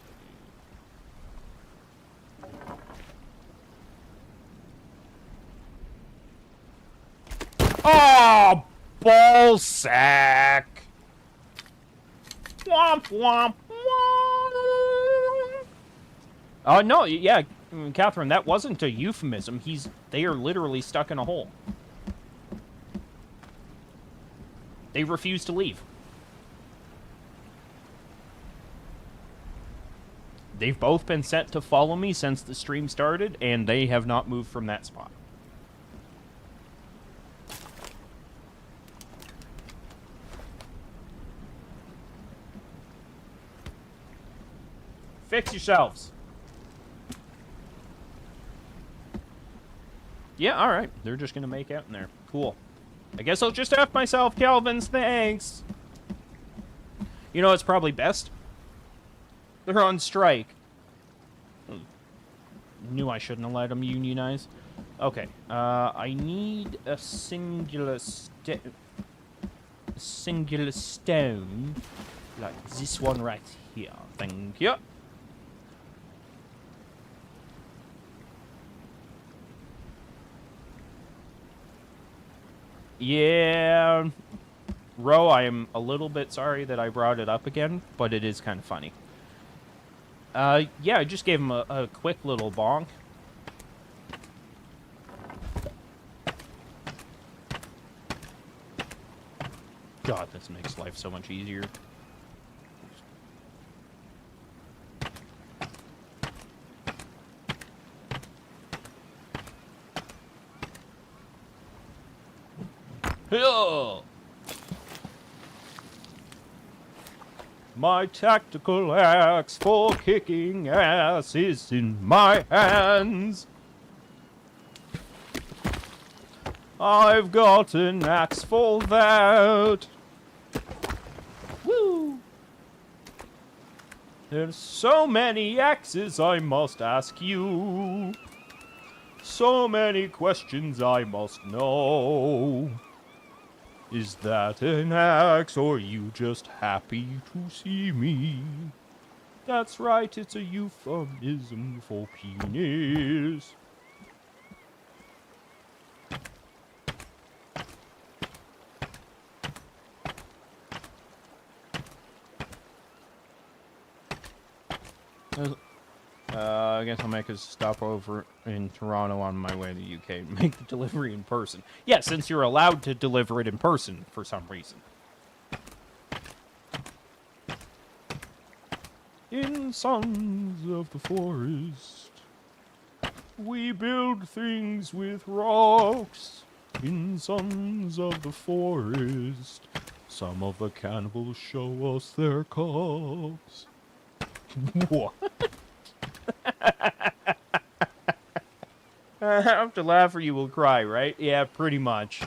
Oh, ball sack! Womp womp womp! Oh, no, yeah, Catherine, that wasn't a euphemism. They are literally stuck in a hole. They refuse to leave. They've both been set to follow me since the stream started, and they have not moved from that spot. Fix yourselves. Yeah, alright. They're just gonna make out in there. Cool. I guess I'll just F myself, Kelvin's. Thanks. You know what's probably best? They're on strike. Knew I shouldn't have let them unionize. Okay. I need a singular stone. Like this one right here. Thank you. Yeah, Ro, I am a little bit sorry that I brought it up again, but it is kind of funny. Yeah, I just gave him a quick little bonk. God, this makes life so much easier. My tactical axe for kicking ass is in my hands. I've got an axe for that. Woo! There's so many X's I must ask you. So many questions I must know. Is that an X, or you just happy to see me? That's right, it's a euphemism for penis. I guess I'll make a stopover in Toronto on my way to the UK and make the delivery in person. Yeah, since you're allowed to deliver it in person for some reason. In Sons of the Forest, we build things with rocks. In Sons of the Forest, some of the cannibals show us their cocks. What? I have to laugh or you will cry, right? Yeah, pretty much.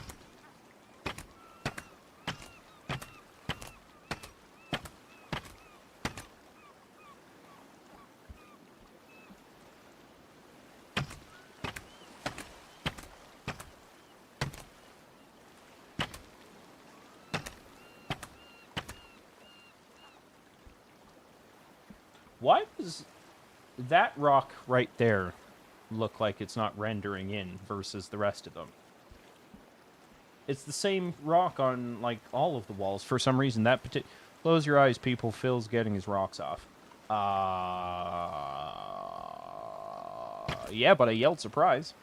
Why does that rock right there look like it's not rendering in versus the rest of them? It's the same rock on, like, all of the walls. For some reason, that particular... Close your eyes, people. Phil's getting his rocks off. Yeah, but I yelled surprise.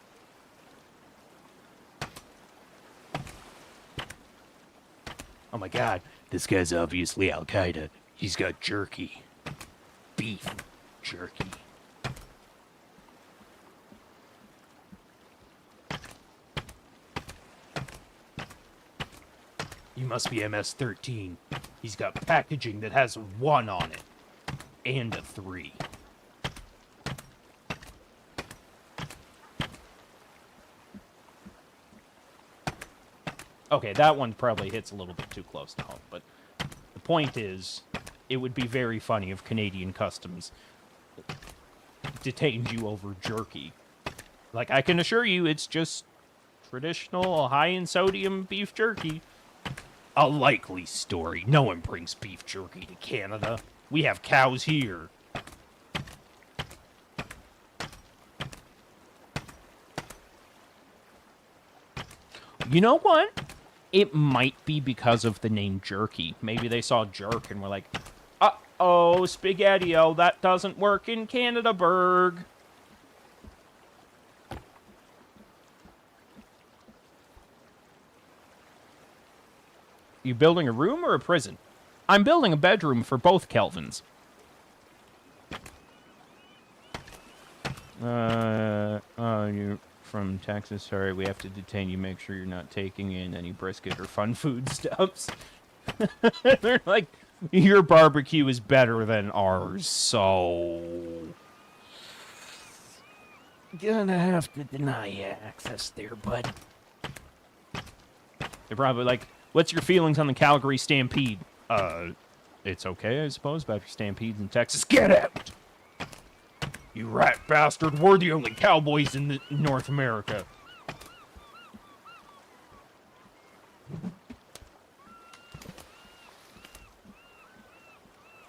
Oh my god, this guy's obviously Al-Qaeda. He's got jerky. Beef jerky. You must be MS-13. He's got packaging that has a 1 on it. And a 3. Okay, that one probably hits a little bit too close to home, but the point is, it would be very funny if Canadian Customs detained you over jerky. Like, I can assure you, it's just traditional, high in sodium beef jerky. A likely story. No one brings beef jerky to Canada. We have cows here. You know what? It might be because of the name jerky. Maybe they saw jerk and were like, uh-oh, spaghetti-o, that doesn't work in Canada, Berg. You building a room or a prison? I'm building a bedroom for both Kelvins. You're from Texas. Sorry, we have to detain you. Make sure you're not taking in any brisket or fun food stuffs. They're like, your barbecue is better than ours, so... Gonna have to deny you access there, bud. They're probably like, what's your feelings on the Calgary Stampede? It's okay, I suppose, about your stampedes in Texas. Get out! You rat bastard, we're the only cowboys in North America.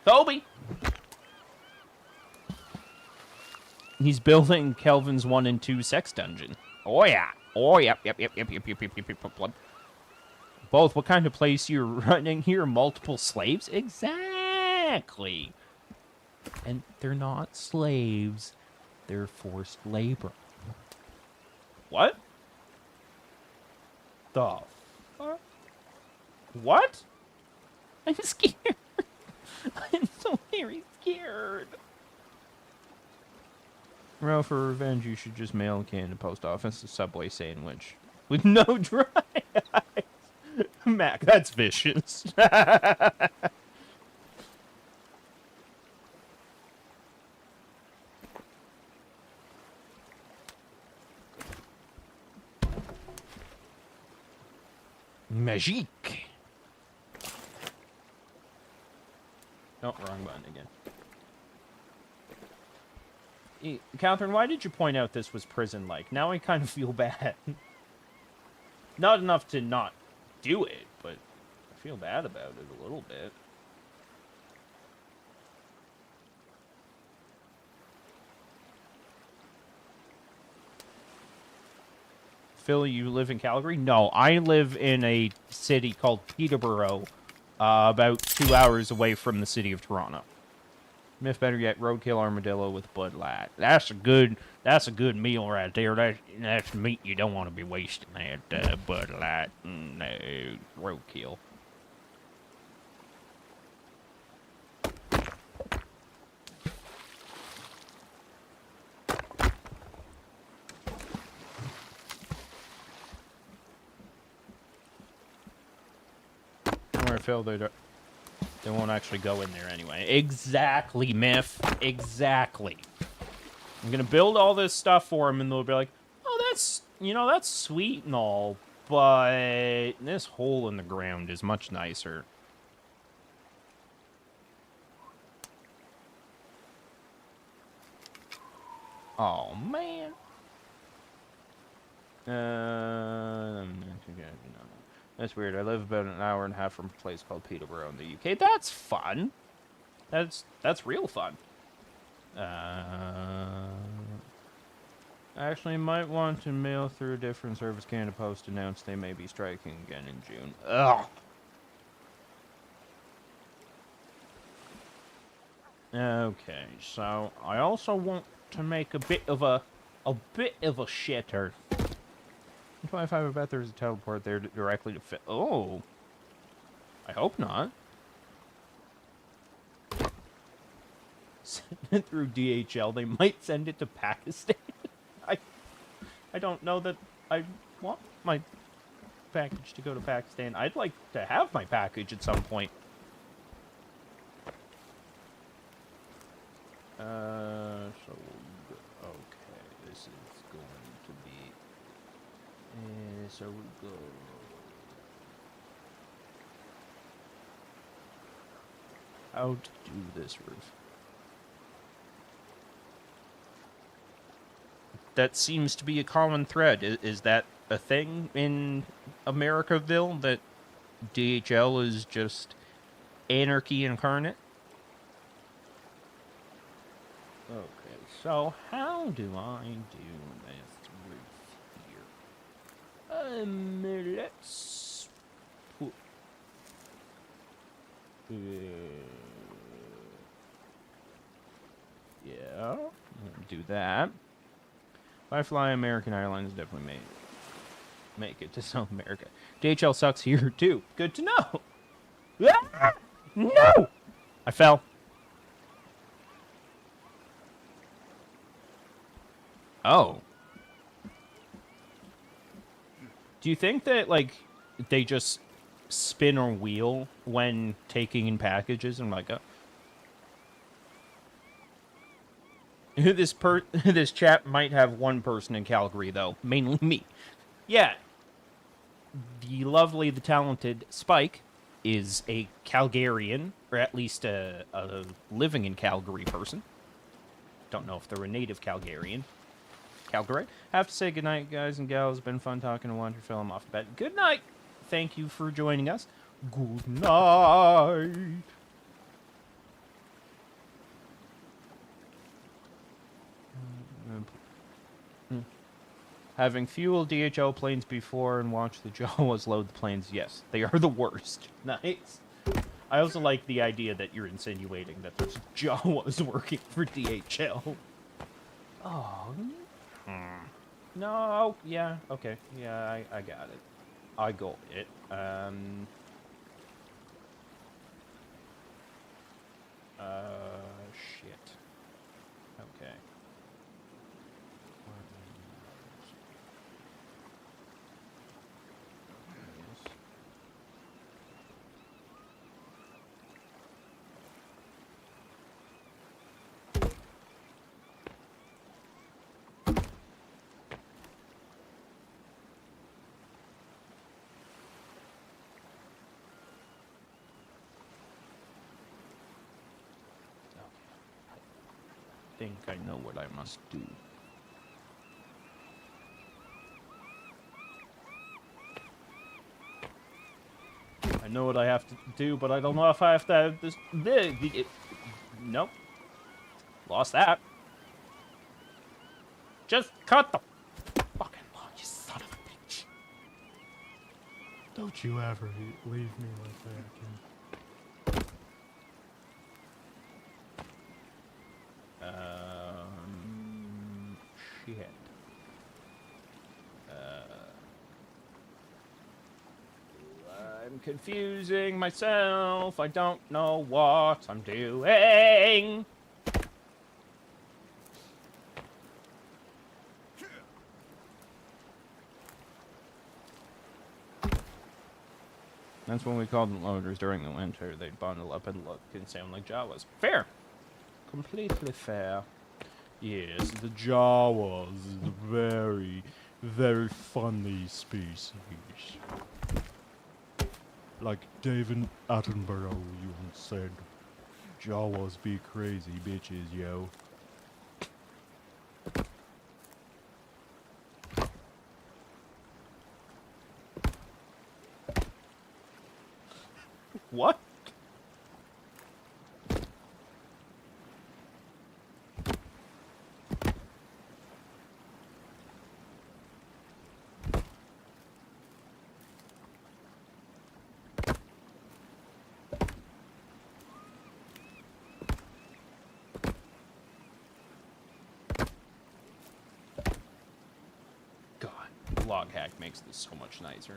Toby! He's building Kelvin's 1 and 2 sex dungeon. Oh, yeah. Oh, yep. Both, what kind of place you're running here? Multiple slaves? Exactly. And they're not slaves. They're forced labor. What? The fuck? What? I'm scared. I'm so very scared. Well, for revenge, you should just mail a can to post office a Subway sandwich with no dry ice. Mac, that's vicious. Magique. Oh, wrong button again. Catherine, why did you point out this was prison-like? Now I kind of feel bad. Not enough to not do it, but I feel bad about it a little bit. Phil, you live in Calgary? No, I live in a city called Peterborough, about 2 hours away from the city of Toronto. If better yet, roadkill armadillo with Bud Light. That's a good meal right there. That's meat you don't want to be wasting. That Bud Light, no roadkill. Don't worry, Phil. They won't actually go in there anyway. Exactly, Miff. Exactly. I'm gonna build all this stuff for them, and they'll be like, "Oh, that's that's sweet and all, but this hole in the ground is much nicer." Oh man. That's weird. I live about an hour and a half from a place called Peterborough in the UK. That's fun. That's real fun. Actually, might want to mail through a different service. Canada Post announced they may be striking again in June. Ugh. Okay, so I also want to make a bit of a shitter. 25, I bet there's a teleport there directly to fit. Oh. I hope not. Send it through DHL. They might send it to Pakistan. I don't know that I want my package to go to Pakistan. I'd like to have my package at some point. So, okay, this is going to be... so we go... How to do this roof? That seems to be a common thread. Is that a thing in Americaville, that DHL is just anarchy incarnate? Okay, so how do I do this roof here? Let's put... yeah, do that. If I fly American Airlines, definitely make it to South America. DHL sucks here too. Good to know. Ah! No! I fell. Oh. Do you think that, like, they just spin or wheel when taking in packages? I'm like, this chap might have one person in Calgary, though. Mainly me. Yeah. The lovely, the talented Spike is a Calgarian, or at least a living in Calgary person. Don't know if they're a native Calgarian. Calgary. Have to say goodnight, guys and gals. Been fun talking to Wonder Film off the bed. Good night. Thank you for joining us. Good night. Having fueled DHL planes before and watched the Jawas load the planes, yes, they are the worst. Nice. I also like the idea that you're insinuating that there's Jawas working for DHL. Oh. No, yeah, okay. Yeah, I got it. I got it. Shit. Okay. think I know what I must do. I know what I have to do, but I don't know if I have to have this. Nope. Lost that. Just cut the fucking log, you son of a bitch. Don't you ever leave me like that again. Shit. I'm confusing myself. I don't know what I'm doing. That's when we called them loaders during the winter. They'd bundle up and look and sound like Jawas. Fair. Completely fair. Yes, the Jawas is a very, very funny species. Like David Attenborough, you once said, Jawas be crazy bitches, yo. What? God, log hack makes this so much nicer.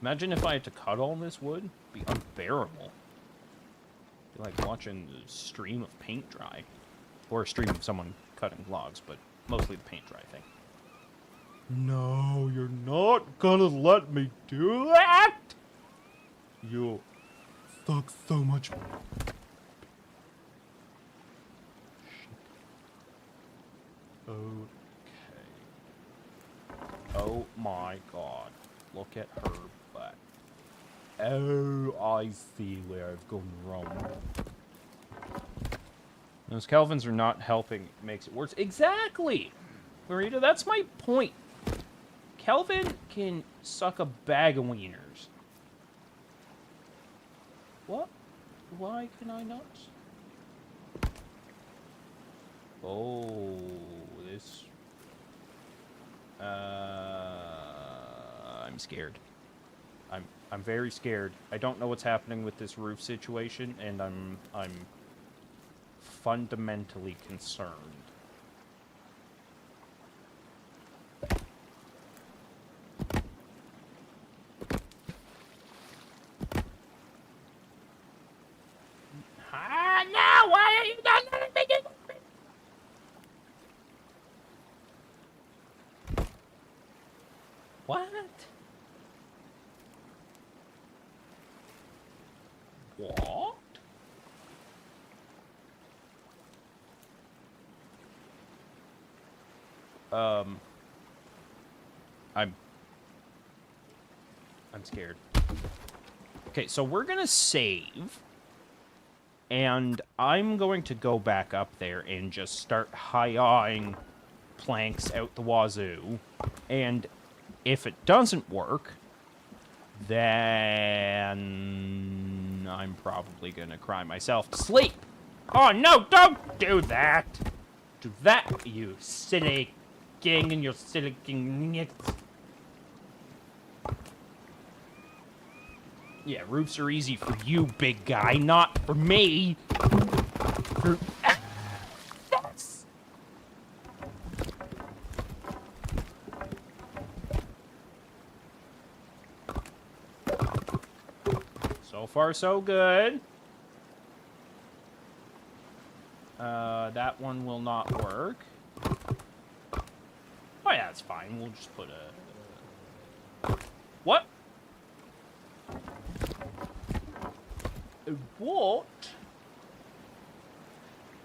Imagine if I had to cut all this wood. It'd be unbearable. It'd be like watching a stream of paint dry. Or a stream of someone cutting logs, but mostly the paint dry thing. No, you're not gonna let me do that! You suck so much. Okay. Oh my god. Look at her butt. Oh, I see where I've gone wrong. Those Kelvins are not helping makes it worse. Exactly! Marita, that's my point. Kelvin can suck a bag of wieners. What? Why can I not? Oh, this... I'm scared. I'm very scared. I don't know what's happening with this roof situation, and I'm fundamentally concerned. Ah, no! Why are you not letting me get... What? What? I'm scared. Okay, so we're gonna save. And I'm going to go back up there and just start high-awing planks out the wazoo. And if it doesn't work, then I'm probably going to cry myself to sleep. Oh, no, don't do that. Do that, you silly king and your silly king. Yeah, roofs are easy for you, big guy, not for me. Yes. So far, so good. That one will not work. Oh yeah, that's fine. We'll just put a... What? What?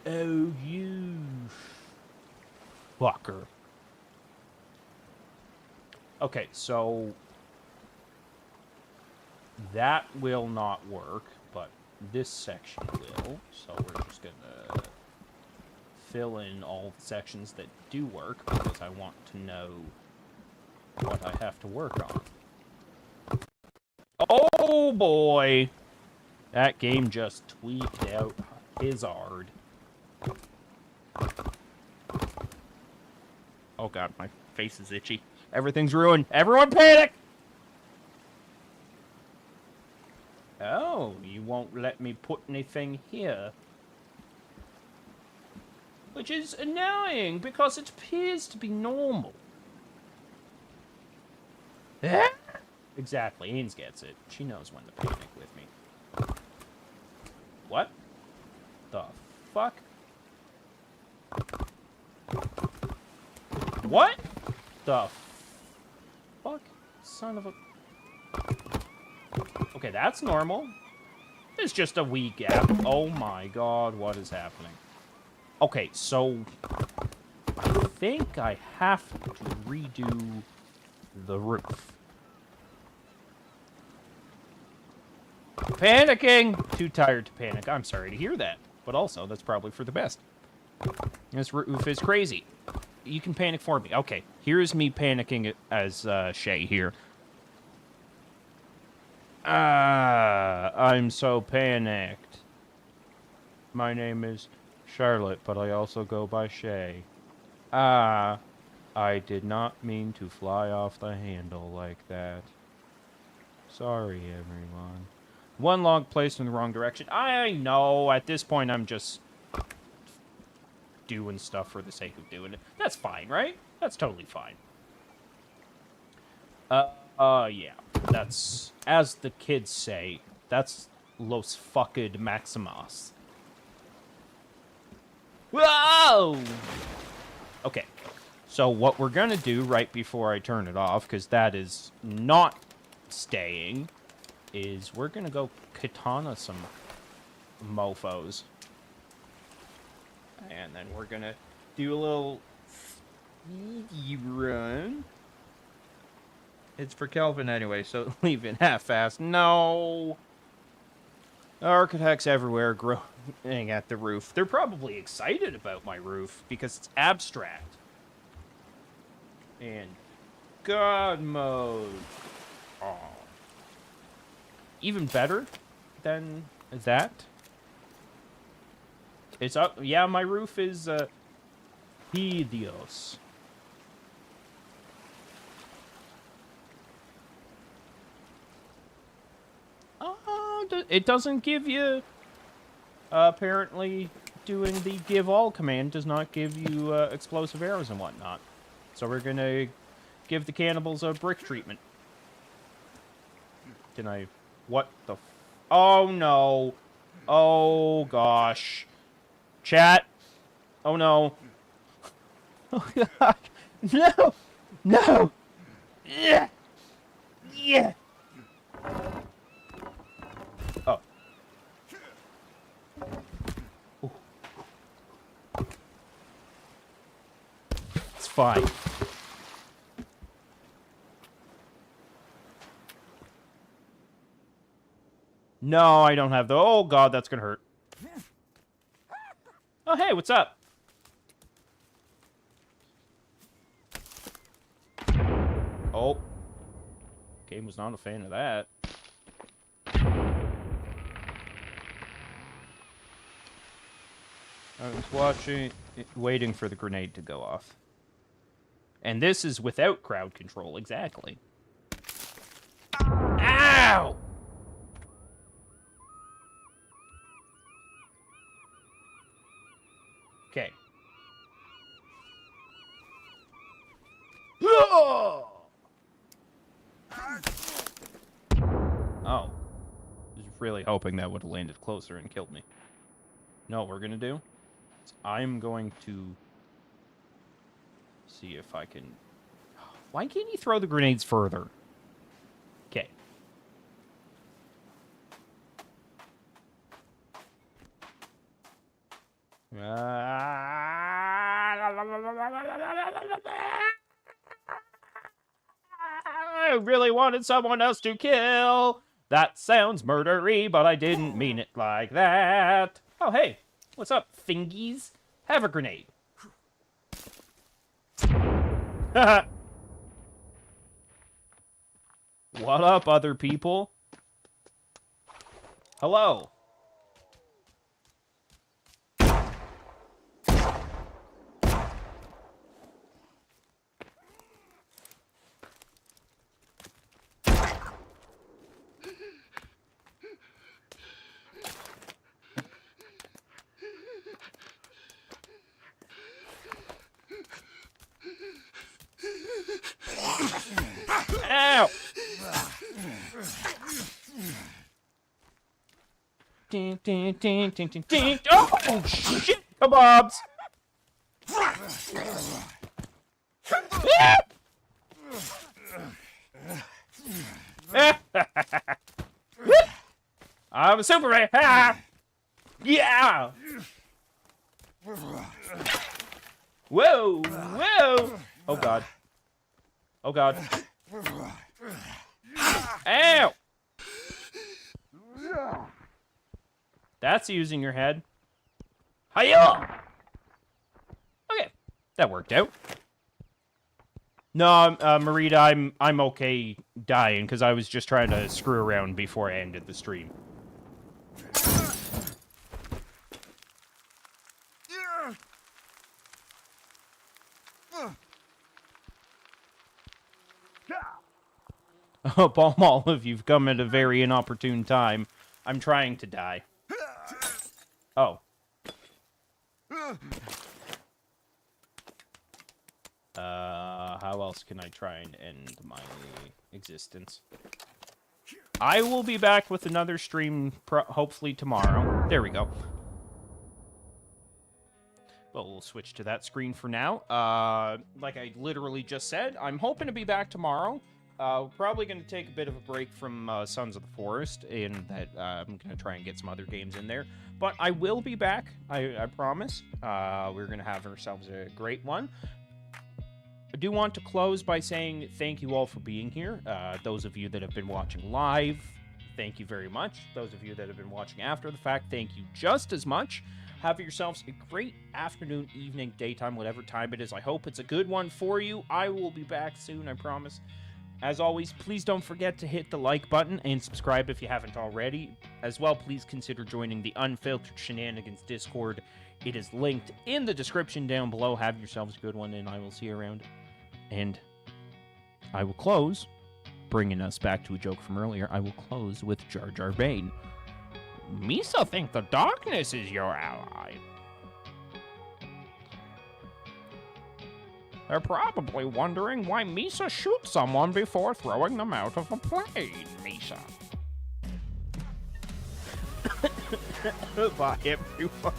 Oh, you fucker. Okay, so that will not work, but this section will. So we're just gonna fill in all the sections that do work because I want to know what I have to work on. Oh boy! That game just tweaked out his hard. Oh god, my face is itchy. Everything's ruined. Everyone panic! Oh, you won't let me put anything here. Which is annoying, because it appears to be normal. Eh? Exactly, Ains gets it. She knows when to panic with me. What? The fuck? What? The fuck? Son of a... Okay, that's normal. It's just a wee gap. Oh my god, what is happening? Okay, so... I think I have to redo the roof. Panicking! Too tired to panic. I'm sorry to hear that. But also, that's probably for the best. This roof is crazy. You can panic for me. Okay, here's me panicking as Shay here. I'm so panicked. My name is Charlotte, but I also go by Shay. I did not mean to fly off the handle like that. Sorry, everyone. One log placed in the wrong direction. I know, at this point I'm just doing stuff for the sake of doing it. That's fine, right? That's totally fine. Yeah. That's, as the kids say, that's Los Fucked Maximas. Whoa! Okay. So what we're gonna do right before I turn it off, because that is not staying, is we're gonna go katana some mofos. And then we're gonna do a little speedy run. It's for Kelvin anyway, so leave it half-assed. No! Architects everywhere growing at the roof. They're probably excited about my roof because it's abstract. And God mode. Oh. Even better than that. It's up. Yeah, my roof is hideous. It doesn't give you. Apparently, doing the give all command does not give you explosive arrows and whatnot. So we're gonna give the cannibals a brick treatment. Can I? What the? Oh no! Oh gosh! Chat! Oh no! Oh god! No! No! Yeah! Yeah! Oh. Ooh. It's fine. No, I don't have the... Oh god, that's gonna hurt. Oh, hey, what's up? Oh. Game was not a fan of that. I was waiting for the grenade to go off. And this is without crowd control, exactly. Ow! Okay. Oh! I was really hoping that would have landed closer and killed me. No, what we're gonna do is I'm going to see if I can... Why can't you throw the grenades further? Okay. I really wanted someone else to kill. That sounds murdery, but I didn't mean it like that. Oh, hey. What's up, fingies? Have a grenade. What up, other people? Hello. Ow! Ding, ding, ding, ding, ding, ding. Oh, shit! Kebabs! I'm a Superman! Ah! Yeah! Whoa! Whoa! Oh, God. Oh, God. Ow! That's using your head. Hiya! Okay, that worked out. No, Marita, I'm okay dying because I was just trying to screw around before I ended the stream. Oh, Ball Olive, you've come at a very inopportune time. I'm trying to die. Oh. How else can I try and end my existence? I will be back with another stream, hopefully tomorrow. There we go. But we'll switch to that screen for now. Like I literally just said, I'm hoping to be back tomorrow. Probably going to take a bit of a break from Sons of the Forest, in that I'm going to try and get some other games in there. But I will be back, I promise. We're going to have ourselves a great one. I do want to close by saying thank you all for being here. Those of you that have been watching live, thank you very much. Those of you that have been watching after the fact, thank you just as much. Have yourselves a great afternoon, evening, daytime, whatever time it is. I hope it's a good one for you. I will be back soon, I promise. As always, please don't forget to hit the like button and subscribe if you haven't already. As well, please consider joining the Unfiltered Shenanigans Discord. It is linked in the description down below. Have yourselves a good one, and I will see you around. And I will close, bringing us back to a joke from earlier, I will close with Jar Jar Bane. Misa think the darkness is your ally. They're probably wondering why Misa shoots someone before throwing them out of a plane, Misa. Bye, everyone.